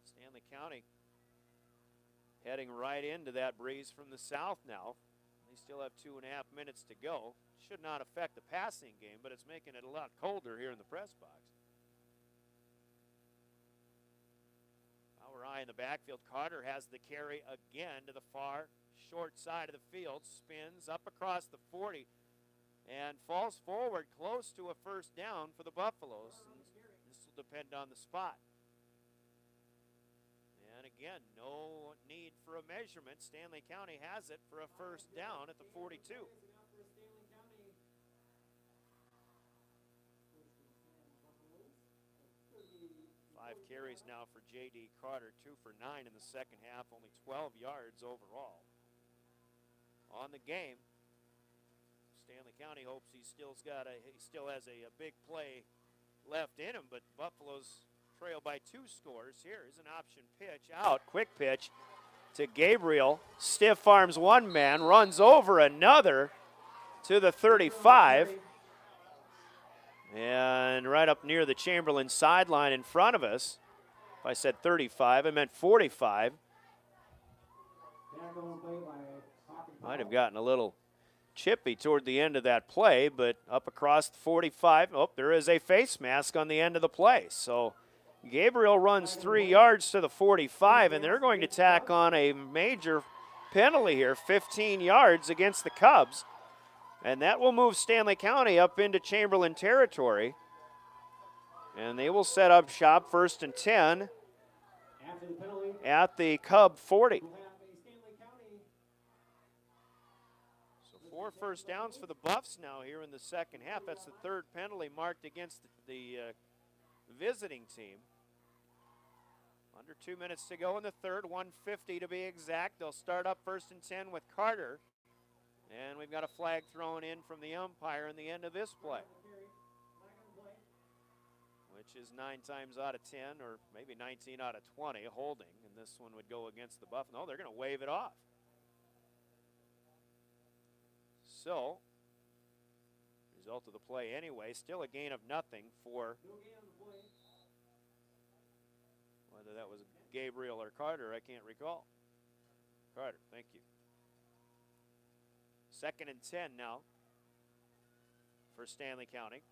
Stanley County heading right into that breeze from the south now. They still have 2.5 minutes to go. Should not affect the passing game, but it's making it a lot colder here in the press box. Our eye in the backfield. Carter has the carry again to the far short side of the field. Spins up across the 40 and falls forward close to a first down for the Buffaloes. And this will depend on the spot. And again, no need for a measurement. Stanley County has it for a first down at the 42. 5 carries now for J.D. Carter, 2 for 9 in the second half, only 12 yards overall. On the game, Stanley County hopes he still has a big play left in him, but Buffaloes trail by 2 scores. Here's an option pitch out, quick pitch to Gabriel. Stiff arms one man, runs over another to the 35. And right up near the Chamberlain sideline in front of us. If I said 35, I meant 45. Might have gotten a little chippy toward the end of that play, but up across the 45. Oh, there is a face mask on the end of the play. So Gabriel runs 3 yards to the 45, and they're going to tack on a major penalty here, 15 yards against the Cubs. And that will move Stanley County up into Chamberlain territory. And they will set up shop 1st and 10 at the Cub 40. So 4 first downs for the Buffs now here in the second half. That's the 3rd penalty marked against the visiting team. Under 2 minutes to go in the third, 1:50 to be exact. They'll start up 1st and 10 with Carter. And we've got a flag thrown in from the umpire in the end of this play, which is 9 times out of 10, or maybe 19 out of 20, holding. And this one would go against the Buffalo. No, they're going to wave it off. So, result of the play anyway, still a gain of nothing for whether that was Gabriel or Carter, I can't recall. Carter, thank you. 2nd and 10 now for Stanley County.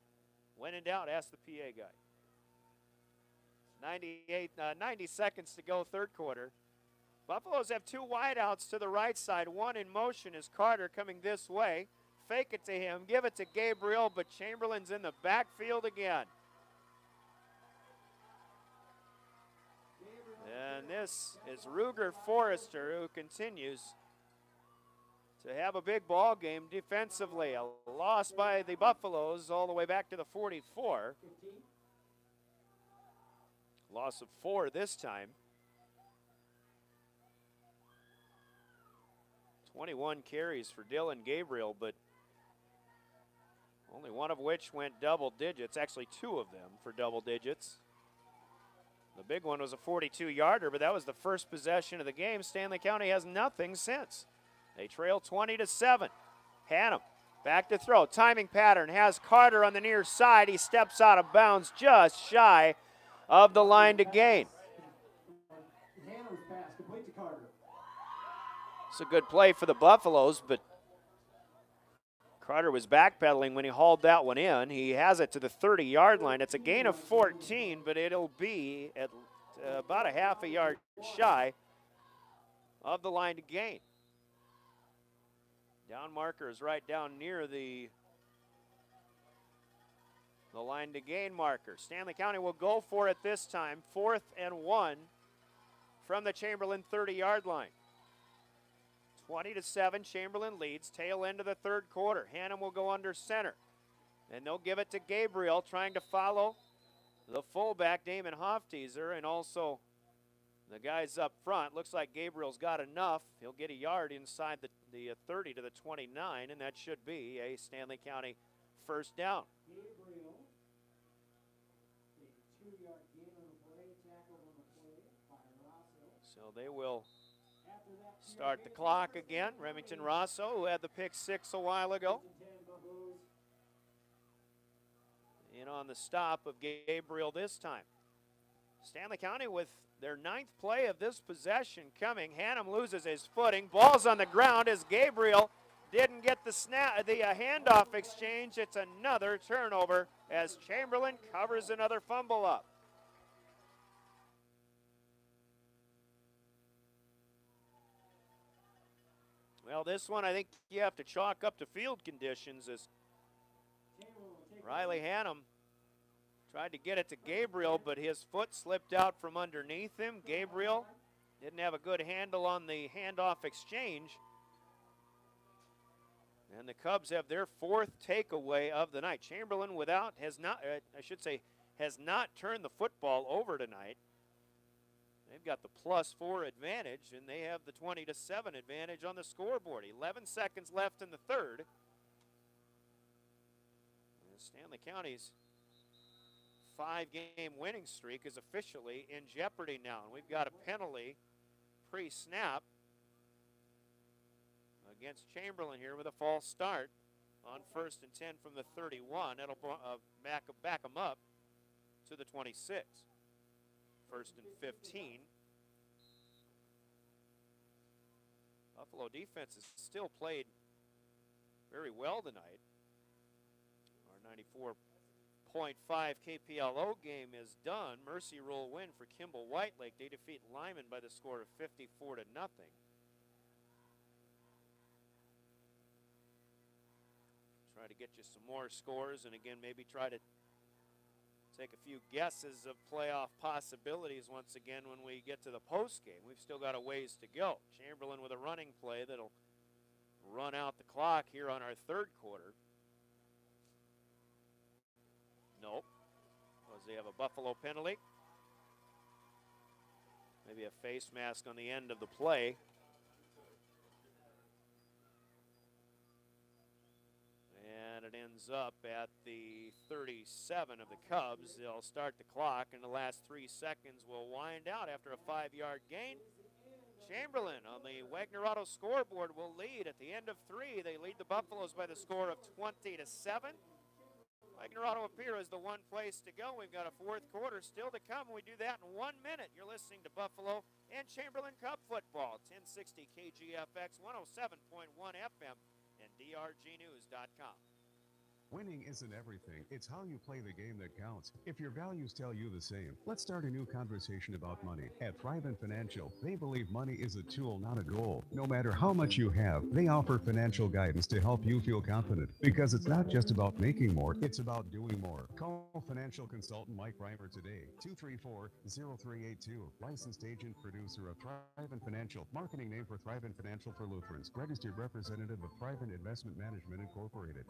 When in doubt, ask the PA guy. 90 seconds to go, third quarter. Buffaloes have 2 wideouts to the right side. One in motion is Carter coming this way. Fake it to him, give it to Gabriel, but Chamberlain's in the backfield again. And this is Ruger Forrester, who continues to have a big ball game defensively. A loss by the Buffaloes all the way back to the 44. Loss of 4 this time. 21 carries for Dylan Gabriel, but only one of which went double digits. Actually, 2 of them for double digits. The big one was a 42-yarder, but that was the first possession of the game. Stanley County has nothing since. They trail 20-7. Hannum back to throw. Timing pattern has Carter on the near side. He steps out of bounds just shy of the line to gain. It's a good play for the Buffaloes, but Carter was backpedaling when he hauled that one in. He has it to the 30-yard line. It's a gain of 14, but it'll be at about a half a yard shy of the line to gain. Down marker is right down near the line to gain marker. Stanley County will go for it this time. 4th and 1 from the Chamberlain 30-yard line. 20-7, Chamberlain leads, tail end of the third quarter. Hannum will go under center, and they'll give it to Gabriel, trying to follow the fullback, Damon Hofteaser, and also the guys up front. Looks like Gabriel's got enough. He'll get a yard inside the 30 to the 29, and that should be a Stanley County first down. Gabriel, a 2-yard gain on the play, tackled on the play by Rosso. So they will start the clock again. Remington Rosso, who had the pick 6 a while ago, in on the stop of Gabriel this time. Stanley County with their 9th play of this possession coming. Hannum loses his footing. Ball's on the ground as Gabriel didn't get the handoff exchange. It's another turnover as Chamberlain covers another fumble up. Well, this one I think you have to chalk up to field conditions as Riley Hannum tried to get it to Gabriel, but his foot slipped out from underneath him. Gabriel didn't have a good handle on the handoff exchange. And the Cubs have their 4th takeaway of the night. Chamberlain has not turned the football over tonight. They've got the +4 advantage, and they have the 20-7 advantage on the scoreboard. 11 seconds left in the third. And Stanley County's 5-game winning streak is officially in jeopardy now. And we've got a penalty pre-snap against Chamberlain here with a false start on 1st and 10 from the 31. That'll back them up to the 26. 1st and 15. Buffalo defense has still played very well tonight. Our 94.5 KPLO game is done. Mercy Rule win for Kimball Whitelake. They defeat Lyman by the score of 54-0. Try to get you some more scores, and again, maybe try to take a few guesses of playoff possibilities once again when we get to the postgame. We've still got a ways to go. Chamberlain with a running play that'll run out the clock here on our third quarter. Nope. Does they have a Buffalo penalty? Maybe a face mask on the end of the play. And it ends up at the 37 of the Cubs. They'll start the clock, and the last 3 seconds will wind out after a 5-yard gain. Chamberlain on the Wagner Auto scoreboard will lead at the end of 3. They lead the Buffaloes by the score of 20-7. Wagner Auto appear as the one place to go. We've got a 4th quarter still to come. We do that in 1 minute. You're listening to Buffalo and Chamberlain Cub football. 1060 KGFX, 107.1 FM, and drgnews.com. Winning isn't everything. It's how you play the game that counts. If your values tell you the same, let's start a new conversation about money. At Thrivent Financial, they believe money is a tool, not a goal. No matter how much you have, they offer financial guidance to help you feel confident. Because it's not just about making more, it's about doing more. Call financial consultant Mike Reimer today, 234-0382. Licensed agent producer of Thrivent Financial. Marketing name for Thrivent Financial for Lutherans. Registered representative of Thrivent Investment Management Incorporated.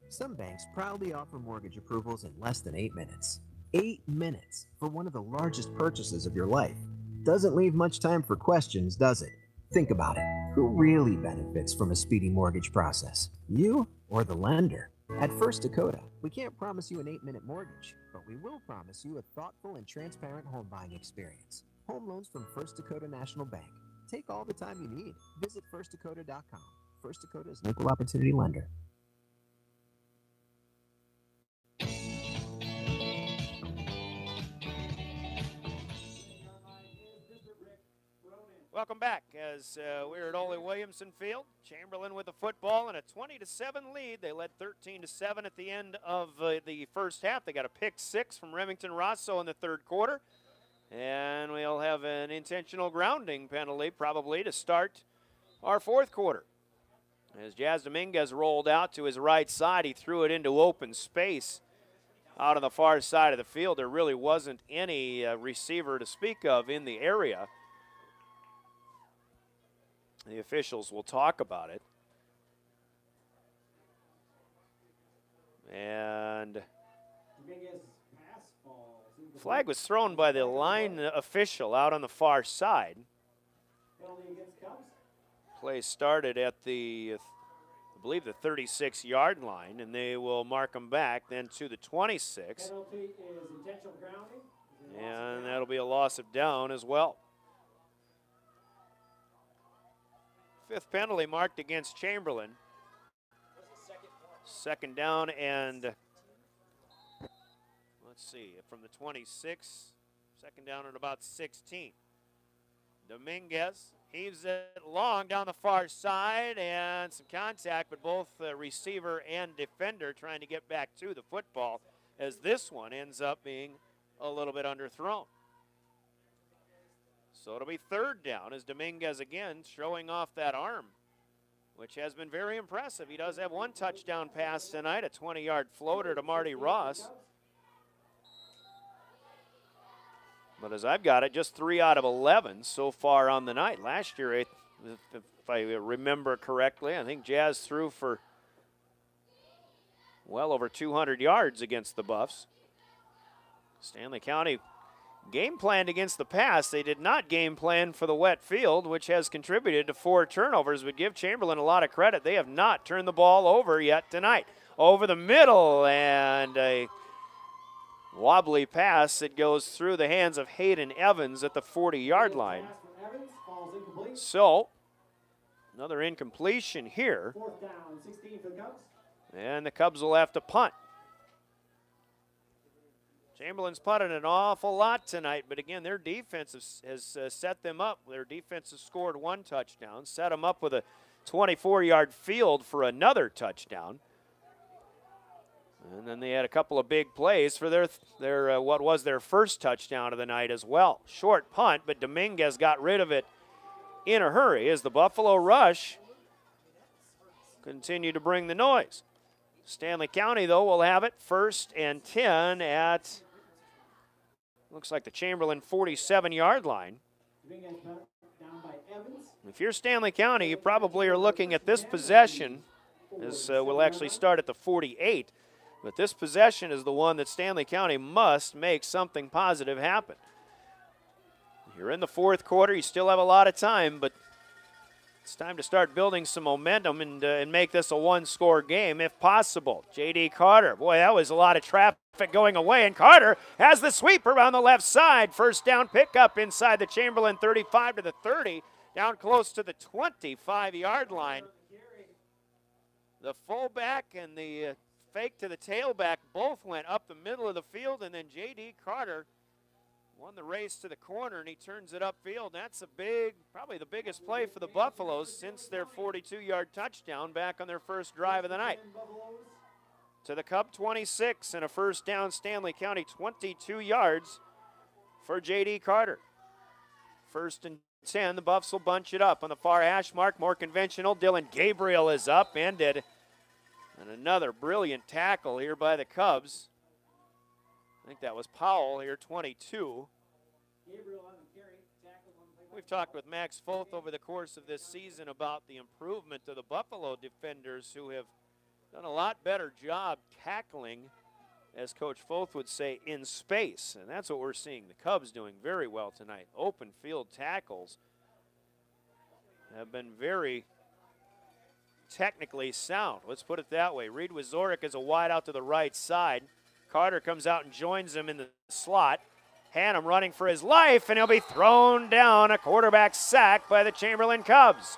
Some banks proudly offer mortgage approvals in less than 8 minutes. 8 minutes for one of the largest purchases of your life. Doesn't leave much time for questions, does it? Think about it. Who really benefits from a speedy mortgage process? You or the lender? At First Dakota, we can't promise you an 8-minute mortgage, but we we will promise you a thoughtful and transparent home buying experience. Home loans from First Dakota National Bank. Take all the time you need. Visit firstdakota.com. First Dakota is an equal opportunity lender. Welcome back as we're at Ole Williamson Field. Chamberlain with the football and a 20-7 lead. They led 13-7 at the end of the first half. They got a pick 6 from Remington Rosso in the third quarter. And we'll have an intentional grounding penalty probably to start our fourth quarter. As Jazz Dominguez rolled out to his right side, he threw it into open space out on the far side of the field. There really wasn't any receiver to speak of in the area. The officials will talk about it. And flag was thrown by the line official out on the far side. Play started at the, I believe, the 36-yard line, and they will mark them back then to the 26. Penalty is intentional grounding. And that'll be a loss of down as well. Fifth penalty marked against Chamberlain. Second down and, let's see, from the 26, second down at about 16. Dominguez heaves it long down the far side and some contact, but both receiver and defender trying to get back to the football as this one ends up being a little bit underthrown. So it'll be third down as Dominguez again showing off that arm, which has been very impressive. He does have one touchdown pass tonight, a 20-yard floater to Marty Ross. But as I've got it, just 3 out of 11 so far on the night. Last year, if I remember correctly, I think Jazz threw for well over 200 yards against the Buffs. Stanley County game planned against the pass. They did not game plan for the wet field, which has contributed to 4 turnovers. Would give Chamberlain a lot of credit. They have not turned the ball over yet tonight. Over the middle, and a wobbly pass that goes through the hands of Hayden Evans at the 40-yard line. So, another incompletion here. 4th down, 16 for the Cubs. And the Cubs will have to punt. Chamberlain's punted an awful lot tonight, but again, their defense has set them up. Their defense has scored 1 touchdown, set them up with a 24-yard field for another touchdown. And then they had a couple of big plays for their what was their first touchdown of the night as well. Short punt, but Dominguez got rid of it in a hurry as the Buffalo Rush continue to bring the noise. Stanley County, though, will have it 1st and 10 at, looks like the Chamberlain 47-yard line. If you're Stanley County, you probably are looking at this possession, as we'll actually start at the 48. But this possession is the one that Stanley County must make something positive happen. You're in the 4th quarter. You still have a lot of time, but it's time to start building some momentum and make this a 1-score game if possible. J.D. Carter. Boy, that was a lot of traffic going away, and Carter has the sweep around the left side. First down pickup inside the Chamberlain 35 to the 30, down close to the 25-yard line. The fullback and the fake to the tailback both went up the middle of the field, and then J.D. Carter won the race to the corner, and he turns it upfield. That's a big, probably the biggest play for the Buffaloes since their 42-yard touchdown back on their first drive of the night. To the Cub 26 and a first down. Stanley County 22 yards for J.D. Carter. 1st and 10, the Buffs will bunch it up on the far hash mark. More conventional. Dylan Gabriel is up, ended. And another brilliant tackle here by the Cubs. I think that was Powell here, 22. We've talked with Max Foth over the course of this season about the improvement of the Buffalo defenders who have done a lot better job tackling, as Coach Foth would say, in space. And that's what we're seeing the Cubs doing very well tonight. Open field tackles have been very technically sound. Let's put it that way. Reed Wazorek is a wide out to the right side. Carter comes out and joins him in the slot. Hannum running for his life, and he'll be thrown down. A quarterback sack by the Chamberlain Cubs.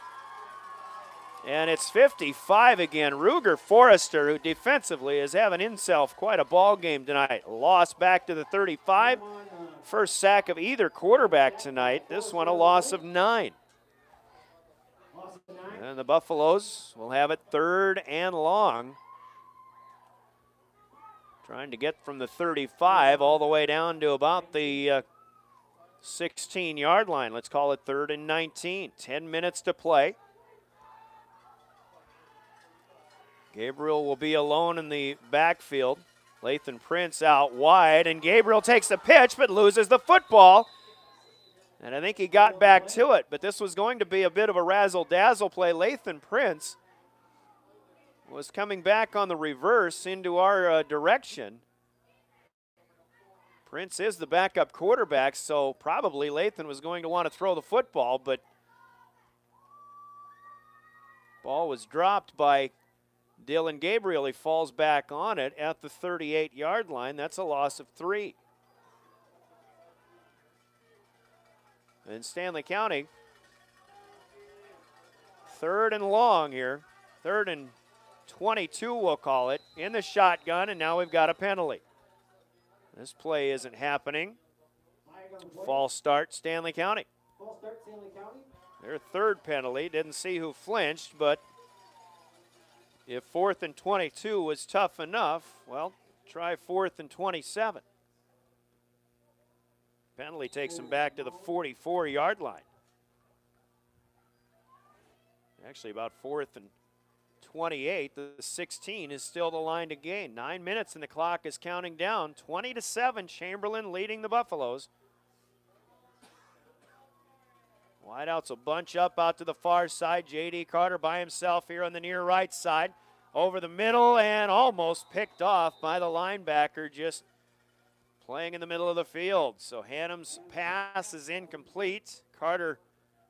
And it's 55 again. Ruger Forrester, who defensively is having himself quite a ball game tonight. Loss back to the 35. First sack of either quarterback tonight. This one a loss of 9. And the Buffaloes will have it 3rd and long. Trying to get from the 35 all the way down to about the 16-yard line. Let's call it 3rd and 19. 10 minutes to play. Gabriel will be alone in the backfield. Lathan Prince out wide, and Gabriel takes the pitch but loses the football. And I think he got back to it, but this was going to be a bit of a razzle-dazzle play. Lathan Prince was coming back on the reverse into our direction. Prince is the backup quarterback, so probably Lathan was going to want to throw the football, but ball was dropped by Dylan Gabriel. He falls back on it at the 38-yard line. That's a loss of 3. And Stanley County, 3rd and long here. 3rd and 22, we'll call it, in the shotgun, and now we've got a penalty. This play isn't happening. False start, Stanley County. False start, Stanley County. Their 3rd penalty. Didn't see who flinched, but if 4th and 22 was tough enough, well, try 4th and 27. Penalty takes him back to the 44-yard line. Actually, about 4th and 28. The 16 is still the line to gain. 9 minutes and the clock is counting down. 20-7, Chamberlain leading the Buffaloes. Wideouts will bunch up out to the far side. J.D. Carter by himself here on the near right side. Over the middle and almost picked off by the linebacker, just playing in the middle of the field. So Hannum's pass is incomplete. Carter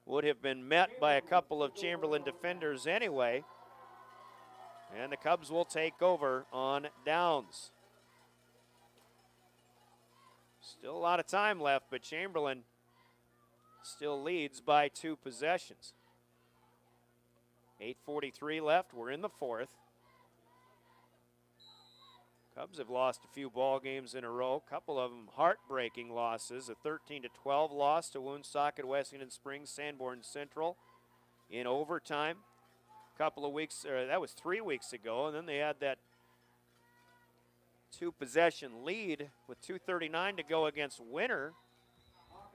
would have been met by a couple of Chamberlain defenders anyway. And the Cubs will take over on downs. Still a lot of time left, but Chamberlain still leads by 2 possessions. 8:43 left. We're in the 4th. Cubs have lost a few ball games in a row. A couple of them heartbreaking losses. A 13-12 loss to Woonsocket, Washington Springs, Sanborn Central in overtime. Couple of weeks, or that was 3 weeks ago, and then they had that 2-possession lead with 2:39 to go against Winter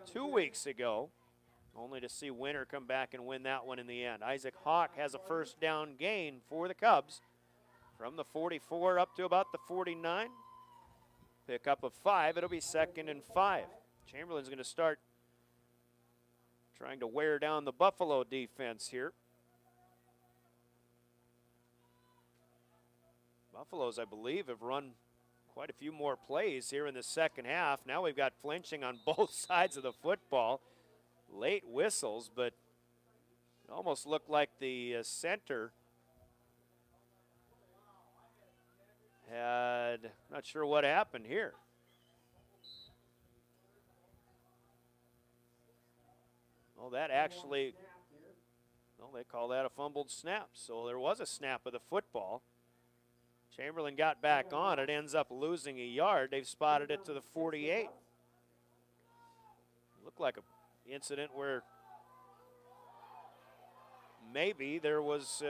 2 weeks ago, only to see Winter come back and win that one in the end. Isaac Hawk has a first down gain for the Cubs from the 44 up to about the 49. Pick up of 5. It'll be 2nd and 5. Chamberlain's going to start trying to wear down the Buffalo defense here. Buffaloes, I believe, have run quite a few more plays here in the second half. Now we've got flinching on both sides of the football. Late whistles, but it almost looked like the center had, not sure what happened here. Well, that actually, well, they call that a fumbled snap. So there was a snap of the football. Chamberlain got back on it, ends up losing a yard. They've spotted it to the 48. It looked like an incident where maybe there was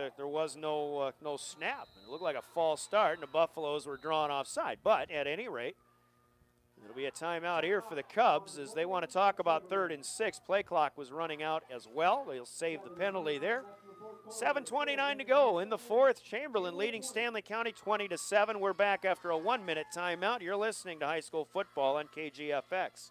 no snap. It looked like a false start, and the Buffaloes were drawn offside. But at any rate, it'll be a timeout here for the Cubs as they want to talk about 3rd and 6. Play clock was running out as well. They'll save the penalty there. 7:29 to go in the 4th. Chamberlain leading Stanley County 20-7. We're back after a 1-minute timeout. You're listening to high school football on KGFX.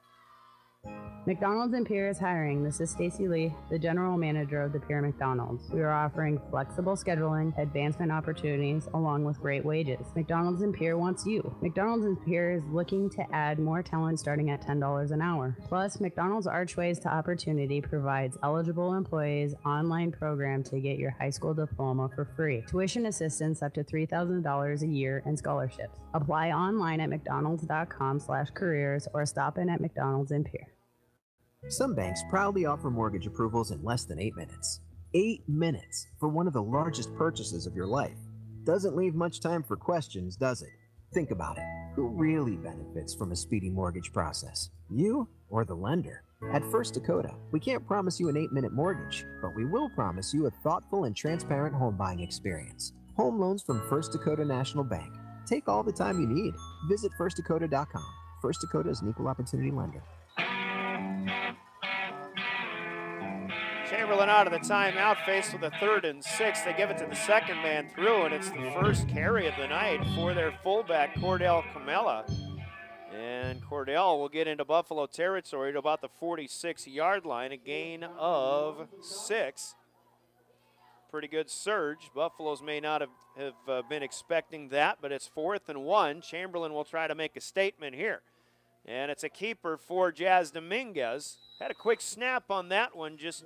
McDonald's in Pierre is hiring. This is Stacy Lee, the general manager of the Pierre McDonald's. We are offering flexible scheduling, advancement opportunities, along with great wages. McDonald's in Pierre wants you. McDonald's in Pierre is looking to add more talent starting at $10 an hour. Plus, McDonald's Archways to Opportunity provides eligible employees online program to get your high school diploma for free. Tuition assistance up to $3,000 a year and scholarships. Apply online at mcdonalds.com/careers or stop in at McDonald's in Pierre. Some banks proudly offer mortgage approvals in less than 8 minutes. 8 minutes for one of the largest purchases of your life. Doesn't leave much time for questions, does it? Think about it. Who really benefits from a speedy mortgage process? You or the lender? At First Dakota, we can't promise you an 8-minute mortgage, but we will promise you a thoughtful and transparent home buying experience. Home loans from First Dakota National Bank. Take all the time you need. Visit firstdakota.com. First Dakota is an equal opportunity lender. Chamberlain out of the timeout, faced with a 3rd and 6. They give it to the second man through, and it's the first carry of the night for their fullback, Cordell Camella. And Cordell will get into Buffalo territory to about the 46-yard line, a gain of 6. Pretty good surge. Buffaloes may not have been expecting that, but it's 4th and 1. Chamberlain will try to make a statement here. And it's a keeper for Jazz Dominguez. Had a quick snap on that one, just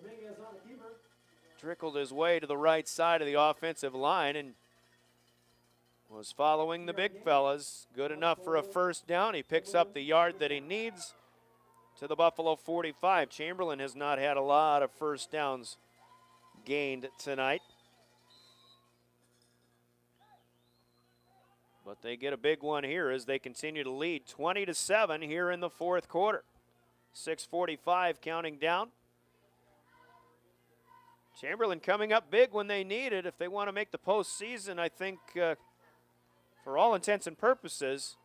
trickled his way to the right side of the offensive line and was following the big fellas. Good enough for a first down. He picks up the yard that he needs to the Buffalo 45. Chamberlain has not had a lot of first downs gained tonight. But they get a big one here as they continue to lead 20-7 here in the 4th quarter. 6:45 counting down. Chamberlain coming up big when they need it. If they want to make the postseason, I think for all intents and purposes,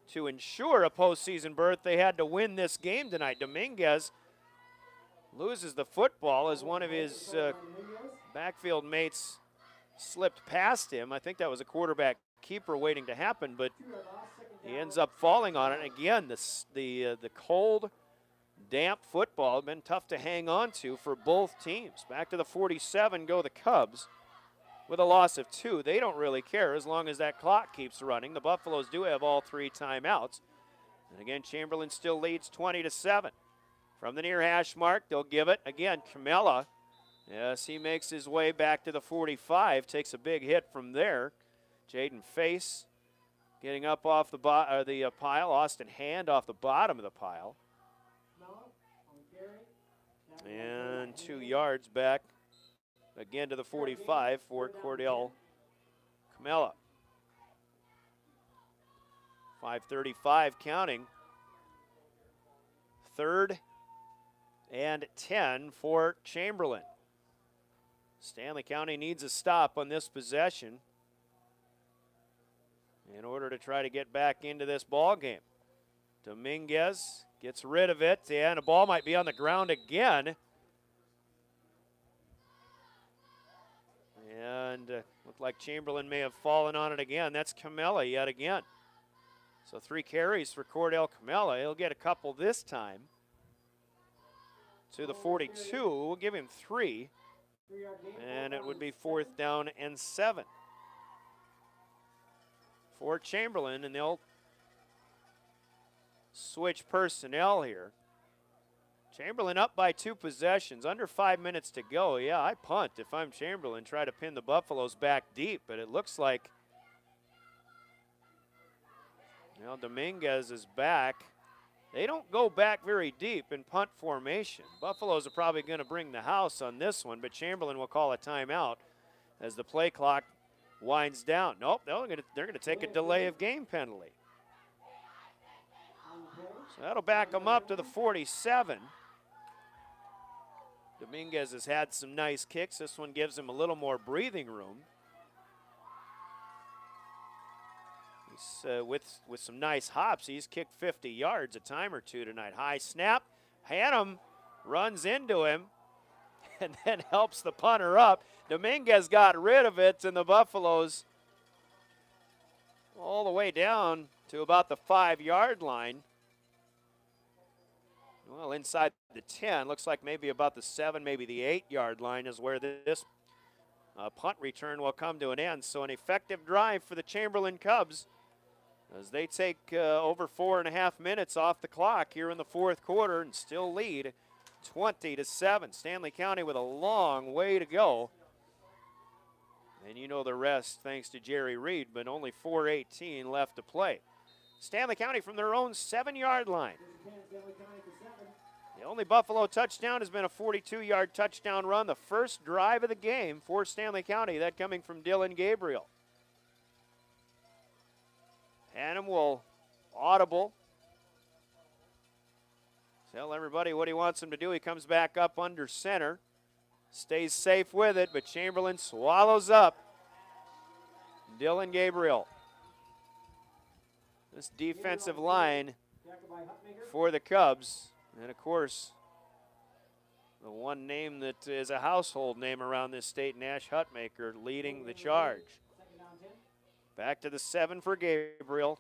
to ensure a postseason berth, they had to win this game tonight. Dominguez loses the football as one of his backfield mates slipped past him. I think that was a quarterback keeper waiting to happen, but he ends up falling on it. Again, the cold, damp football been tough to hang on to for both teams. Back to the 47 go the Cubs with a loss of 2. They don't really care as long as that clock keeps running. The Buffaloes do have all 3 timeouts. And again, Chamberlain still leads 20-7. From the near hash mark, they'll give it. Again, Camella, yes, he makes his way back to the 45, takes a big hit from there. Jaden Face getting up off the pile. Austin Hand off the bottom of the pile. And 2 yards back again to the 45 for Cordell Camella. 5:35 counting. 3rd and 10 for Chamberlain. Stanley County needs a stop on this possession in order to try to get back into this ball game. Dominguez gets rid of it, and the ball might be on the ground again. And looked like Chamberlain may have fallen on it again. That's Camella yet again. So 3 carries for Cordell Camella. He'll get a couple this time. To the 42, we'll give him 3. And it would be 4th down and 7. For Chamberlain, and they'll switch personnel here. Chamberlain up by 2 possessions, under 5 minutes to go. Yeah, I punt if I'm Chamberlain, try to pin the Buffaloes back deep, but it looks like Dominguez is back. They don't go back very deep in punt formation. Buffaloes are probably going to bring the house on this one, but Chamberlain will call a timeout as the play clock winds down. Nope, they're going to take a delay of game penalty. So that'll back them up to the 47. Dominguez has had some nice kicks. This one gives him a little more breathing room. He's, with some nice hops, he's kicked 50 yards a time or two tonight. High snap, Hannum runs into him and then helps the punter up. Dominguez got rid of it, and the Buffaloes all the way down to about the 5-yard line. Well, inside the 10, looks like maybe about the 7, maybe the 8-yard line is where this punt return will come to an end. So an effective drive for the Chamberlain Cubs as they take over 4.5 minutes off the clock here in the fourth quarter and still lead 20-7. Stanley County with a long way to go. And you know the rest thanks to Jerry Reed, but only 4:18 left to play. Stanley County from their own 7-yard line. The only Buffalo touchdown has been a 42-yard touchdown run, the first drive of the game for Stanley County, that coming from Dylan Gabriel. Hannum will audible. Tell everybody what he wants them to do. He comes back up under center. Stays safe with it, but Chamberlain swallows up Dylan Gabriel. This defensive line for the Cubs, and of course, the one name that is a household name around this state, Nash Hutmaker, leading the charge. Back to the 7 for Gabriel,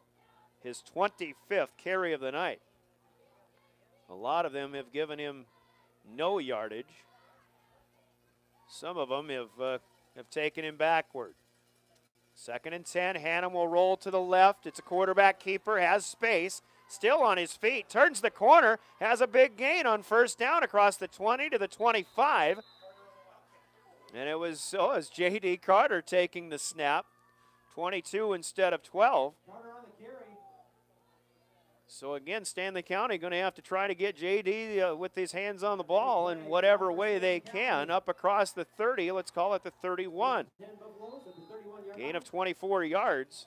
his 25th carry of the night. A lot of them have given him no yardage. Some of them have taken him backward. 2nd and 10, Hannum will roll to the left. It's a quarterback keeper, has space, still on his feet, turns the corner, has a big gain on first down across the 20 to the 25. And it was J.D. Carter taking the snap, 22 instead of 12. So again, Stanley County going to have to try to get J.D. with his hands on the ball in whatever way they can, up across the 30, let's call it the 31. Gain of 24 yards.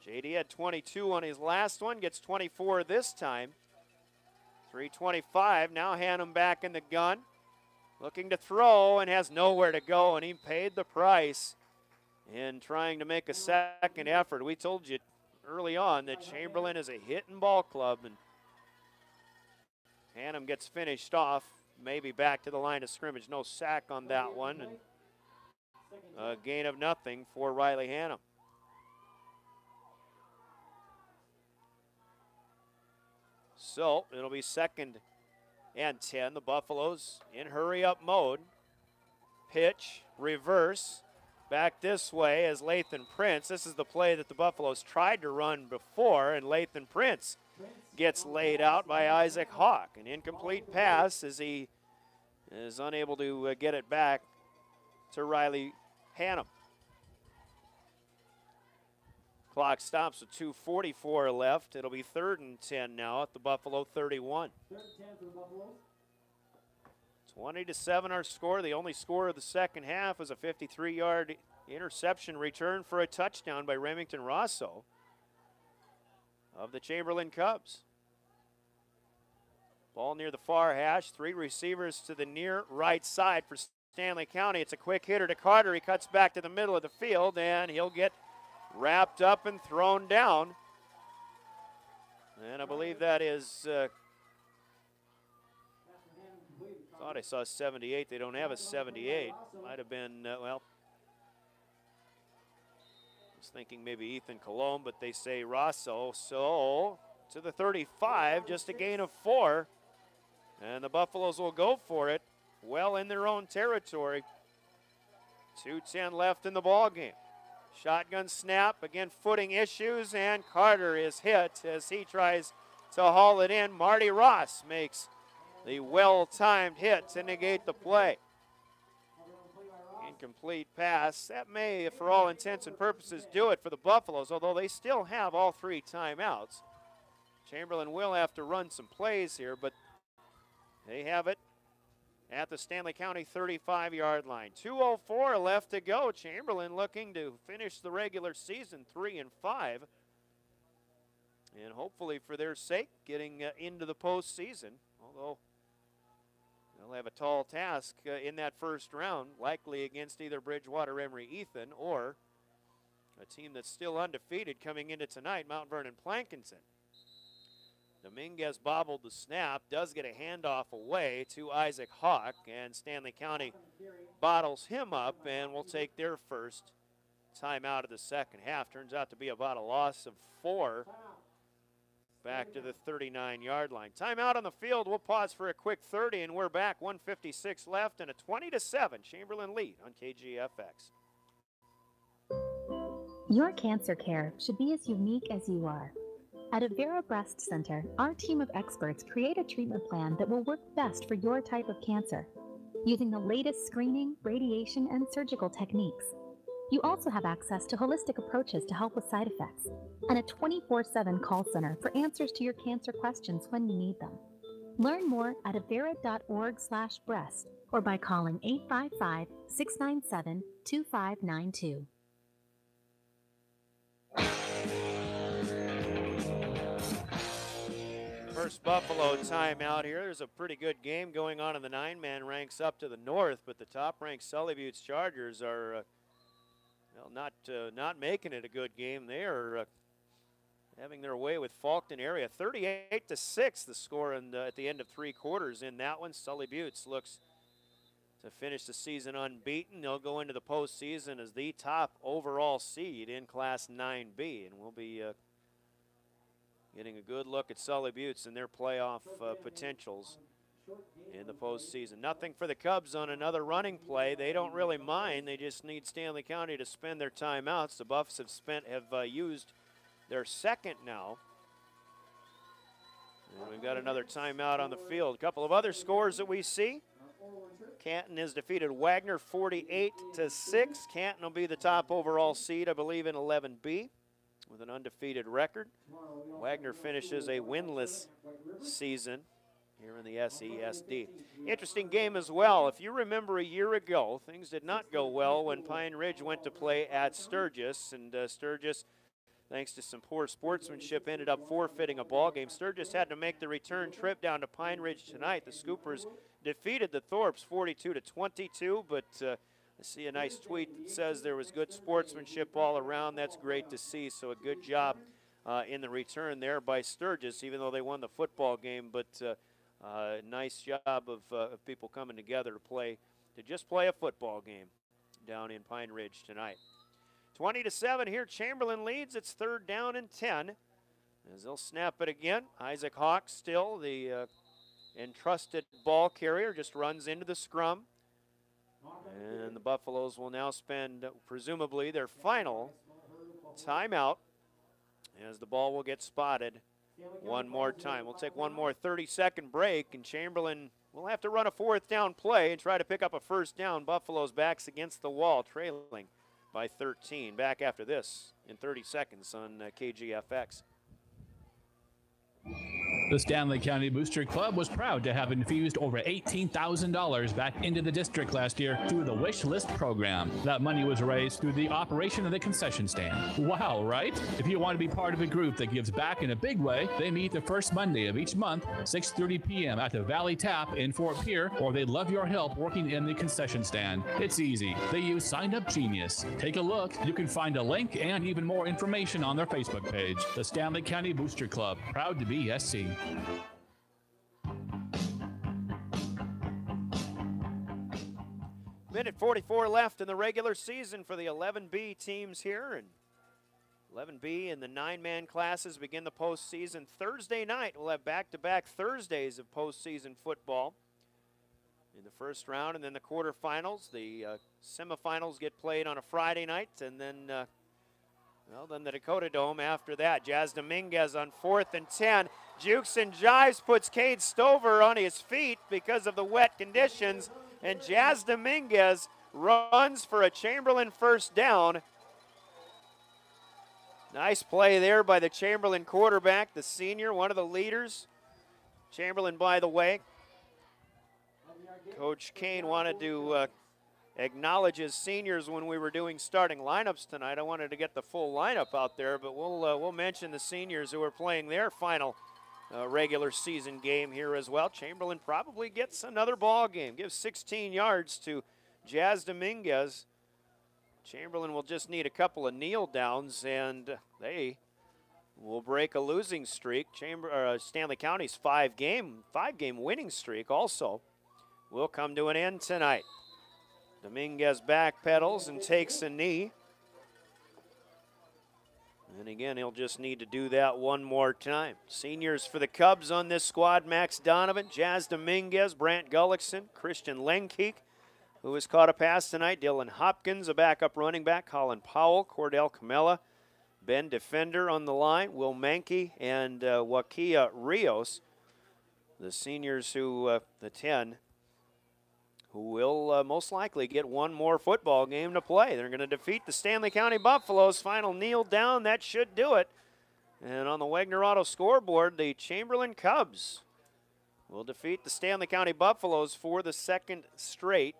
J.D. had 22 on his last one, gets 24 this time. 3:25, now Hannum back in the gun. Looking to throw and has nowhere to go, and he paid the price in trying to make a second effort. We told you early on that Chamberlain is a hitting ball club, and Hannum gets finished off, maybe back to the line of scrimmage. No sack on that one, and a gain of nothing for Riley Hannum. So it'll be 2nd and 10. The Buffaloes in hurry-up mode. Pitch, reverse. Back this way as Lathan Prince. This is the play that the Buffaloes tried to run before, and Lathan Prince gets laid out by Isaac Hawk. An incomplete pass as he is unable to get it back to Riley Hannum. Clock stops with 2:44 left. It'll be 3rd and 10 now at the Buffalo 31. 20-7 our score. The only score of the second half was a 53-yard interception return for a touchdown by Remington Rosso of the Chamberlain Cubs. Ball near the far hash. 3 receivers to the near right side for Stanley County. It's a quick hitter to Carter. He cuts back to the middle of the field, and he'll get wrapped up and thrown down. And I believe that is... thought I saw 78. They don't have a 78. Might have been, well, I was thinking maybe Ethan Colomb, but they say Rosso. So to the 35, just a gain of 4. And the Buffaloes will go for it well in their own territory. 2:10 left in the ball game. Shotgun snap, again footing issues, and Carter is hit as he tries to haul it in. Marty Ross makes the well-timed hit to negate the play. Incomplete pass. That may, for all intents and purposes, do it for the Buffaloes, although they still have all 3 timeouts. Chamberlain will have to run some plays here, but they have it at the Stanley County 35-yard line. 2:04 left to go. Chamberlain looking to finish the regular season 3-5. And hopefully for their sake, getting into the postseason, although they'll have a tall task in that first round, likely against either Bridgewater Emory Ethan or a team that's still undefeated coming into tonight, Mount Vernon Plankinton. Dominguez bobbled the snap, does get a handoff away to Isaac Hawk, and Stanley County bottles him up and will take their first time out of the second half. Turns out to be about a loss of 4 back to the 39-yard line. Timeout on the field. We'll pause for a quick 30, and we're back. 1:56 left, and a 20-7 Chamberlain lead on KGFX. Your cancer care should be as unique as you are. At Avera Breast Center, our team of experts create a treatment plan that will work best for your type of cancer, using the latest screening, radiation, and surgical techniques. You also have access to holistic approaches to help with side effects, and a 24/7 call center for answers to your cancer questions when you need them. Learn more at avera.org/breast or by calling 855-697-2592. First Buffalo timeout here. There's a pretty good game going on in the 9-man ranks up to the north, but the top-ranked Sully Buttes Chargers are well, not making it a good game. They are having their way with Faulkton area. 38-6 the score at the end of 3 quarters in that one. Sully Buttes looks to finish the season unbeaten. They'll go into the postseason as the top overall seed in Class 9B, and we'll be getting a good look at Sully Buttes and their playoff potentials in the postseason. Nothing for the Cubs on another running play. They don't really mind. They just need Stanley County to spend their timeouts. The Buffs have used their second now. And we've got another timeout on the field. A couple of other scores that we see. Canton has defeated Wagner 48-6. Canton will be the top overall seed, I believe, in 11B with an undefeated record. Wagner finishes a winless season here in the SESD. Interesting game as well. If you remember a year ago, things did not go well when Pine Ridge went to play at Sturgis, and Sturgis, thanks to some poor sportsmanship, ended up forfeiting a ball game. Sturgis had to make the return trip down to Pine Ridge tonight. The Scoopers defeated the Thorpes 42-22, but I see a nice tweet that says there was good sportsmanship all around. That's great to see, so a good job in the return there by Sturgis, even though they won the football game, but nice job of people coming together to just play a football game down in Pine Ridge tonight. 20-7 here, Chamberlain leads. It's 3rd down and 10 as they'll snap it again. Isaac Hawk still the entrusted ball carrier, just runs into the scrum. And the Buffaloes will now spend, presumably, their final timeout as the ball will get spotted one more time. We'll take one more 30-second break, and Chamberlain will have to run a 4th down play and try to pick up a 1st down. Buffalo's backs against the wall, trailing by 13. Back after this in 30 seconds on KGFX. The Stanley County Booster Club was proud to have infused over $18,000 back into the district last year through the Wish List program. That money was raised through the operation of the concession stand. Wow, right? If you want to be part of a group that gives back in a big way, they meet the first Monday of each month, 6:30 p.m. at the Valley Tap in Fort Pierre, or they'd love your help working in the concession stand. It's easy. They use Sign Up Genius. Take a look. You can find a link and even more information on their Facebook page. The Stanley County Booster Club, proud to be SC. Minute 44 left in the regular season for the 11B teams here. And 11B and the 9-man classes begin the postseason Thursday night. We'll have back-to-back Thursdays of postseason football in the first round, and then the quarterfinals. The semifinals get played on a Friday night, and then then the Dakota Dome after that. Jazz Dominguez on 4th and 10. Jukes and jives, puts Cade Stover on his feet because of the wet conditions, and Jazz Dominguez runs for a Chamberlain 1st down. Nice play there by the Chamberlain quarterback, the senior, one of the leaders. Chamberlain, by the way, Coach Kane wanted to acknowledge his seniors when we were doing starting lineups tonight. I wanted to get the full lineup out there, but we'll mention the seniors who are playing their final regular season game here as well. Chamberlain probably gets another ball game, gives 16 yards to Jazz Dominguez. Chamberlain will just need a couple of kneel downs, and they will break a losing streak. Stanley County's five-game winning streak also will come to an end tonight. Dominguez backpedals and takes a knee. And again, he'll just need to do that one more time. Seniors for the Cubs on this squad: Max Donovan, Jazz Dominguez, Brant Gullickson, Christian Lenkeek, who has caught a pass tonight, Dylan Hopkins, a backup running back, Colin Powell, Cordell Camella, Ben Defender on the line, Will Mankey, and Wakia Rios, the seniors who, the 10, who will most likely get one more football game to play. They're going to defeat the Stanley County Buffaloes. Final kneel down, that should do it. And on the Wagner Auto scoreboard, the Chamberlain Cubs will defeat the Stanley County Buffaloes for the second straight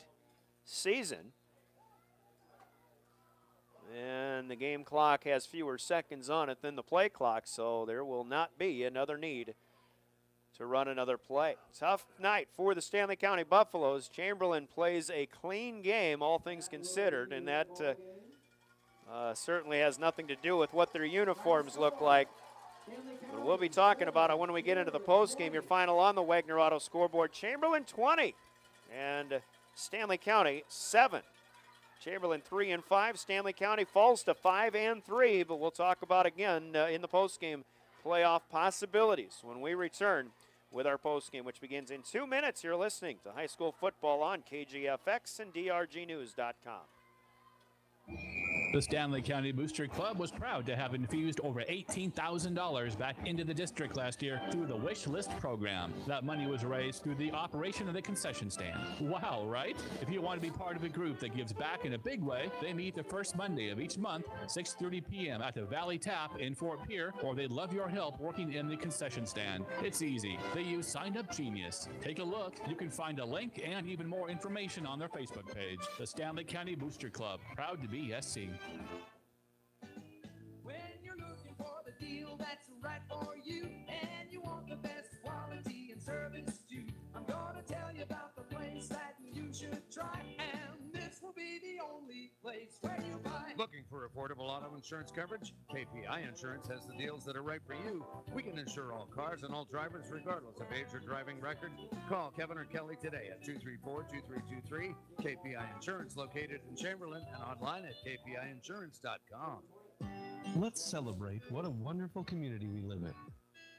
season. And the game clock has fewer seconds on it than the play clock, so there will not be another need to run another play. Tough night for the Stanley County Buffaloes. Chamberlain plays a clean game, all things considered, and that certainly has nothing to do with what their uniforms look like. But we'll be talking about it when we get into the postgame. Your final on the Wagner Auto scoreboard: Chamberlain 20 and Stanley County 7. Chamberlain 3-5. Stanley County falls to 5-3, but we'll talk about again in the postgame playoff possibilities when we return with our postgame, which begins in 2 minutes. You're listening to high school football on KGFX and DRGnews.com. The Stanley County Booster Club was proud to have infused over $18,000 back into the district last year through the Wish List program. That money was raised through the operation of the concession stand. Wow, right? If you want to be part of a group that gives back in a big way, they meet the first Monday of each month, 6:30 p.m. at the Valley Tap in Fort Pierre, or they'd love your help working in the concession stand. It's easy. They use Sign Up Genius. Take a look. You can find a link and even more information on their Facebook page. The Stanley County Booster Club, proud to be SC. When you're looking for the deal that's right for you, and you want the best quality and service too, I'm gonna tell you about the place that you should try, and this will be the only place where you buy. Looking for affordable auto insurance coverage? KPI Insurance has the deals that are right for you. We can insure all cars and all drivers regardless of age or driving record. Call Kevin or Kelly today at 234-2323. KPI Insurance, located in Chamberlain and online at kpiinsurance.com. Let's celebrate what a wonderful community we live in.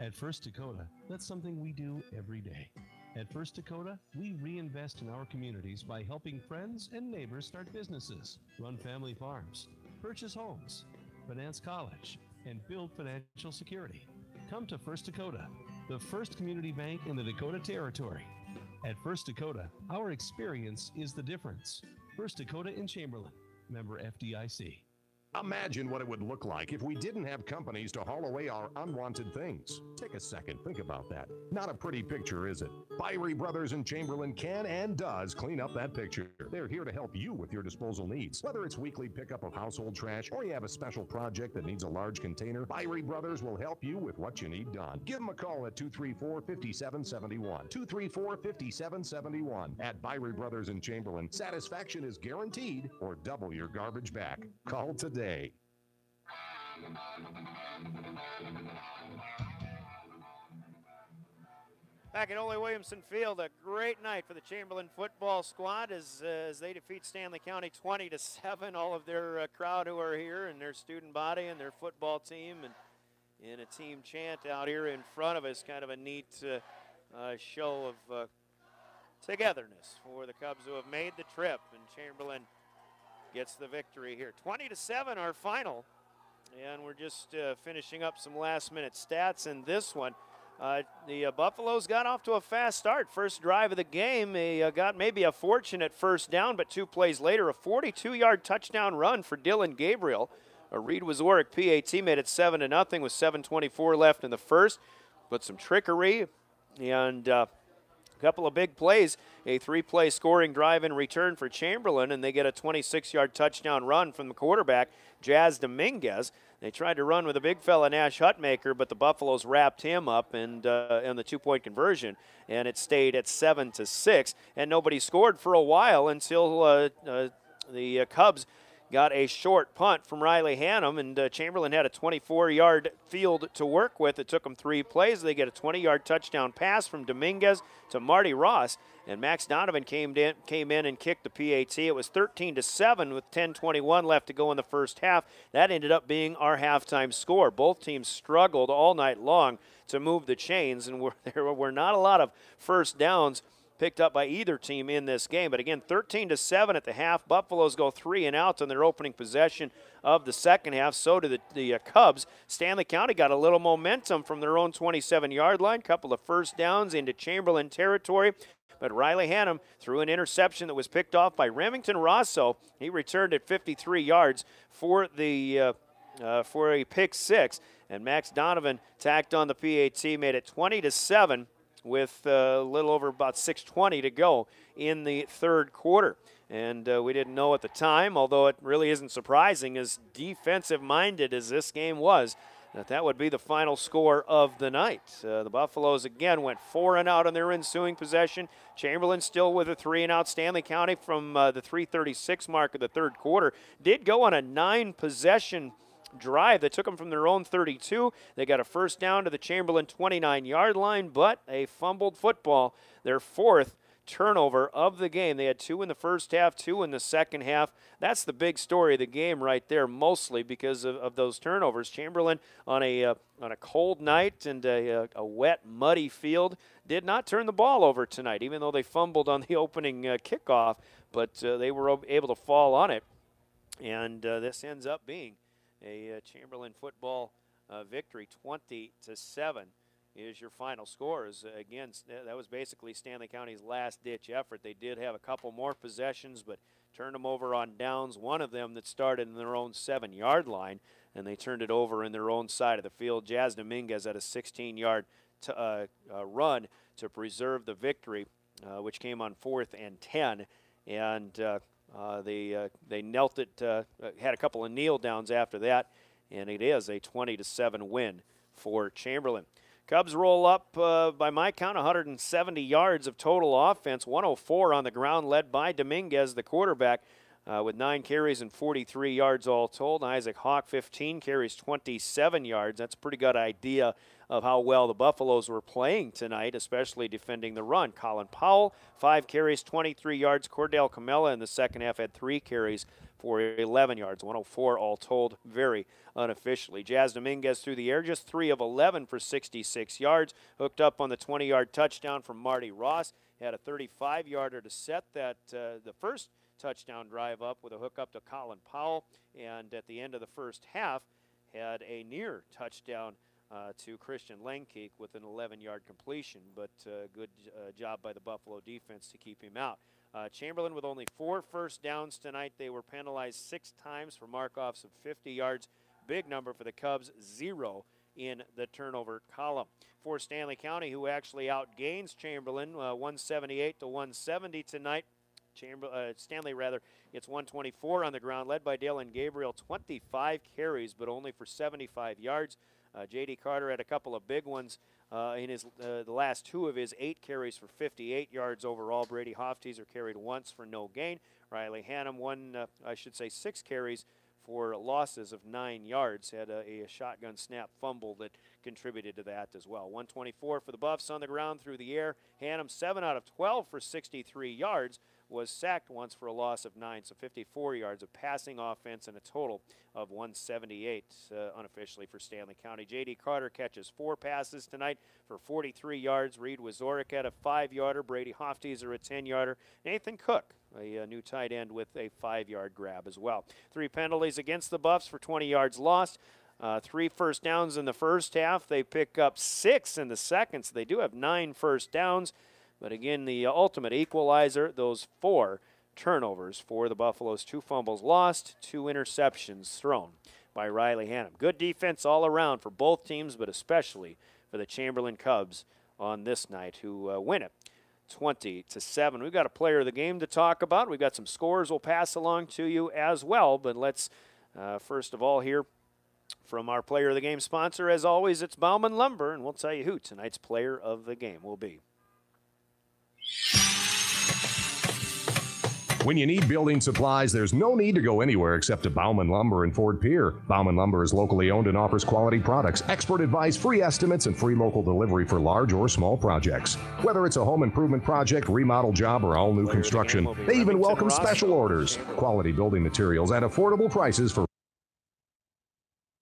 At First Dakota, that's something we do every day. At First Dakota, we reinvest in our communities by helping friends and neighbors start businesses, run family farms, purchase homes, finance college, and build financial security. Come to First Dakota, the first community bank in the Dakota Territory. At First Dakota, our experience is the difference. First Dakota in Chamberlain, member FDIC. Imagine what it would look like if we didn't have companies to haul away our unwanted things. Take a second, think about that. Not a pretty picture, is it? Byrie Brothers in Chamberlain can and does clean up that picture. They're here to help you with your disposal needs. Whether it's weekly pickup of household trash or you have a special project that needs a large container, Byrie Brothers will help you with what you need done. Give them a call at 234-5771. 234-5771. At Byrie Brothers in Chamberlain, satisfaction is guaranteed or double your garbage back. Call today. Back at Ole Williamson Field, a great night for the Chamberlain football squad as they defeat Stanley County 20-7. All of their crowd who are here and their student body and their football team and in a team chant out here in front of us. Kind of a neat show of togetherness for the Cubs who have made the trip, and Chamberlain gets the victory here. 20-7 our final, and we're just finishing up some last-minute stats in this one. The Buffaloes got off to a fast start. First drive of the game, they got maybe a fortunate first down, but 2 plays later, a 42-yard touchdown run for Dylan Gabriel. A Reed Wazoric PAT made it 7-0 with 7:24 left in the first. But some trickery and a couple of big plays, a 3-play scoring drive in return for Chamberlain, and they get a 26-yard touchdown run from the quarterback, Jazz Dominguez. They tried to run with a big fella, Nash Hutmaker, but the Buffaloes wrapped him up and the 2-point conversion, and it stayed at 7-6, and nobody scored for a while until the Cubs got a short punt from Riley Hannum, and Chamberlain had a 24-yard field to work with. It took them 3 plays. They get a 20-yard touchdown pass from Dominguez to Marty Ross, and Max Donovan came in and kicked the PAT. It was 13-7 with 10:21 left to go in the first half. That ended up being our halftime score. Both teams struggled all night long to move the chains, and there were not a lot of first downs picked up by either team in this game. But again, 13-7 at the half. Buffaloes go 3 and out on their opening possession of the second half. So do the Cubs. Stanley County got a little momentum from their own 27-yard line. Couple of first downs into Chamberlain territory. But Riley Hannum threw an interception that was picked off by Remington Rosso. He returned at 53 yards for a pick 6. And Max Donovan tacked on the PAT, made it 20-7. With a little over about 6:20 to go in the third quarter. And we didn't know at the time, although it really isn't surprising, as defensive-minded as this game was, that would be the final score of the night. The Buffaloes, again, went 4 and out on their ensuing possession. Chamberlain still with a 3 and out. Stanley County from the 3:36 mark of the third quarter did go on a 9-possession drive that took them from their own 32. They got a first down to the Chamberlain 29-yard line, but a fumbled football, their 4th turnover of the game. They had 2 in the first half, 2 in the second half. That's the big story of the game right there, mostly because of those turnovers. Chamberlain on a cold night and a wet, muddy field did not turn the ball over tonight, even though they fumbled on the opening kickoff, but they were able to fall on it, and this ends up being a Chamberlain football victory. 20-7 is your final score. Again, that was basically Stanley County's last-ditch effort. They did have a couple more possessions, but turned them over on downs. One of them that started in their own 7-yard line, and they turned it over in their own side of the field. Jazz Dominguez had a 16-yard run to preserve the victory, which came on 4th and 10, and they knelt it, had a couple of kneel downs after that, and it is a 20-7 win for Chamberlain. Cubs roll up, by my count, 170 yards of total offense, 104 on the ground, led by Dominguez, the quarterback, with 9 carries and 43 yards all told. Isaac Hawk, 15 carries, 27 yards. That's a pretty good idea of how well the Buffaloes were playing tonight, especially defending the run. Colin Powell, 5 carries, 23 yards. Cordell Camella in the second half had 3 carries for 11 yards, 104 all told, very unofficially. Jazz Dominguez through the air, just 3 of 11 for 66 yards. Hooked up on the 20-yard touchdown from Marty Ross. Had a 35-yarder to set that the first touchdown drive up with a hook up to Colin Powell. And at the end of the first half, had a near touchdown to Christian Langkeek with an 11-yard completion, but good job by the Buffalo defense to keep him out. Chamberlain with only 4 first downs tonight. They were penalized 6 times for mark-offs of 50 yards. Big number for the Cubs, 0 in the turnover column. For Stanley County, who actually outgains Chamberlain, 178 to 170 tonight. Stanley gets 124 on the ground, led by Dalen Gabriel, 25 carries, but only for 75 yards. J.D. Carter had a couple of big ones in his the last 2 of his 8 carries for 58 yards overall. Brady Hofteser carried once for no gain. Riley Hannum, 6 carries for losses of 9 yards. Had a shotgun snap fumble that contributed to that as well. 124 for the Buffs on the ground through the air. Hannum, 7 out of 12 for 63 yards. Was sacked once for a loss of 9, so 54 yards of passing offense and a total of 178 unofficially for Stanley County. J.D. Carter catches 4 passes tonight for 43 yards. Reed Wazorek had a 5-yarder. Brady Hofteser a 10-yarder. Nathan Cook, a new tight end, with a 5-yard grab as well. 3 penalties against the Buffs for 20 yards lost. 3 first downs in the first half. They pick up 6 in the second, so they do have 9 first downs. But again, the ultimate equalizer, those 4 turnovers for the Buffaloes. 2 fumbles lost, 2 interceptions thrown by Riley Hannum. Good defense all around for both teams, but especially for the Chamberlain Cubs on this night, who win it 20-7. We've got a player of the game to talk about. We've got some scores we'll pass along to you as well. But let's first of all hear from our player of the game sponsor. As always, it's Bauman Lumber, and we'll tell you who tonight's player of the game will be. When you need building supplies, there's no need to go anywhere except to Bauman Lumber in Fort Pierre. Bauman Lumber is locally owned and offers quality products, expert advice, free estimates, and free local delivery for large or small projects. Whether it's a home improvement project, remodel job, or all new construction, they even welcome special orders. Quality building materials at affordable prices for